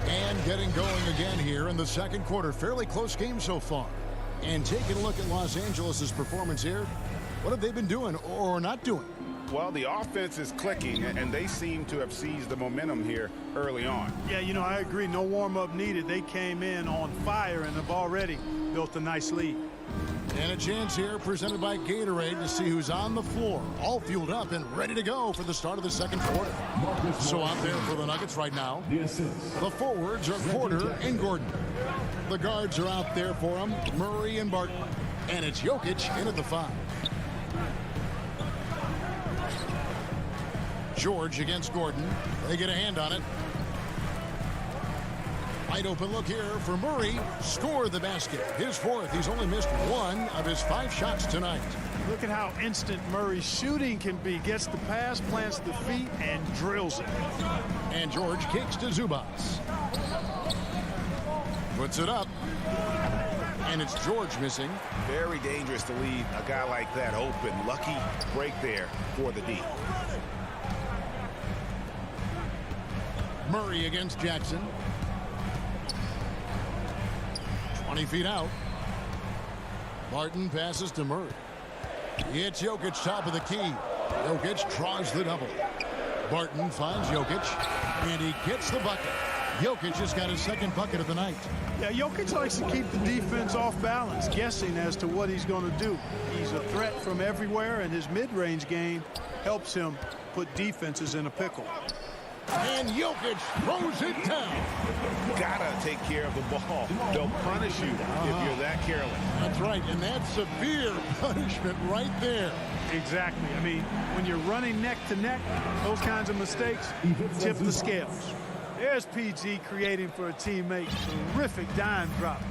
And getting going again here in the second quarter. Fairly close game so far. And taking a look at Los Angeles' performance here, what have they been doing or not doing? Well, the offense is clicking, and they seem to have seized the momentum here early on. Yeah, you know, I agree. No warm-up needed. They came in on fire and have already built a nice lead. And a chance here presented by Gatorade to see who's on the floor, all fueled up and ready to go for the start of the second quarter. So out there for the Nuggets right now, the forwards are Porter and Gordon. The guards are out there for them, Murray and Barton. And it's Jokic in at the 5. George against Gordon. They get a hand on it. Wide open look here for Murray. Score the basket. His 4th. He's only missed 1 of his 5 shots tonight. Look at how instant Murray's shooting can be. Gets the pass, plants the feet, and drills it. And George kicks to Zubas. Puts it up. And it's George missing. Very dangerous to leave a guy like that open. Lucky break there for the D. Murray against Jackson. 20 feet out. Barton passes to Murray. It's Jokic top of the key. Jokic draws the double. Barton finds Jokic, and he gets the bucket. Jokic has got his 2nd bucket of the night. Yeah, Jokic likes to keep the defense off balance, guessing as to what he's going to do. He's a threat from everywhere, and his mid-range game helps him put defenses in a pickle. And Jokic throws it down. Gotta take care of the ball. They'll punish you if you're that careless. That's right, and that's severe punishment right there. Exactly. I mean, when you're running neck to neck, those kinds of mistakes tip the scales. There's PG creating for a teammate. Terrific dime drop.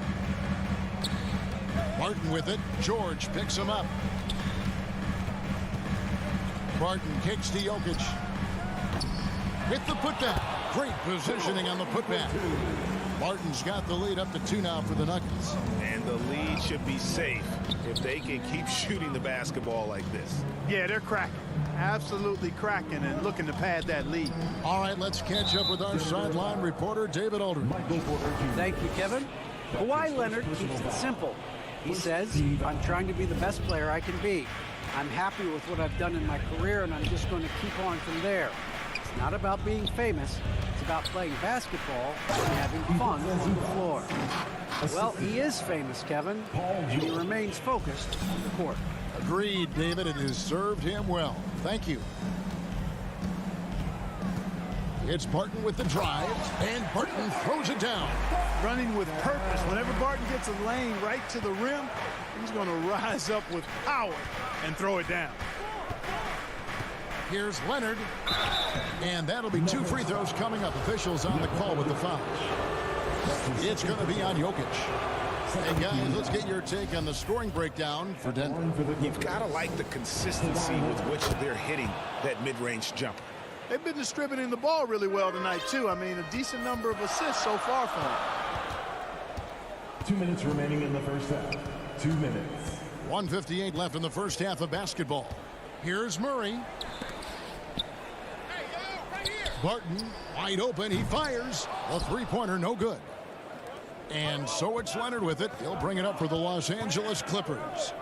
Barton with it. George picks him up. Barton kicks to Jokic. With the putback. Great positioning on the putback. Barton's got the lead up to 2 now for the Nuggets. And the lead should be safe if they can keep shooting the basketball like this. Yeah, they're cracking. Absolutely cracking and looking to pad that lead. All right, let's catch up with our sideline reporter, David Aldridge. Thank you, Kevin. Kawhi Leonard keeps it simple. He says, I'm trying to be the best player I can be. I'm happy with what I've done in my career, and I'm just going to keep on from there. It's not about being famous. It's about playing basketball and having fun on the floor. Well, he is famous, Kevin, and he remains focused on the court. Agreed, David. It has served him well. Thank you. It's Barton with the drive, and Barton throws it down. Running with purpose. Whenever Barton gets a lane right to the rim, he's going to rise up with power and throw it down. Here's Leonard, and that'll be 2 free throws coming up. Officials on the call with the foul. It's going to be on Jokic. Hey, guys, let's get your take on the scoring breakdown for Denver. You've got to like the consistency with which they're hitting that mid-range jumper. They've been distributing the ball really well tonight, too. I mean, a decent number of assists so far for them. 2 minutes remaining in the first half. 2 minutes. 1:58 left in the first half of basketball. Here's Murray. Barton, wide open, he fires. A three-pointer, no good. And so it's Leonard with it. He'll bring it up for the Los Angeles Clippers.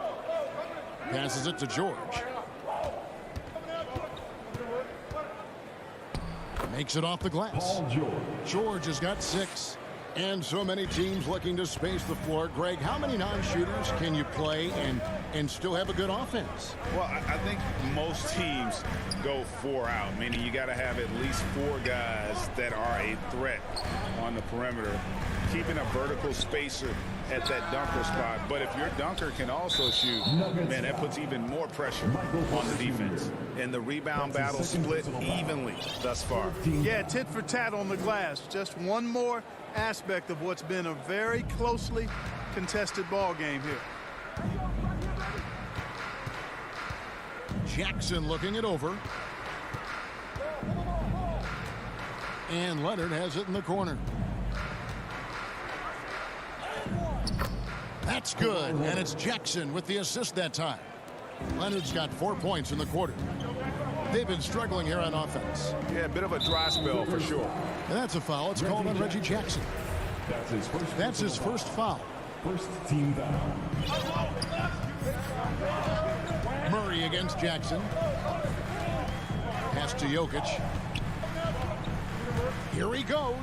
Passes it to George. Makes it off the glass. George has got 6. And so many teams looking to space the floor. Greg, how many non-shooters can you play and still have a good offense? Well, I think most teams go 4 out, meaning you got to have at least 4 guys that are a threat on the perimeter, keeping a vertical spacer at that dunker spot. But if your dunker can also shoot, man, that puts even more pressure on the defense. And the rebound battle split evenly thus far. Yeah, tit for tat on the glass. Just one more aspect of what's been a very closely contested ball game here. Jackson looking it over. And Leonard has it in the corner. That's good, and it's Jackson with the assist that time. Leonard's got 4 points in the quarter. They've been struggling here on offense. Yeah, a bit of a dry spell for sure. And that's a foul. It's called on Reggie Jackson. That's his first foul. First team foul. Murray against Jackson. Pass to Jokic. Here he goes.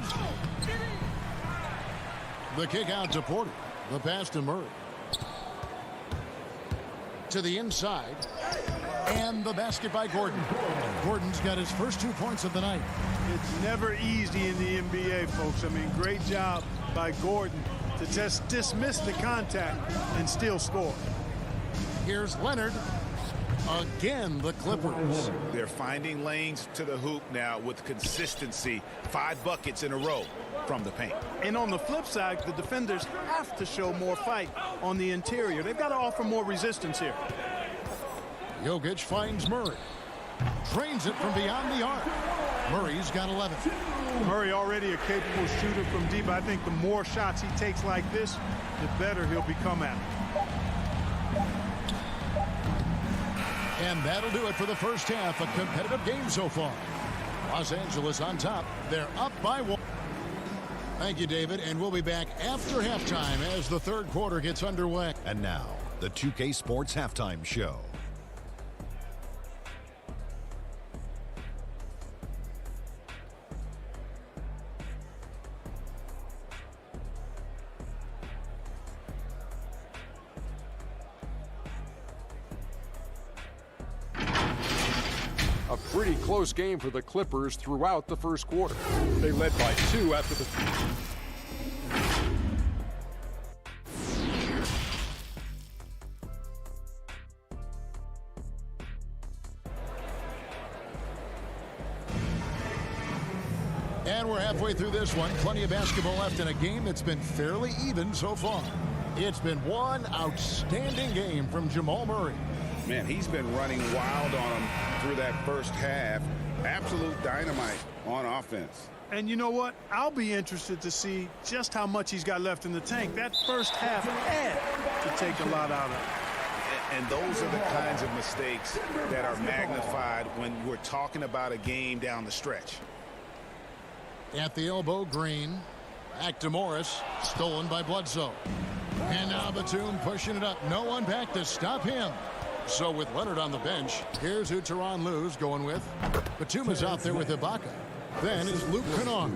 The kick out to Porter. The pass to Murray. To the inside. And the basket by Gordon. Gordon's got his first 2 points of the night. It's never easy in the NBA, folks. I mean, great job by Gordon to just dismiss the contact and still score. Here's Leonard. Again, the Clippers. They're finding lanes to the hoop now with consistency. 5 buckets in a row from the paint. And on the flip side, the defenders have to show more fight on the interior. They've got to offer more resistance here. Jokic finds Murray. Drains it from beyond the arc. Murray's got 11. Murray already a capable shooter from deep. I think the more shots he takes like this, the better he'll become at it. And that'll do it for the first half. A competitive game so far. Los Angeles on top. They're up by 1. Thank you, David. And we'll be back after halftime as the third quarter gets underway. And now, the 2K Sports Halftime Show. A pretty close game for the Clippers throughout the first quarter. They led by 2 after the... And we're halfway through this one. Plenty of basketball left in a game that's been fairly even so far. It's been one outstanding game from Jamal Murray. Man, he's been running wild on him through that first half. Absolute dynamite on offense. And you know what? I'll be interested to see just how much he's got left in the tank. That first half had to take a lot out of it. And those are the kinds of mistakes that are magnified when we're talking about a game down the stretch. At the elbow, Green. Back to Morris. Stolen by Bledsoe. And now Batum pushing it up. No one back to stop him. So with Leonard on the bench, here's who Tyronn Lue's going with. Batum is out there with Ibaka. Then it's Luke Kennard.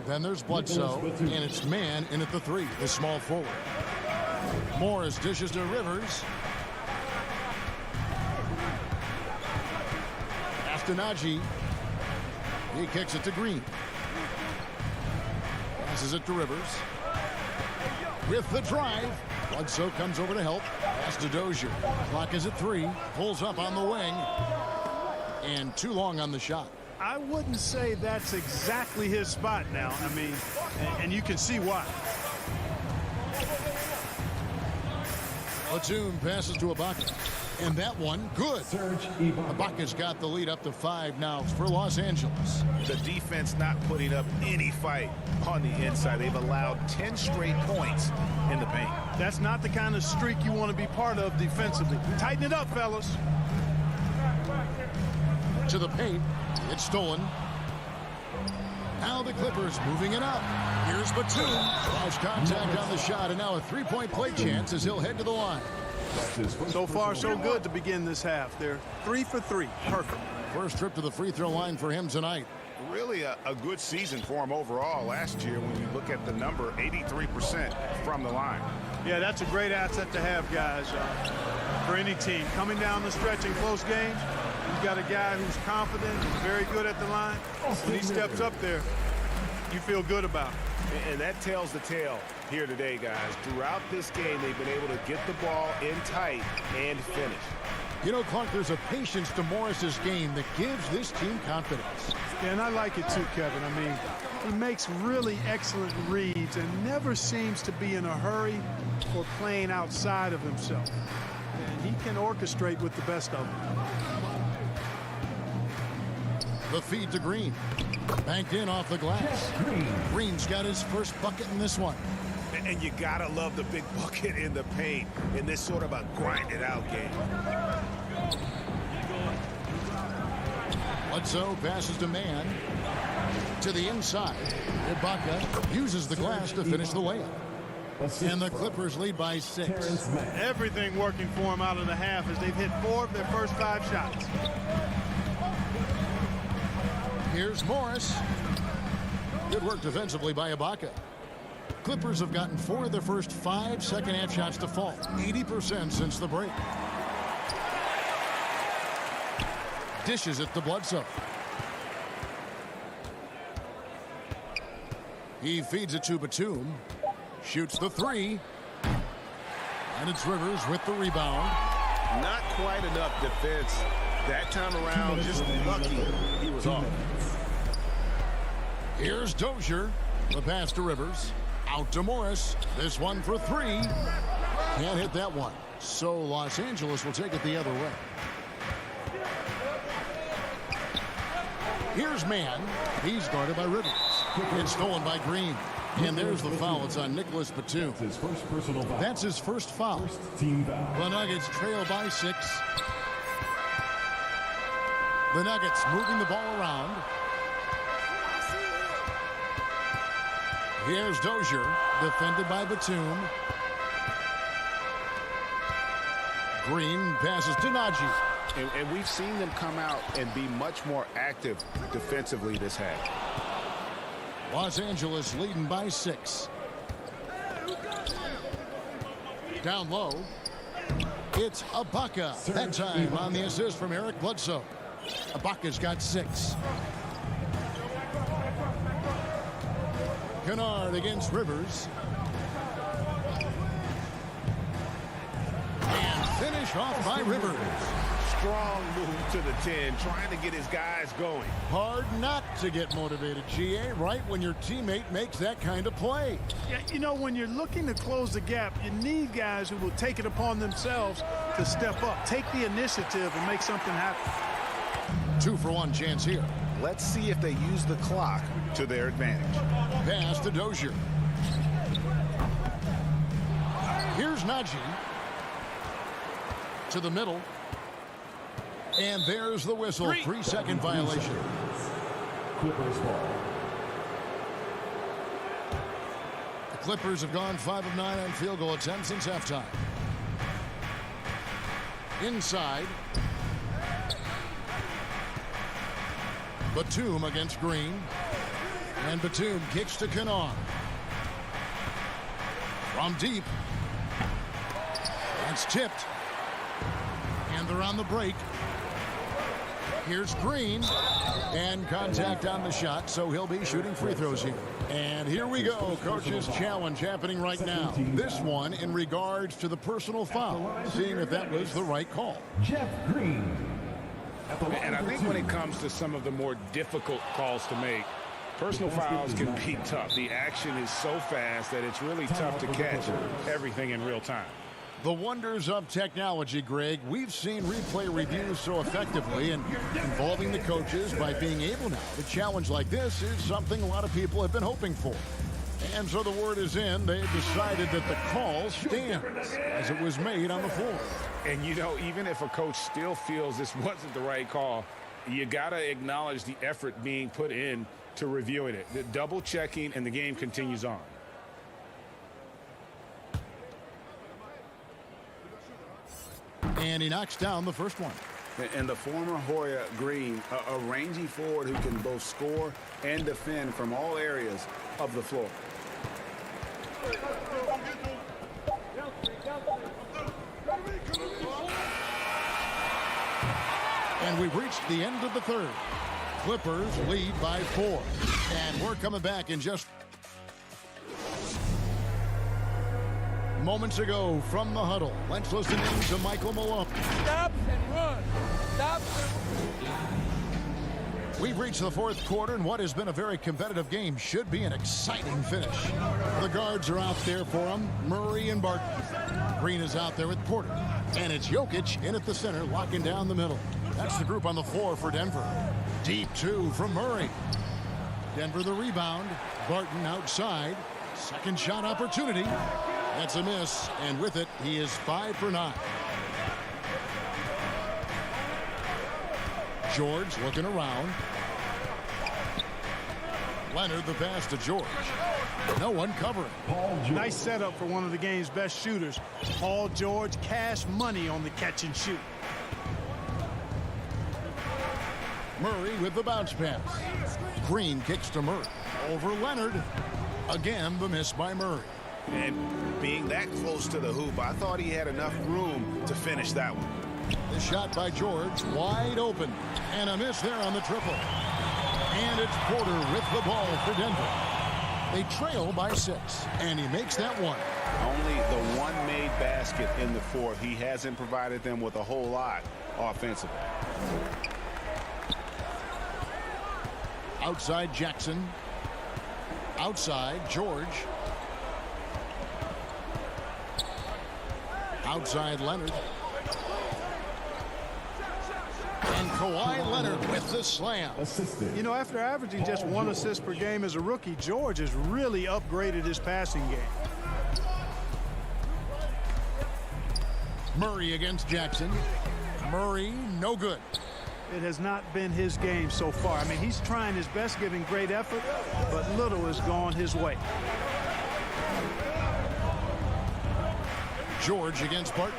Then there's Bledsoe, and it's Mann in at the 3, the small forward. Morris dishes to Rivers. After Najee, he kicks it to Green. Passes it to Rivers. With the drive, Bledsoe comes over to help. Pass to Dozier. Clock is at 3. Pulls up on the wing. And too long on the shot. I wouldn't say that's exactly his spot now. I mean, and you can see why. Batum passes to Ibaka. And that one, good. Ibaka's got the lead up to 5 now for Los Angeles. The defense not putting up any fight on the inside. They've allowed 10 straight points in the paint. That's not the kind of streak you want to be part of defensively. Tighten it up, fellas. To the paint. It's stolen. Now the Clippers moving it up. Here's Batum. Draws contact on the shot, and now a 3-point play chance as he'll head to the line. So far, so good to begin this half. They're 3 for 3. Perfect. First trip to the free throw line for him tonight. really a good season for him overall last year when you look at the number, 83% from the line. Yeah, that's a great asset to have, guys, for any team. Coming down the stretch in close games, you've got a guy who's confident, who's very good at the line. When he steps up there, you feel good about it. And that tells the tale here today, guys. Throughout this game, they've been able to get the ball in tight and finish. You know, Clark, there's a patience to Morris's game that gives this team confidence. Yeah, and I like it too, Kevin. I mean, he makes really excellent reads and never seems to be in a hurry or playing outside of himself. And he can orchestrate with the best of them. The feed to Green. Banked in off the glass. Green's got his first bucket in this one. And you gotta love the big bucket in the paint in this sort of a grind-it-out game. Bledsoe passes to Mann. To the inside. Ibaka uses the glass to finish the layup. And the Clippers lead by 6. Everything working for him out of the half as they've hit 4 of their first 5 shots. Here's Morris. Good work defensively by Ibaka. Clippers have gotten 4 of their first 5 second-half shots to fall. 80% since the break. Dishes it to Bledsoe. He feeds it to Batum. Shoots the 3. And it's Rivers with the rebound. Not quite enough defense that time around. Just lucky he was off. Here's Dozier. The pass to Rivers. Out to Morris. This one for 3. Can't hit that one. So Los Angeles will take it the other way. Here's Mann. He's guarded by Rivers. It's stolen by Green. And there's the foul. It's on Nicholas Batum. That's his first foul. The Nuggets trail by 6. The Nuggets moving the ball around. Here's Dozier, defended by Batum. Green passes to Najee. And we've seen them come out and be much more active defensively this half. Los Angeles leading by 6. Down low. It's Ibaka. That time on the assist from Eric Bledsoe. Ibaka's got 6. Kennard against Rivers. And finish off by Rivers. Strong move to the 10, trying to get his guys going. Hard not to get motivated, GA, right when your teammate makes that kind of play. Yeah, you know, when you're looking to close the gap, you need guys who will take it upon themselves to step up, take the initiative, and make something happen. 2-for-1 chance here. Let's see if they use the clock to their advantage. Pass to Dozier. Here's Najee. To the middle. And there's the whistle. 3-second violation. Clippers ball. The Clippers have gone 5 of 9 on field goal attempts since halftime. Inside. Batum against Green. And Batum kicks to Kennard. From deep. That's tipped. And they're on the break. Here's Green. And contact on the shot, so he'll be shooting free throws here. And here we go. Coach's challenge happening right now. This one in regards to the personal foul. Seeing if that was the right call. Jeff Green. And I think when it comes to some of the more difficult calls to make, personal fouls can be tough. The action is so fast that it's really tough to catch everything in real time. The wonders of technology, Greg. We've seen replay reviews so effectively, and involving the coaches by being able now to challenge like this is something a lot of people have been hoping for. And so the word is in. They've decided that the call stands as it was made on the floor. And, you know, even if a coach still feels this wasn't the right call, you got to acknowledge the effort being put in to reviewing it. The double checking, and the game continues on. And he knocks down the first one. And the former Hoya Green, a rangy forward who can both score and defend from all areas of the floor. And we've reached the end of the third. Clippers lead by 4. And we're coming back in just moments ago from the huddle. Let's listen in to Michael Malone. Stop and run. Stop. We've reached the fourth quarter, and what has been a very competitive game should be an exciting finish. The guards are out there for them, Murray and Barton. Green is out there with Porter. And it's Jokic in at the center, locking down the middle. That's the group on the floor for Denver. Deep 2 from Murray. Denver the rebound. Barton outside. Second shot opportunity. That's a miss, and with it, he is 5 for 9. George looking around. Leonard the pass to George. No one covering. Nice setup for one of the game's best shooters. Paul George, cash money on the catch and shoot. Murray with the bounce pass. Green kicks to Murray. Over Leonard. Again, the miss by Murray. And being that close to the hoop, I thought he had enough room to finish that one. The shot by George, wide open. And a miss there on the triple. And it's Porter with the ball for Denver. They trail by 6, and he makes that one. Only the one made basket in the fourth. He hasn't provided them with a whole lot offensively. Outside Jackson. Outside George. Outside Leonard. And Kawhi Leonard with the slam. You know, after averaging just 1 assist per game as a rookie, George has really upgraded his passing game. Murray against Jackson. Murray, no good. It has not been his game so far. I mean, he's trying his best, giving great effort, but little has gone his way. George against Barton.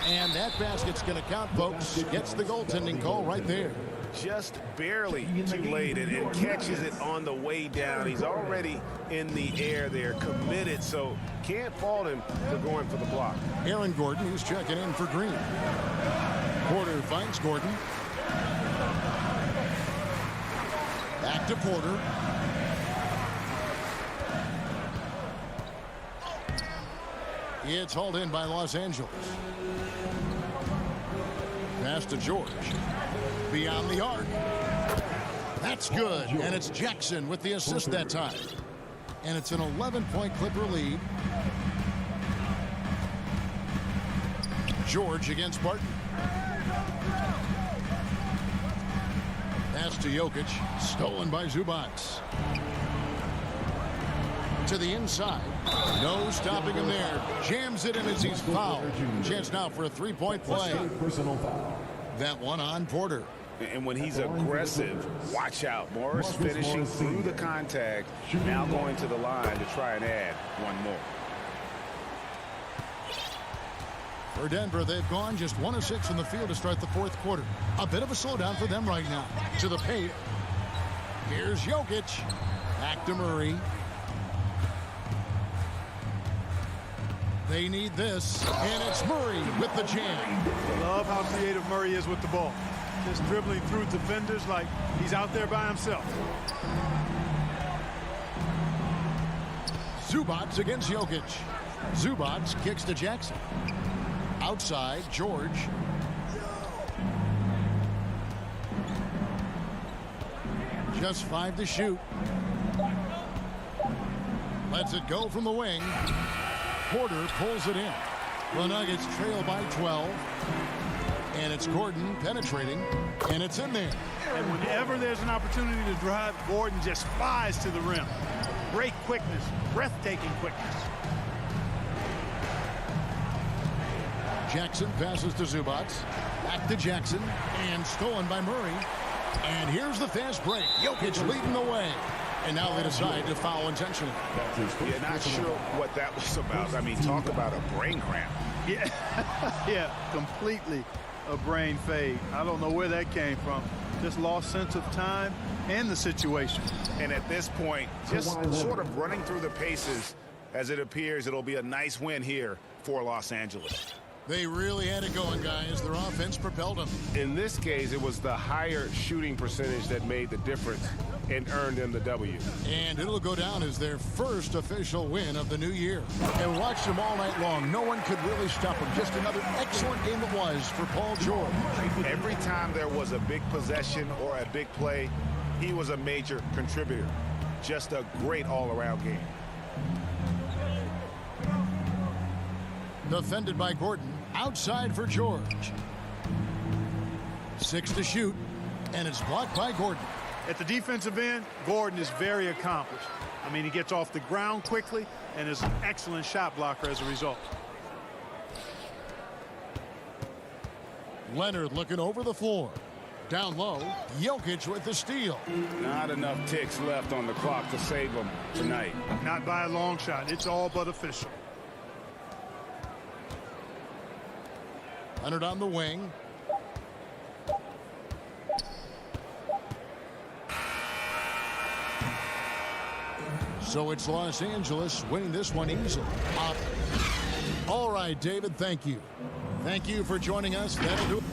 And that basket's going to count, folks. Gets the goaltending call right there. Just barely too late and catches it on the way down. He's already in the air there, committed, so can't fault him for going for the block. Aaron Gordon, who's checking in for Green. Porter finds Gordon. Back to Porter. It's hauled in by Los Angeles. Pass to George. Beyond the arc. That's good. And it's Jackson with the assist that time. And it's an 11-point Clipper lead. George against Barton. Pass to Jokic. Stolen by Zubac. To the inside. No stopping him there. Jams it in as he's fouled. Chance now for a three-point play. That one on Porter. And when he's aggressive, watch out. Morris finishing through the contact, now going to the line to try and add one more. For Denver, they've gone just 1 of 6 from the field to start the fourth quarter. A bit of a slowdown for them right now. To the paint. Here's Jokic. Back to Murray. They need this, and it's Murray with the jam. Love how creative Murray is with the ball. Just dribbling through defenders like he's out there by himself. Zubac against Jokic. Zubac kicks to Jackson. Outside, George. Just 5 to shoot. Lets it go from the wing. Porter pulls it in. The Nuggets trail by 12. And it's Gordon penetrating. And it's in there. And whenever there's an opportunity to drive, Gordon just flies to the rim. Great quickness, breathtaking quickness. Jackson passes to Zubac. Back to Jackson. And stolen by Murray. And here's the fast break. Jokic leading the way. And now they decide to foul intentionally. Yeah, not sure what that was about. I mean, talk about a brain cramp. Yeah, yeah, completely a brain fade. I don't know where that came from. Just lost sense of time and the situation. And at this point, just sort of running through the paces, as it appears it'll be a nice win here for Los Angeles. They really had it going, guys. Their offense propelled them. In this case, it was the higher shooting percentage that made the difference and earned them the W. And it'll go down as their first official win of the new year. And watched them all night long. No one could really stop them. Just another excellent game it was for Paul George. Every time there was a big possession or a big play, he was a major contributor. Just a great all-around game. Defended by Gordon. Outside for George. 6 to shoot. And it's blocked by Gordon. At the defensive end, Gordon is very accomplished. I mean, he gets off the ground quickly and is an excellent shot blocker as a result. Leonard looking over the floor. Down low, Jokic with the steal. Not enough ticks left on the clock to save him tonight. Not by a long shot. It's all but official. Leonard on the wing. So it's Los Angeles winning this one easily. All right, David, thank you. Thank you for joining us. That'll do it.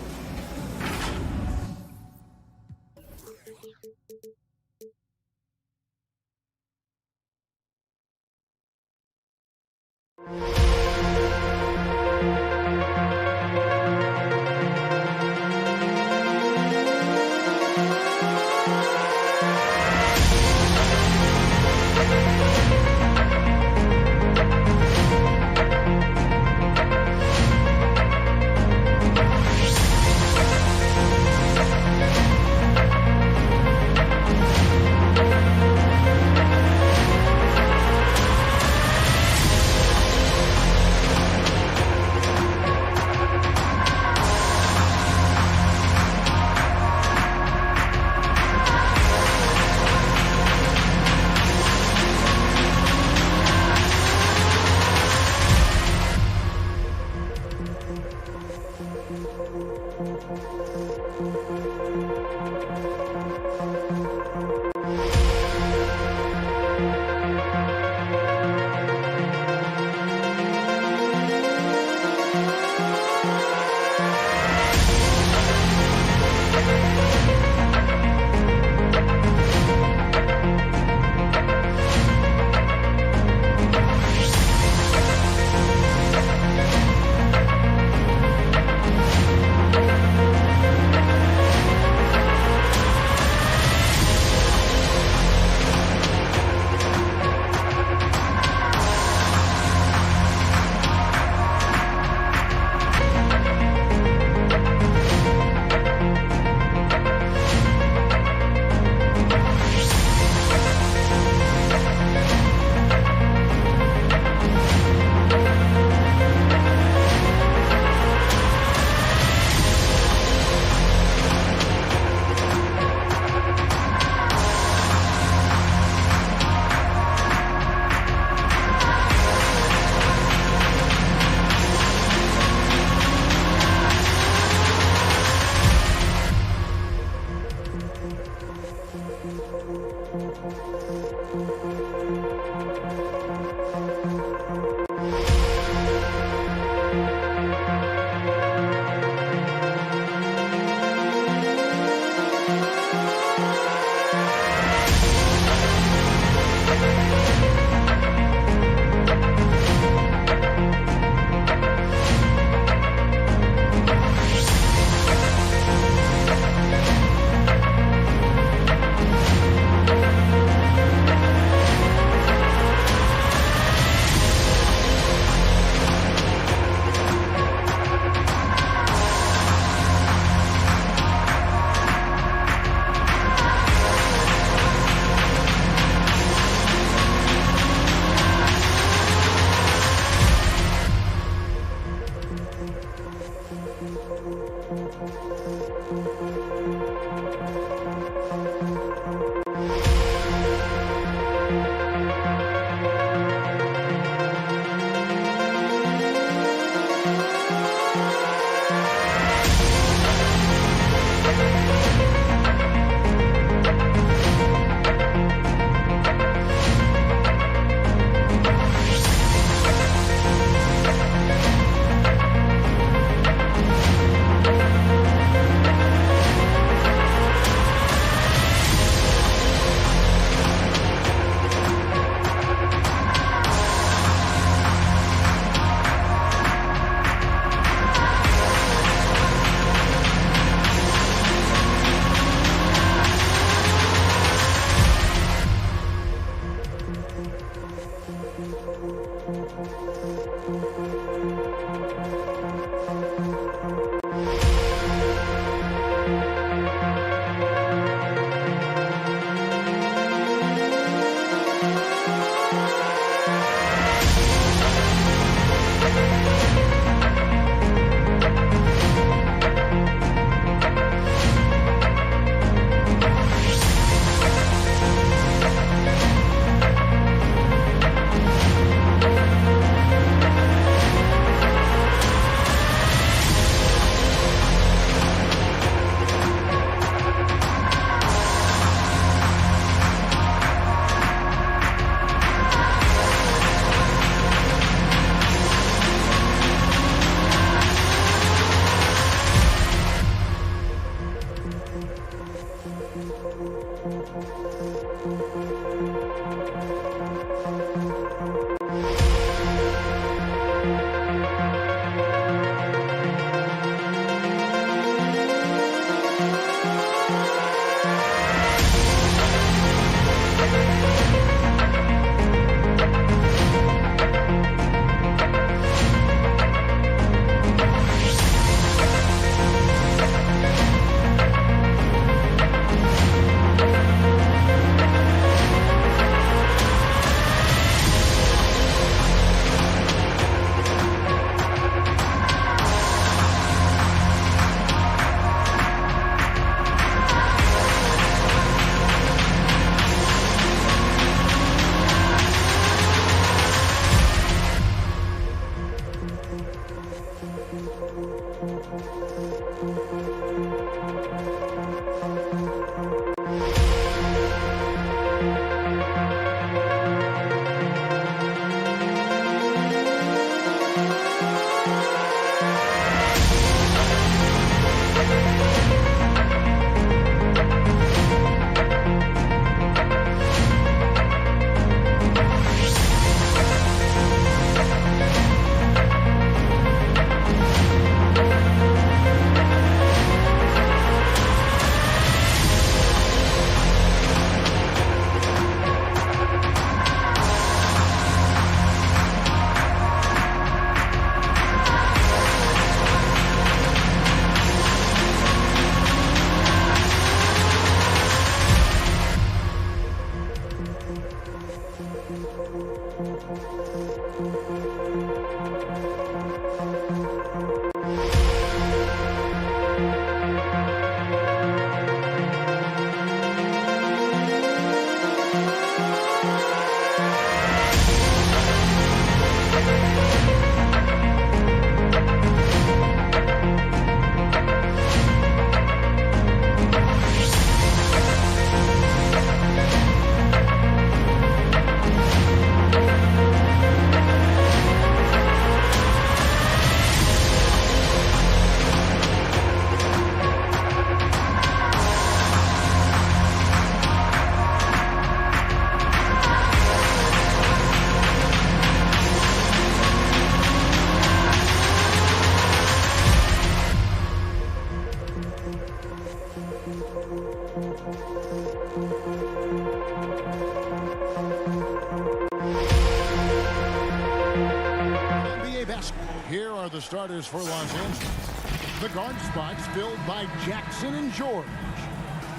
Here are the starters for Los Angeles. The guard spots filled by Jackson and George.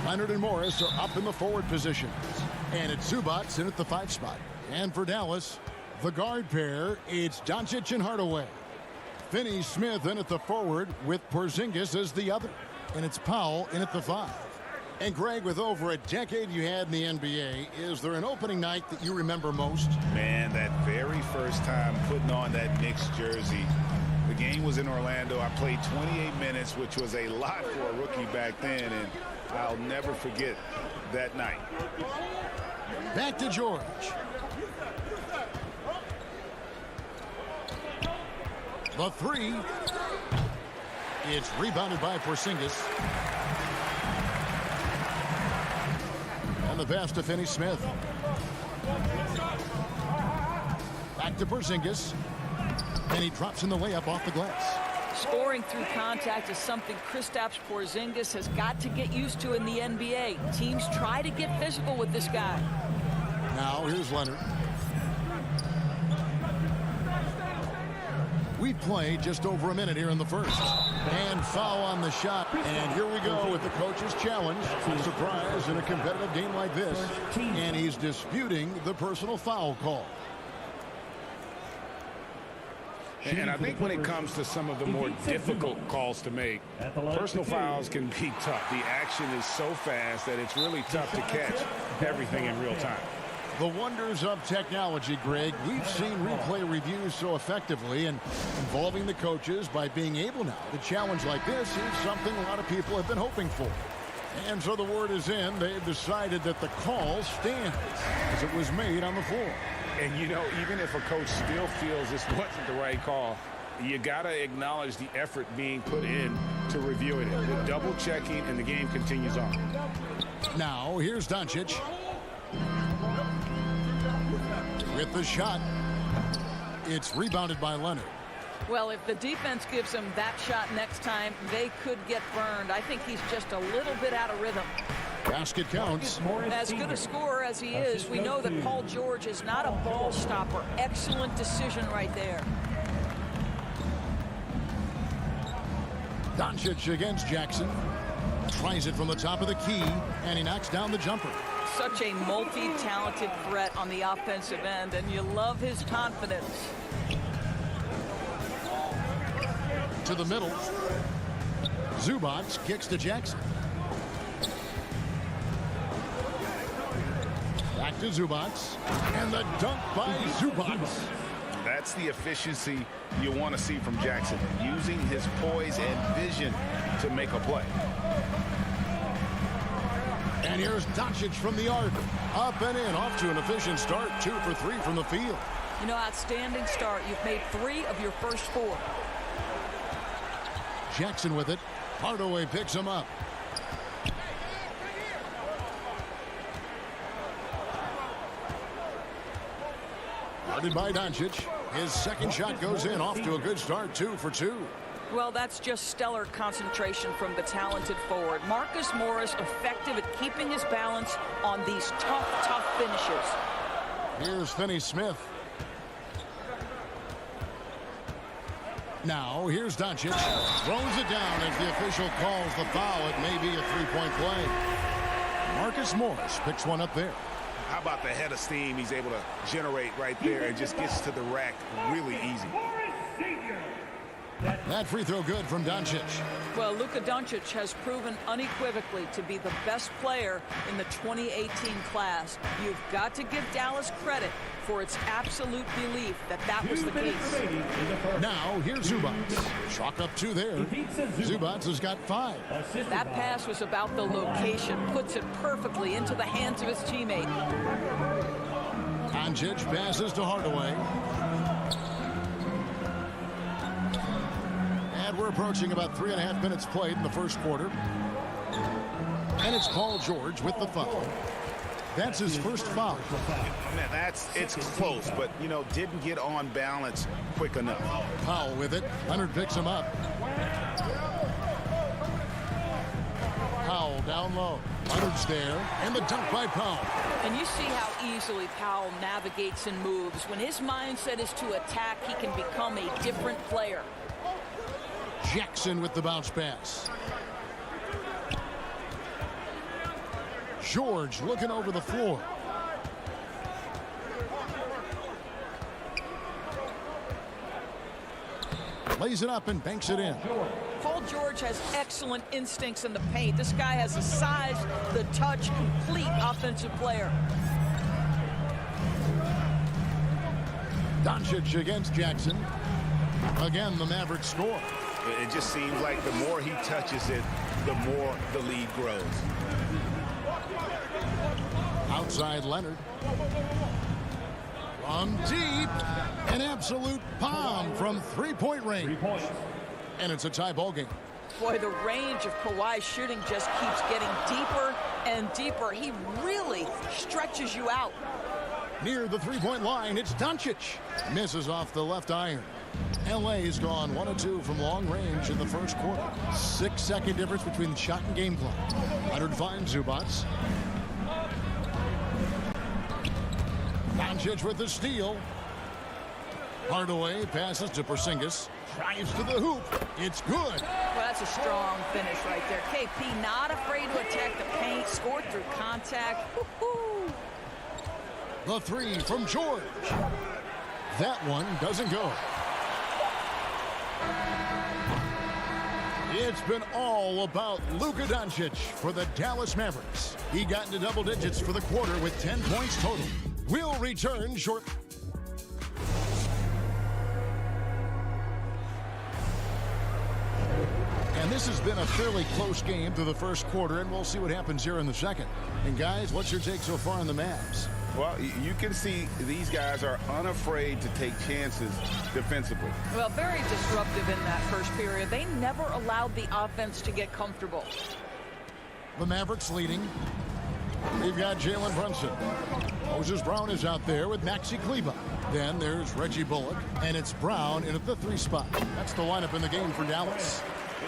Leonard and Morris are up in the forward positions. And it's Zubats in at the 5 spot. And for Dallas, the guard pair, it's Doncic and Hardaway. Finney-Smith in at the forward with Porzingis as the other. And it's Powell in at the 5. And Greg, with over a decade you had in the NBA, is there an opening night that you remember most? Man, that very first time putting on that Knicks jersey. The game was in Orlando. I played 28 minutes, which was a lot for a rookie back then, and I'll never forget that night. Back to George. The 3. It's rebounded by Porzingis. And the pass to Finney-Smith. Back to Porzingis. And he drops in the layup off the glass. Scoring through contact is something Kristaps Porzingis has got to get used to in the NBA. Teams try to get physical with this guy. Now here's Leonard. We played just over a minute here in the first. And foul on the shot. And here we go with the coach's challenge. Surprise in a competitive game like this. And he's disputing the personal foul call. And I think when it comes to some of the more difficult calls to make, personal fouls can be tough. The action is so fast that it's really tough to catch everything in real time. The wonders of technology, Greg. We've seen replay reviews so effectively, and involving the coaches by being able now to challenge like this is something a lot of people have been hoping for. And so the word is in. They've decided that the call stands as it was made on the floor. And, you know, even if a coach still feels this wasn't the right call, you got to acknowledge the effort being put in to reviewing it. The double checking, and the game continues on. Now, here's Doncic. With the shot. It's rebounded by Leonard. Well, if the defense gives him that shot next time, they could get burned. I think he's just a little bit out of rhythm. Basket counts. As good a scorer as he is, we know that Paul George is not a ball stopper. Excellent decision right there. Doncic against Jackson. Tries it from the top of the key, and he knocks down the jumper. Such a multi-talented threat on the offensive end, and you love his confidence. To the middle. Zubac kicks to Jackson. Back to Zubac. And the dunk by Zubac. That's the efficiency you want to see from Jackson, using his poise and vision to make a play. And here's Doncic from the arc. Up and in, off to an efficient start. 2 for 3 from the field. You know, outstanding start. You've made 3 of your first 4. Jackson with it. Hardaway picks him up. Guarded by Doncic. His second shot goes in, off to a good start. 2 for 2. Well, that's just stellar concentration from the talented forward. Marcus Morris effective at keeping his balance on these tough finishes. Here's Finney-Smith. Now, here's Doncic. Throws it down as the official calls the foul. It may be a three-point play. Marcus Morris picks one up there. How about the head of steam he's able to generate right there and just gets to the rack really easy. That free throw good from Doncic. Well, Luka Doncic has proven unequivocally to be the best player in the 2018 class. You've got to give Dallas credit for its absolute belief that that was the case. Now, here's Zubac. Chalk up 2 there. Zubac has got 5. That pass was about the location. Puts it perfectly into the hands of his teammate. Doncic passes to Hardaway. And we're approaching about 3.5 minutes played in the first quarter. And it's Paul George with the foul. That's his first foul. Man, it's close, but, you know, didn't get on balance quick enough. Powell with it. Leonard picks him up. Powell down low. Leonard's there. And the dunk by Powell. And you see how easily Powell navigates and moves. When his mindset is to attack, he can become a different player. Jackson with the bounce pass. George looking over the floor. Lays it up and banks it in. Paul George has excellent instincts in the paint. This guy has the size, the touch, complete offensive player. Doncic against Jackson. Again, the Mavericks score. It just seems like the more he touches it, the more the lead grows. Outside Leonard. From deep. An absolute bomb from three-point range. And it's a tie ball game. Boy, the range of Kawhi's shooting just keeps getting deeper and deeper. He really stretches you out. Near the three-point line, it's Doncic. Misses off the left iron. LA's gone 1 of 2 from long range in the first quarter. 6-second difference between the shot and game clock. Leonard finds Zubac. Doncic with the steal. Hardaway passes to Porzingis. Drives to the hoop. It's good. Well, that's a strong finish right there. KP not afraid to attack the paint, scored through contact. Woo-hoo. The three from George. That one doesn't go. It's been all about Luka Doncic for the Dallas Mavericks. He got into double digits for the quarter with 10 points total. We'll return shortly. And this has been a fairly close game through the first quarter, and we'll see what happens here in the second. And guys, what's your take so far on the Mavs? Well, you can see these guys are unafraid to take chances defensively. Well, very disruptive in that first period. They never allowed the offense to get comfortable. The Mavericks leading. We've got Jalen Brunson. Moses Brown is out there with Maxi Kleber. Then there's Reggie Bullock, and it's Brown in at the 3 spot. That's the lineup in the game for Dallas.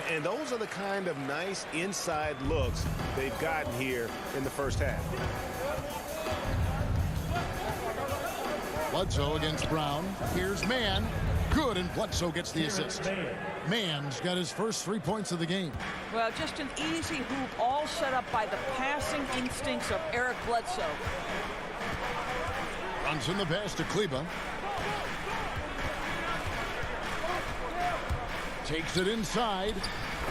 And those are the kind of nice inside looks they've gotten here in the first half. Bledsoe against Brown. Here's Mann. Good, and Bledsoe gets the assist. Mann's got his first 3 points of the game. Well, just an easy hoop, all set up by the passing instincts of Eric Bledsoe. Runs in the pass to Kleber. Takes it inside.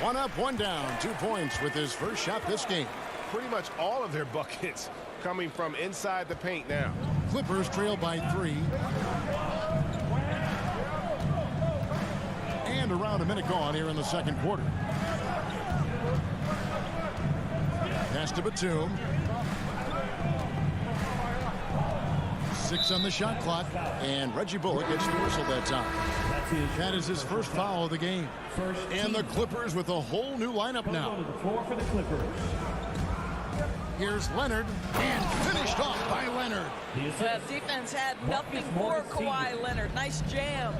1 up, 1 down. 2 points with his first shot this game. Pretty much all of their buckets coming from inside the paint now. Clippers trail by 3. And around a minute gone here in the second quarter. Pass to Batum. 6 on the shot clock. And Reggie Bullock gets the whistle that time. That is his first foul of the game. And the Clippers with a whole new lineup now. Here's Leonard, and finished off by Leonard. The defense had nothing for Kawhi Leonard. Nice jam.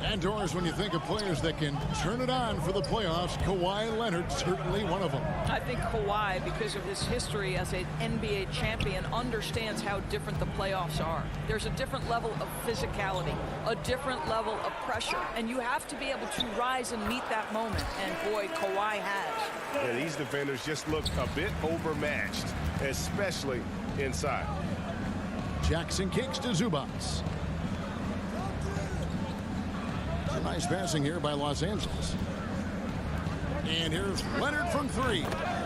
And Doris, when you think of players that can turn it on for the playoffs, Kawhi Leonard certainly one of them. I think Kawhi, because of his history as an NBA champion, understands how different the playoffs are. There's a different level of physicality, a different level of pressure, and you have to be able to rise and meet that moment. And boy, Kawhi has. Yeah, these defenders just look a bit overmatched, especially inside. Jackson kicks to Zubats. Nice passing here by Los Angeles. And here's Leonard from 3.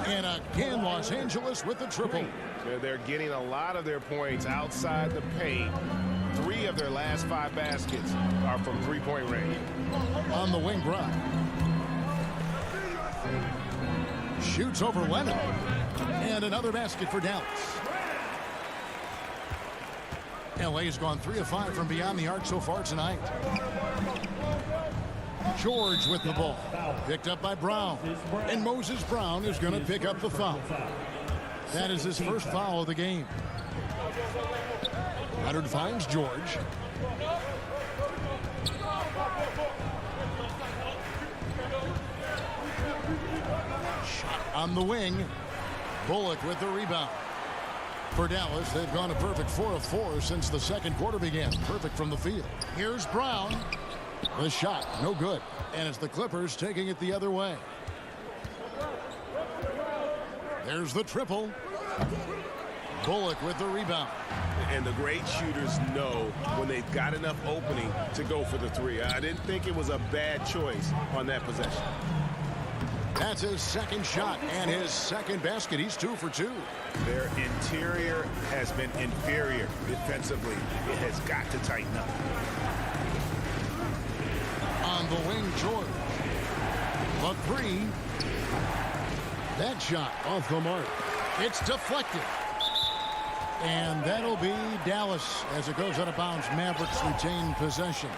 And again, Los Angeles with the triple. They're getting a lot of their points outside the paint. 3 of their last 5 baskets are from 3-point range. On the wing, Brown. Shoots over Leonard. And another basket for Dallas. LA's gone 3 of 5 from beyond the arc so far tonight. George with the ball. Picked up by Brown. And Moses Brown is going to pick up the foul. That is his first foul of the game. Leonard finds George. Shot on the wing. Bullock with the rebound. For Dallas, they've gone a perfect 4 of 4 since the second quarter began. Perfect from the field. Here's Brown. The shot, no good. And it's the Clippers taking it the other way. There's the triple. Bullock with the rebound. And the great shooters know when they've got enough opening to go for the 3. I didn't think it was a bad choice on that possession. That's his second shot and his second basket. He's 2 for 2. Their interior has been inferior defensively. It has got to tighten up. On the wing, George. A 3. That shot off the mark. It's deflected. And that'll be Dallas as it goes out of bounds. Mavericks retain possession.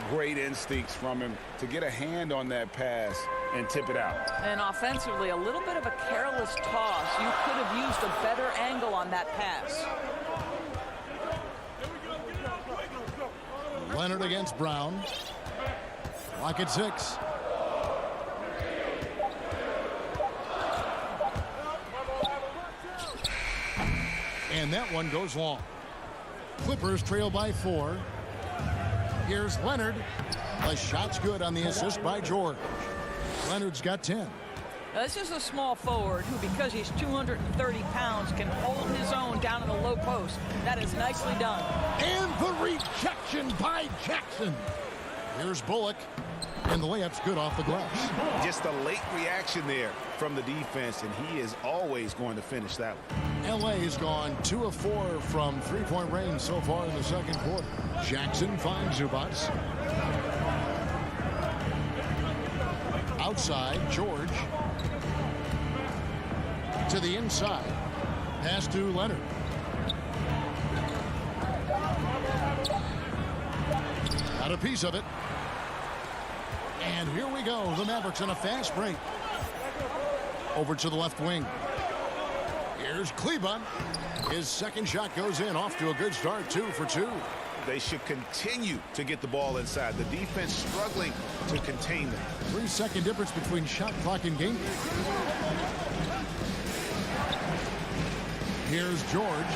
Great instincts from him to get a hand on that pass and tip it out. And offensively, a little bit of a careless toss. You could have used a better angle on that pass. Leonard against Brown. Clock at 6. And that one goes long. Clippers trail by 4. Here's Leonard. The shot's good on the assist by George. Leonard's got 10. Now, this is a small forward who, because he's 230 pounds, can hold his own down in the low post. That is nicely done. And the rejection by Jackson. Here's Bullock. And the layup's good off the glass. Just a late reaction there from the defense, and he is always going to finish that one. LA's gone 2 of 4 from three-point range so far in the second quarter. Jackson finds Zubats. Outside, George. To the inside. Pass to Leonard. Got a piece of it. And here we go. The Mavericks on a fast break. Over to the left wing. Here's Kleba. His second shot goes in. Off to a good start. 2 for 2. They should continue to get the ball inside. The defense struggling to contain them. 3-second difference between shot clock and game. Here's George.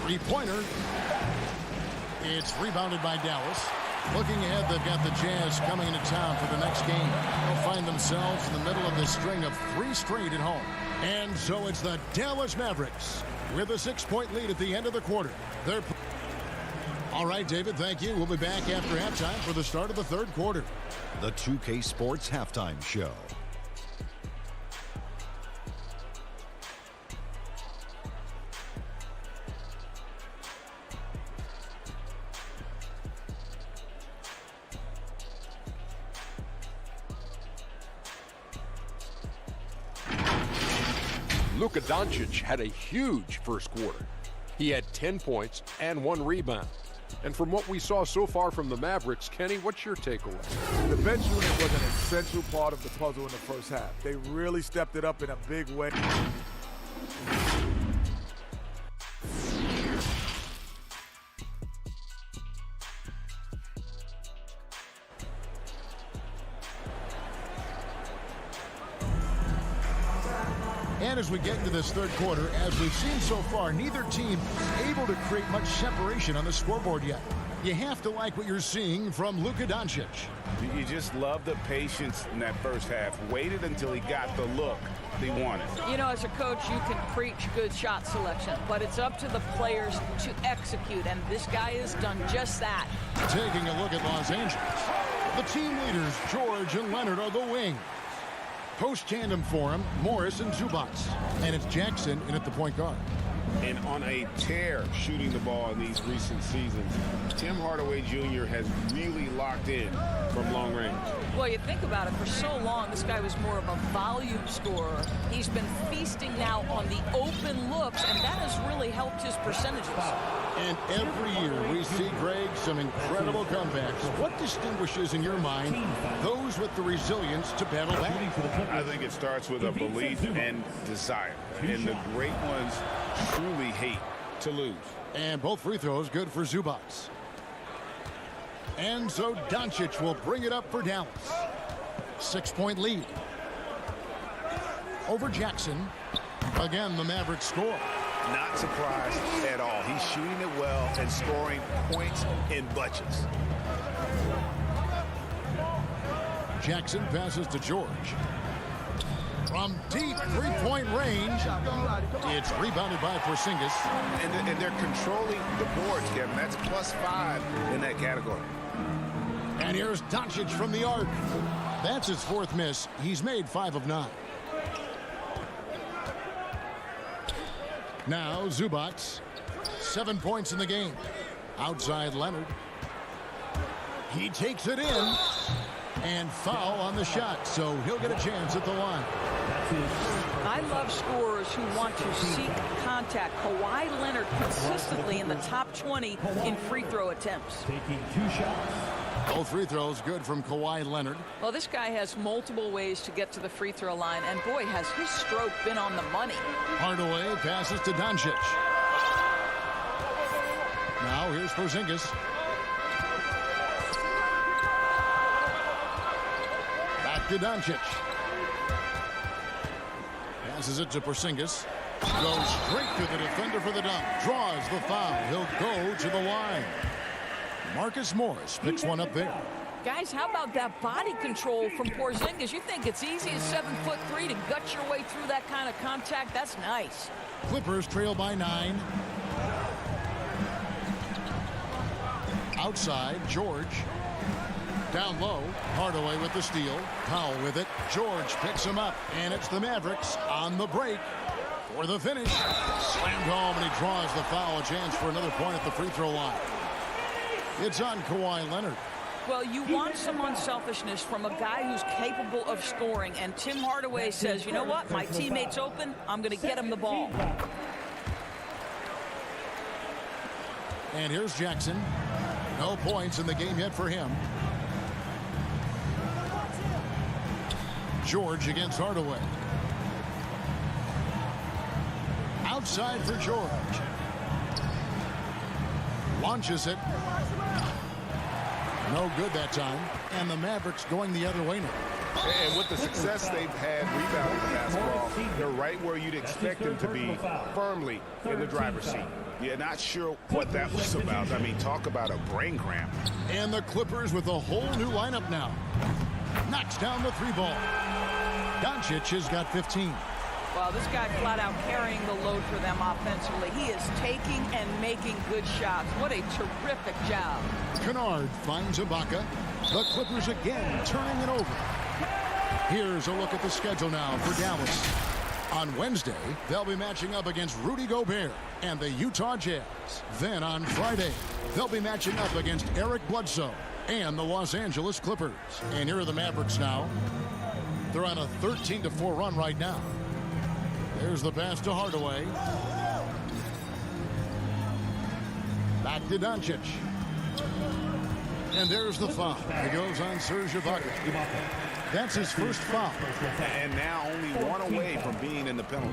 Three-pointer. It's rebounded by Dallas. Looking ahead, they've got the Jazz coming into town for the next game. They'll find themselves in the middle of this string of 3 straight at home. And so it's the Dallas Mavericks with a 6-point lead at the end of the quarter. All right, David, thank you. We'll be back after halftime for the start of the third quarter. The 2K Sports Halftime Show. Luka Doncic had a huge first quarter. He had 10 points and 1 rebound. And from what we saw so far from the Mavericks, Kenny, what's your takeaway? The bench unit was an essential part of the puzzle in the first half. They really stepped it up in a big way. And as we get into this third quarter, as we've seen so far, neither team is able to create much separation on the scoreboard yet. You have to like what you're seeing from Luka Doncic. You just love the patience in that first half. Waited until he got the look he wanted. You know, as a coach, you can preach good shot selection, but it's up to the players to execute, and this guy has done just that. Taking a look at Los Angeles, the team leaders, George and Leonard, are the wings. Post tandem for him, Morris and Zubats. And it's Jackson in at the point guard. And on a tear shooting the ball in these recent seasons, Tim Hardaway Jr. has really locked in from long range. Well, you think about it, for so long, this guy was more of a volume scorer. He's been feasting now on the open looks, and that has really helped his percentages. And every year we see, Greg, some incredible comebacks. What distinguishes, in your mind, those with the resilience to battle back? I think it starts with a belief and desire. And the great ones truly hate to lose. And both free throws good for Zubats. And so Doncic will bring it up for Dallas. 6-point lead. Over Jackson. Again, the Mavericks score. Not surprised at all. He's shooting it well and scoring points in bunches. Jackson passes to George. From deep three-point range, it's rebounded by Porzingis. And they're controlling the boards, Kevin. That's +5 in that category. And here's Doncic from the arc. That's his 4th miss. He's made 5 of 9. Now Zubats, 7 points in the game. Outside Leonard. He takes it in. And foul on the shot, so he'll get a chance at the line. I love scorers who want to seek contact. Kawhi Leonard consistently in the top 20 in free throw attempts. Taking 2 shots. Both free throws good from Kawhi Leonard. Well, this guy has multiple ways to get to the free throw line, and boy, has his stroke been on the money. Hardaway passes to Doncic. Now here's Porzingis. Back to Doncic. Passes it to Porzingis. Goes straight to the defender for the dunk. Draws the foul. He'll go to the line. Marcus Morris picks one up there. Guys, how about that body control from Porzingis? You think it's easy as 7'3" to gut your way through that kind of contact? That's nice. Clippers trail by 9. Outside, George. Down low, Hardaway with the steal. Powell with it. George picks him up, and it's the Mavericks on the break for the finish. Slammed home, and he draws the foul. A chance for another point at the free throw line. It's on Kawhi Leonard. Well, you want some unselfishness from a guy who's capable of scoring, and Tim Hardaway says, you know what, my teammate's open, I'm going to get him the ball. And here's Jackson. No points in the game yet for him. George against Hardaway. Outside for George. Launches it. No good that time. And the Mavericks going the other way now. And with the success they've had rebounding the basketball, they're right where you'd expect them to be, firmly in the driver's seat. Yeah, not sure what that was about. I mean, talk about a brain cramp. And the Clippers with a whole new lineup now. Knocks down the 3 ball. Doncic has got 15. Well, this guy flat out carrying the load for them offensively. He is taking and making good shots. What a terrific job. Kennard finds Ibaka. The Clippers again turning it over. Here's a look at the schedule now for Dallas. On Wednesday, they'll be matching up against Rudy Gobert and the Utah Jazz. Then on Friday, they'll be matching up against Eric Bledsoe and the Los Angeles Clippers. And here are the Mavericks now. They're on a 13-4 run right now. There's the pass to Hardaway. Back to Doncic. And there's the foul. It goes on Serge Ibaka. That's his first foul. And now only one away from being in the penalty.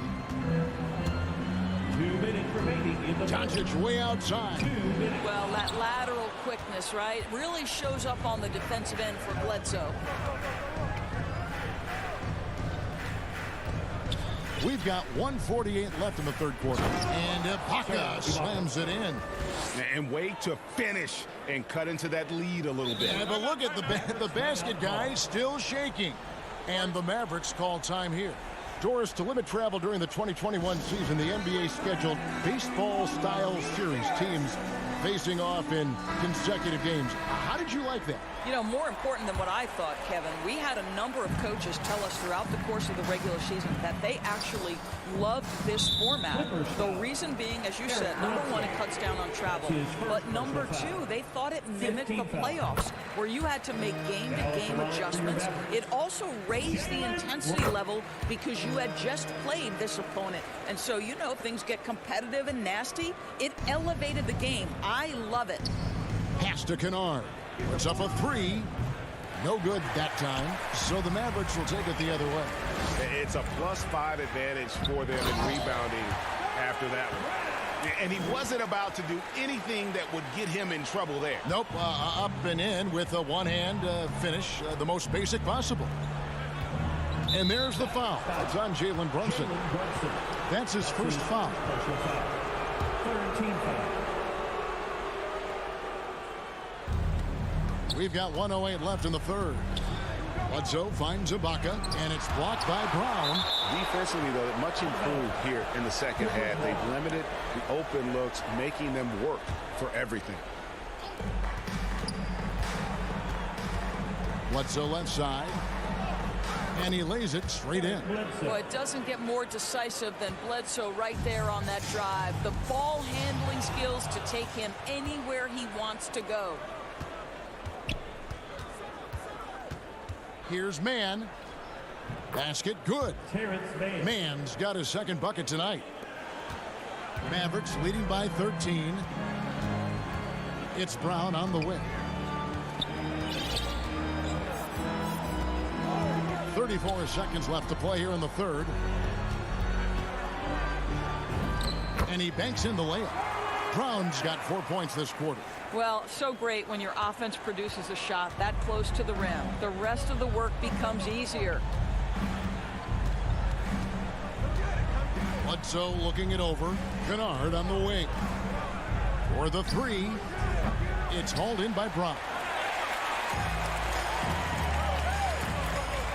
2 minutes remaining in the Doncic way outside. Well, that lateral quickness, right, really shows up on the defensive end for Bledsoe. We've got 1:48 left in the third quarter. And Ibaka slams it in. And wait to finish and cut into that lead a little bit. Yeah, but look at the basket, guys, still shaking. And the Mavericks call time here. Doris, to limit travel during the 2021 season, the NBA scheduled baseball-style series, teams facing off in consecutive games. How did you like that? You know, more important than what I thought, Kevin, we had a number of coaches tell us throughout the course of the regular season that they actually loved this format. The reason being, as you said, number one, it cuts down on travel. But number two, they thought it mimicked the playoffs, where you had to make game-to-game adjustments. It also raised the intensity level because you had just played this opponent. And so, you know, things get competitive and nasty. It elevated the game. I love it. Pass to Kennard. It's up a 3. No good that time. So the Mavericks will take it the other way. It's a +5 advantage for them in rebounding after that one. And he wasn't about to do anything that would get him in trouble there. Nope, up and in with a one-hand finish, the most basic possible. And there's the foul. It's on Jalen Brunson. That's his first foul. 13 foul. We've got 1:08 left in the third. Bledsoe finds Ibaka, and it's blocked by Brown. Defensively, though, much improved here in the second half. They've limited the open looks, making them work for everything. Bledsoe left side, and he lays it straight in. Well, it doesn't get more decisive than Bledsoe right there on that drive. The ball handling skills to take him anywhere he wants to go. Here's Mann. Basket good. Mann's got his second bucket tonight. Mavericks leading by 13. It's Brown on the wing. 34 seconds left to play here in the third. And he banks in the layup. Brown's got 4 points this quarter. Well, so great when your offense produces a shot that close to the rim. The rest of the work becomes easier. Bledsoe looking it over. Kennard on the wing. For the three, it's hauled in by Brown.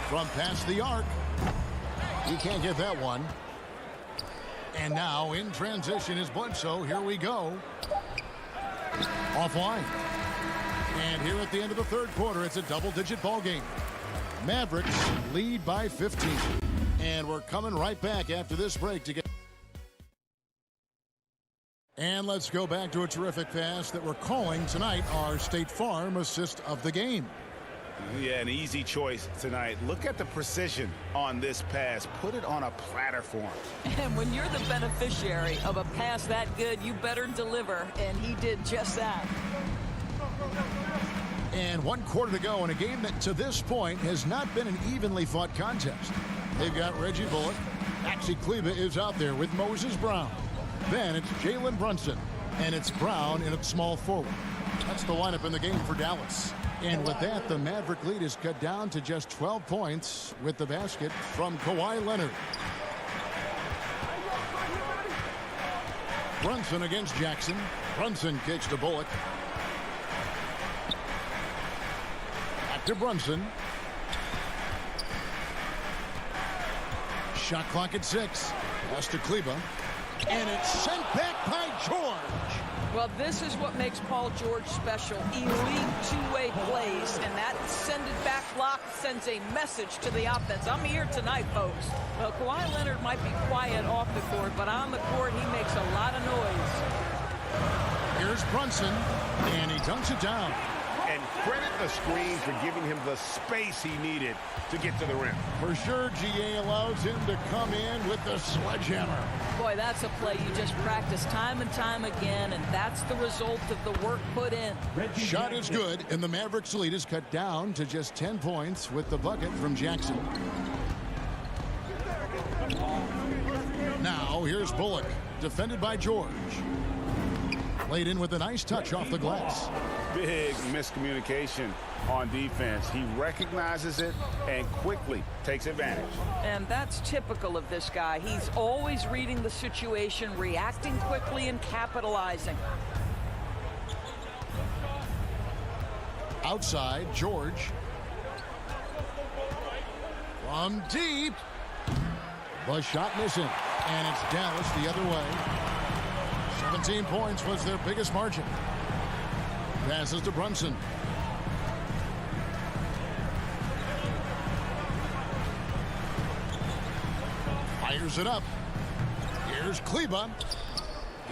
From past the arc, he can't get that one. And now in transition is Bledsoe. Here we go. Offline. And here at the end of the third quarter, it's a double-digit ball game. Mavericks lead by 15. And we're coming right back after this break to get. And let's go back to a terrific pass that we're calling tonight our State Farm assist of the game. Yeah, an easy choice tonight. Look at the precision on this pass. Put it on a platter for him. And when you're the beneficiary of a pass that good, you better deliver, and he did just that. And 1 quarter to go in a game that to this point has not been an evenly fought contest. They've got Reggie Bullock. Maxi Kleber is out there with Moses Brown. Then it's Jalen Brunson, and it's Brown in a small forward. That's the lineup in the game for Dallas. And with that, the Maverick lead is cut down to just 12 points with the basket from Kawhi Leonard. Brunson against Jackson. Brunson kicks to Bullock. Back to Brunson. Shot clock at 6. Pass to Kleber. And it's sent back by George. Well, this is what makes Paul George special. Elite two-way plays, and that send-it-back block sends a message to the offense. I'm here tonight, folks. Well, Kawhi Leonard might be quiet off the court, but on the court, he makes a lot of noise. Here's Brunson, and he dunks it down. And credit the screen for giving him the space he needed to get to the rim. For sure, GA allows him to come in with the sledgehammer. Boy, that's a play you just practice time and time again, and that's the result of the work put in. Shot is good, and the Mavericks lead is cut down to just 10 points with the bucket from Jackson. Now, here's Bullock, defended by George. Laid in with a nice touch off the glass. Big miscommunication on defense. He recognizes it and quickly takes advantage. And that's typical of this guy. He's always reading the situation, reacting quickly, and capitalizing. Outside, George. From deep. The shot missing. And it's Dallas the other way. 17 points was their biggest margin. Passes to Brunson. Fires it up. Here's Kleber.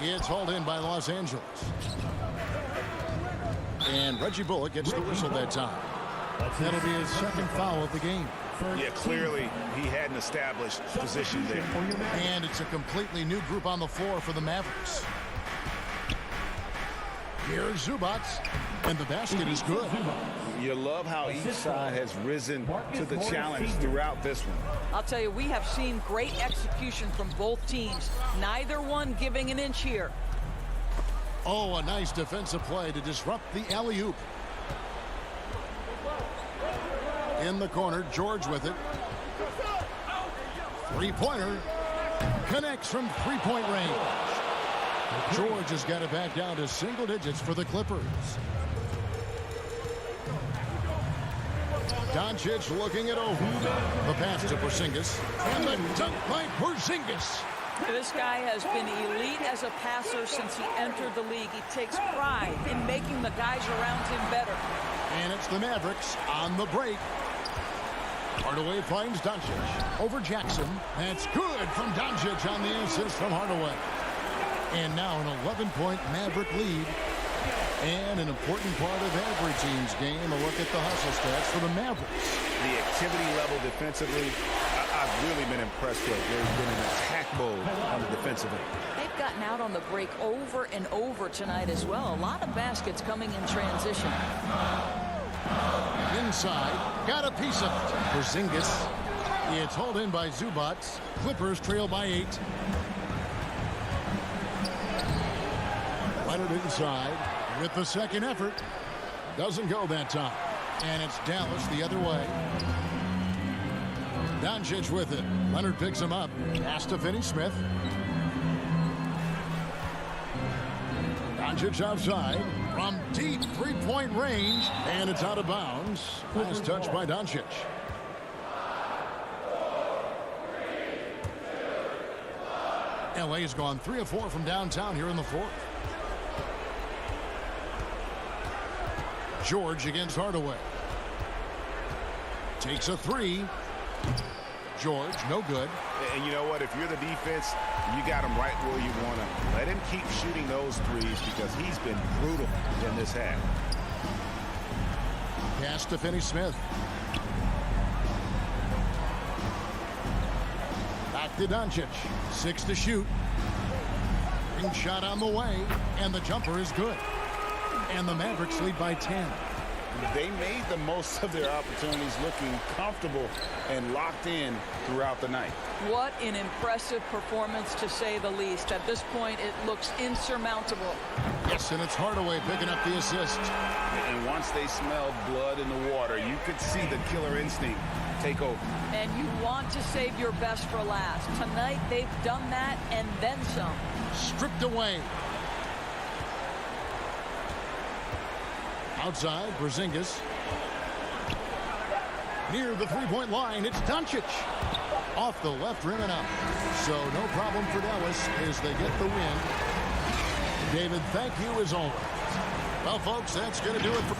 It's hauled in by Los Angeles. And Reggie Bullock gets the whistle that time. That'll be his second foul of the game. Yeah, clearly he hadn't established position there. And it's a completely new group on the floor for the Mavericks. Here's Zubac, and the basket is good. You love how each side has risen to the challenge throughout this one. I'll tell you, we have seen great execution from both teams. Neither one giving an inch here. Oh, a nice defensive play to disrupt the alley-oop. In the corner, George with it. Three-pointer. Connects from three-point range. George has got it back down to single digits for the Clippers. Doncic looking it over. The pass to Porzingis. And the dunk by Porzingis. This guy has been elite as a passer since he entered the league. He takes pride in making the guys around him better. And it's the Mavericks on the break. Hardaway finds Doncic over Jackson. That's good from Doncic on the assist from Hardaway. And now an 11-point Maverick lead. And an important part of every team's game, a look at the hustle stats for the Mavericks. The activity level defensively, I've really been impressed with. There's been an attack mode on the defensive end. They've gotten out on the break over and over tonight as well. A lot of baskets coming in transition. Inside, got a piece of it. Porzingis. It's hauled in by Zubac. Clippers trail by 8. Leonard inside with the second effort. Doesn't go that time. And it's Dallas the other way. Doncic with it. Leonard picks him up. Pass to Finney-Smith. Doncic outside from deep three-point range, and it's out of bounds. Nice touch by Doncic. LA's gone 3 of 4 from downtown here in the fourth. George against Hardaway. Takes a three. George, no good. And you know what? If you're the defense, you got him right where you want him. Let him keep shooting those threes because he's been brutal in this half. Pass to Finney-Smith. Back to Doncic. 6 to shoot. Ring shot on the way, and the jumper is good. And the Mavericks lead by 10. They made the most of their opportunities, looking comfortable and locked in throughout the night. What an impressive performance, to say the least. At this point, it looks insurmountable. Yes, and it's Hardaway picking up the assist. And once they smelled blood in the water, you could see the killer instinct take over. And you want to save your best for last. Tonight, they've done that and then some. Stripped away. Outside, Porzingis. Near the three-point line, it's Doncic. Off the left rim and up. So no problem for Dallas as they get the win. David, thank you as always. Well, folks, that's going to do it for...